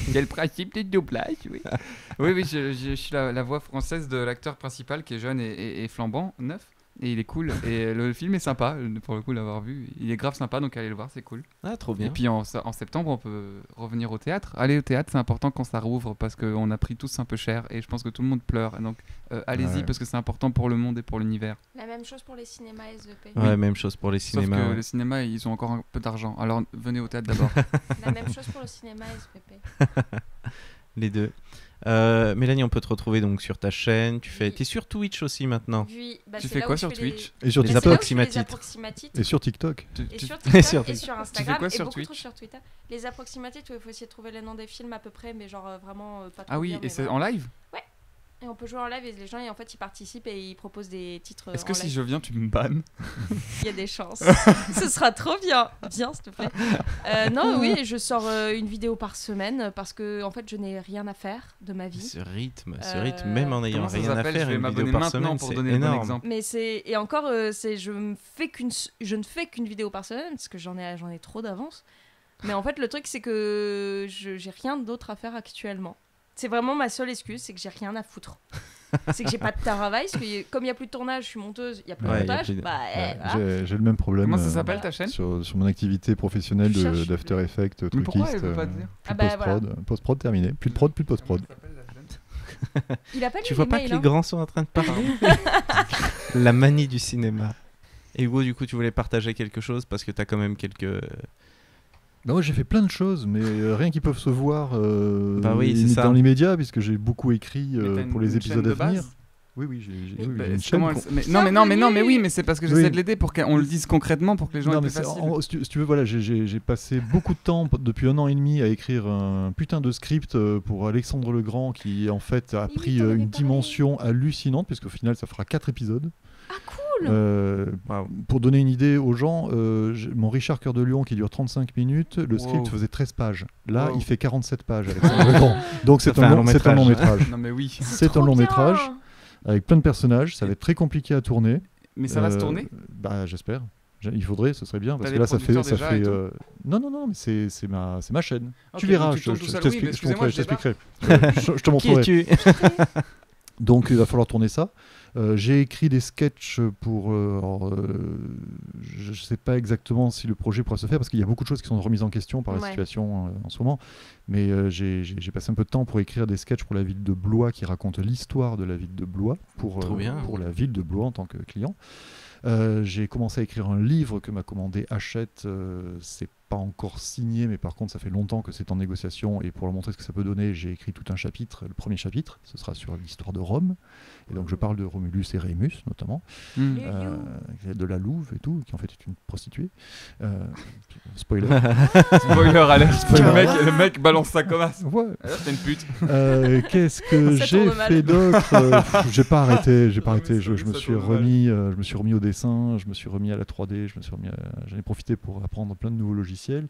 Il y a le principe du doublage, oui. Oui, je suis la voix française de l'acteur principal qui est jeune et flambant, neuf. Et il est cool. Et le film est sympa, pour le coup, l'avoir vu. Il est grave sympa, donc allez le voir, c'est cool. Ah, trop bien. Et puis en septembre, on peut revenir au théâtre. Aller au théâtre, c'est important quand ça rouvre parce qu'on a pris tous un peu cher et je pense que tout le monde pleure. Donc allez-y parce que c'est important pour le monde et pour l'univers. La même chose pour les cinémas SVP. Ouais, même chose pour les cinémas. Sauf que ouais. les cinémas, ils ont encore un peu d'argent. Alors venez au théâtre d'abord. La même chose pour le cinéma SVP. Les deux. Mélanie, on peut te retrouver donc sur ta chaîne. T'es sur Twitch aussi maintenant. Oui, bah, Tu c'est fais là quoi où je sur fais Twitch Et sur Les Les TikTok. approximatites. Et sur TikTok. Et sur Et TikTok sur et sur Instagram. Tu fais quoi et sur beaucoup Twitch trop sur Twitter. Les approximatites, où il faut essayer de trouver les noms des films à peu près, mais genre vraiment pas trop Ah oui, bien, et mais c'est voilà. en live? Et on peut jouer en live et les gens, en fait, ils participent et ils proposent des titres. Est-ce en que si live. je viens, tu me bannes? Il y a des chances. Ce sera trop bien. Viens, s'il te plaît. Non, oui, je sors une vidéo par semaine parce que, en fait, je n'ai rien à faire de ma vie. Ce rythme, même en ayant Comment ça rien à s'appelle? faire, Je vais une m'abonner vidéo par maintenant semaine, pour c'est donner le bon énorme. exemple. Mais je ne fais qu'une vidéo par semaine parce que j'en ai trop d'avance. Mais en fait, le truc, c'est que j'ai rien d'autre à faire actuellement. C'est vraiment ma seule excuse, c'est que j'ai rien à foutre. C'est que j'ai pas de travail, parce que comme il y a plus de tournage, je suis monteuse, il y a plus de Ouais, montage. y a plus de- Voilà. J'ai le même problème. Comment ça s'appelle ta chaîne? sur mon activité professionnelle Je cherche. d'After Effects, Mais pourquoi truquiste. elle veut pas te dire? Plus Ah bah, post-prod. Post-prod terminé. Plus de prod, plus de post-prod. Il a pas lu Tu vois les pas mails, que les hein. grands sont en train de parler? La manie du cinéma. Et Hugo, du coup, tu voulais partager quelque chose parce que t'as quand même quelques... Bah moi j'ai fait plein de choses, mais rien qui peuvent se voir Bah oui, c'est ça. dans l'immédiat, puisque j'ai beaucoup écrit Mais t'as pour une les épisodes chaîne à de venir. base? Oui, j'ai Bah, une c'est chaîne. comment mais oui, mais c'est parce que j'essaie Oui. de l'aider pour qu'on le dise concrètement pour que les gens Non, aient mais plus facile. si tu veux, voilà, j'ai passé beaucoup de temps depuis 1 an et demi à écrire un putain de script pour Alexandre Legrand qui en fait a Oui, pris t'en avais une parlé. dimension hallucinante, puisqu'au final ça fera 4 épisodes. Ah, cool. Waouh. Pour donner une idée aux gens, mon Richard Cœur de Lion qui dure 35 minutes, le script Wow. faisait 13 pages. Là, Wow. il fait 47 pages. Alexandre Legrand. Donc Ça c'est fait un un long long métrage. Non mais oui. C'est un trop long bien. métrage avec plein de personnages. Ça va être très compliqué à tourner. Mais ça va se tourner? Bah j'espère. Il faudrait, ce serait bien parce T'as que des là ça fait producteurs déjà et tout non mais c'est ma chaîne. Ok, Tu verras, donc tu je tournes tout seul. Oui, mais je excusez-moi, je t'expliquerai. Je te Qui montrerai. es-tu? Donc il va falloir tourner ça. J'ai écrit des sketchs pour... je ne sais pas exactement si le projet pourra se faire parce qu'il y a beaucoup de choses qui sont remises en question par la Ouais. situation en ce moment. Mais j'ai passé un peu de temps pour écrire des sketchs pour la ville de Blois qui racontent l'histoire de la ville de Blois pour la ville de Blois en tant que client. J'ai commencé à écrire un livre que m'a commandé Hachette. C'est pas encore signé, mais par contre ça fait longtemps que c'est en négociation et pour leur montrer ce que ça peut donner, j'ai écrit tout un chapitre. Le premier chapitre, ce sera sur l'histoire de Rome. Et donc je parle de Romulus et Rémus notamment, de la Louve et tout, qui en fait est une prostituée. Spoiler. Spoiler alert. Spoiler. Le mec balance sa commasse. Ouais. C'est une pute. Qu'est-ce que Ça j'ai tourne mal. fait d'autre? J'ai pas arrêté. Non, mais Je me ça suis tourne mal. je me suis remis au dessin, je me suis remis à la 3D, j'en ai profité pour apprendre plein de nouveaux logiciels.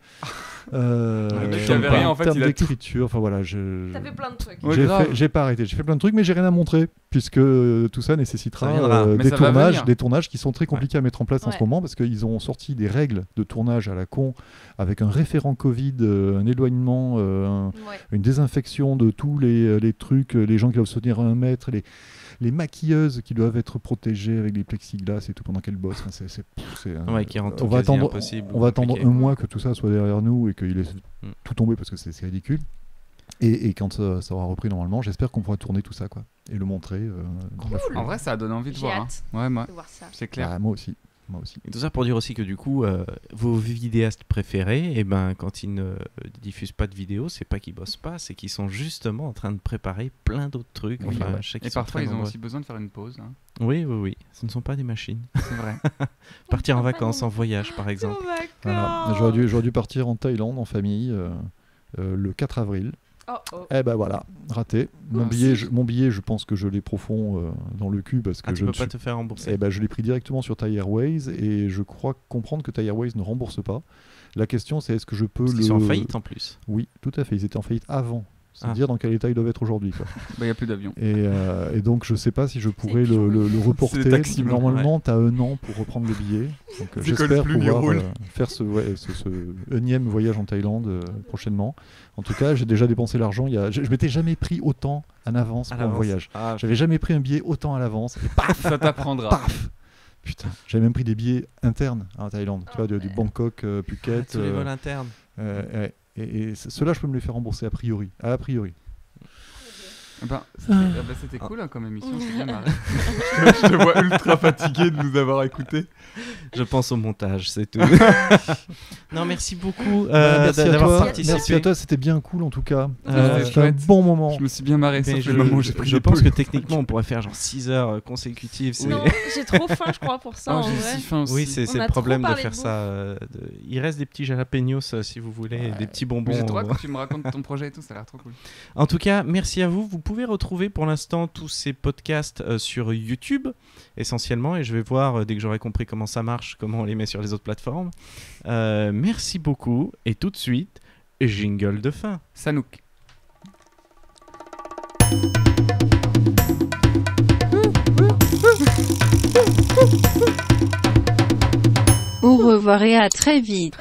Le mec qui avait rien, en fait, termes il a tout. d'écriture, enfin voilà, T'as fait plein de trucs. Ouais, grave. j'ai pas arrêté. J'ai fait plein de trucs, mais j'ai rien à montrer puisque tout ça nécessitera Ça viendra. Mais ça va venir. des tournages qui sont très compliqués à mettre en place en ce Ouais. moment parce qu'ils ont sorti des règles de tournage à la con avec un référent Covid, un éloignement, Ouais. une désinfection de tous les trucs, les gens qui doivent se tenir à 1 mètre, les maquilleuses qui doivent être protégées avec des plexiglas et tout pendant qu'elles bossent. Enfin, Ouais, qui rend tout on va quasi attendre, impossible. on va attendre compliqué. un mois que tout ça soit derrière nous et qu'il ait tout tombé parce que c'est ridicule. Et quand ça aura repris normalement, j'espère qu'on pourra tourner tout ça quoi, et le montrer dans la foulée. En vrai, ça donne envie de J'ai voir. hâte Ouais, moi, de voir ça. c'est clair. Ah, moi aussi. Et tout ça pour dire aussi que du coup, vos vidéastes préférés, eh ben, quand ils ne diffusent pas de vidéos, c'est pas qu'ils bossent pas, c'est qu'ils sont justement en train de préparer plein d'autres trucs. Oui, Enfin, ouais. je sais qu'ils Et sont parfois, très ils ont nombreux. aussi besoin de faire une pause. Hein. Oui, ce ne sont pas des machines. C'est vrai. Partir en vacances, en voyage par exemple. Voilà. J'aurais dû partir en Thaïlande en famille le 4 avril. Oh. Eh ben voilà, raté. Mon billet, je pense que je l'ai profond dans le cul parce que Tu je peux ne pas suis... te faire rembourser. Eh ben, je l'ai pris directement sur Thai Airways et je crois comprendre que Thai Airways ne rembourse pas. La question c'est est-ce que je peux Parce qu'ils sont en faillite en plus. Oui, tout à fait. Ils étaient en faillite avant. C'est dire dans quel état ils doivent être aujourd'hui. Il n'y a plus d'avion. Et donc je sais pas si je pourrais le C'est reporter. les taxis, Normalement, tu as 1 an pour reprendre le billet. Donc j'espère pouvoir faire ce énième voyage en Thaïlande prochainement. En tout cas, j'ai déjà dépensé l'argent. Je m'étais jamais pris autant en avance pour un voyage. Ah, J'avais jamais pris un billet autant à l'avance. Et paf, Ça t'apprendra. paf. Putain, j'avais même pris des billets internes en Thaïlande, tu vois, du Bangkok, Phuket. Tous les vols internes. Et ceux-là, je peux me les faire rembourser a priori. C'était cool hein, comme émission, c'est bien marré. Je te vois ultra fatigué de nous avoir écoutés. Je pense au montage, c'est tout. Non, merci beaucoup merci d'avoir participé. Merci à toi, c'était bien cool en tout cas. C'était C'était un bon moment. Je me suis bien marré, Mais sauf le moment où j'ai pris je des pense poules. que techniquement, on pourrait faire genre 6 heures consécutives. c'est- Non, j'ai trop faim, je crois, pour ça. Ah, en j'ai vrai. si faim aussi. Oui, c'est On le a trop problème de parlé faire de ça. Il reste des petits jalapenos si vous voulez, des petits bonbons. Mais j'ai trop hâte que tu me racontes ton projet et tout, ça a l'air trop cool. En tout cas, merci à vous. Vous pouvez retrouver pour l'instant tous ces podcasts sur YouTube essentiellement, et je vais voir dès que j'aurai compris comment ça marche, comment on les met sur les autres plateformes. Merci beaucoup, et tout de suite, jingle de fin. Sanouk. Au revoir et à très vite.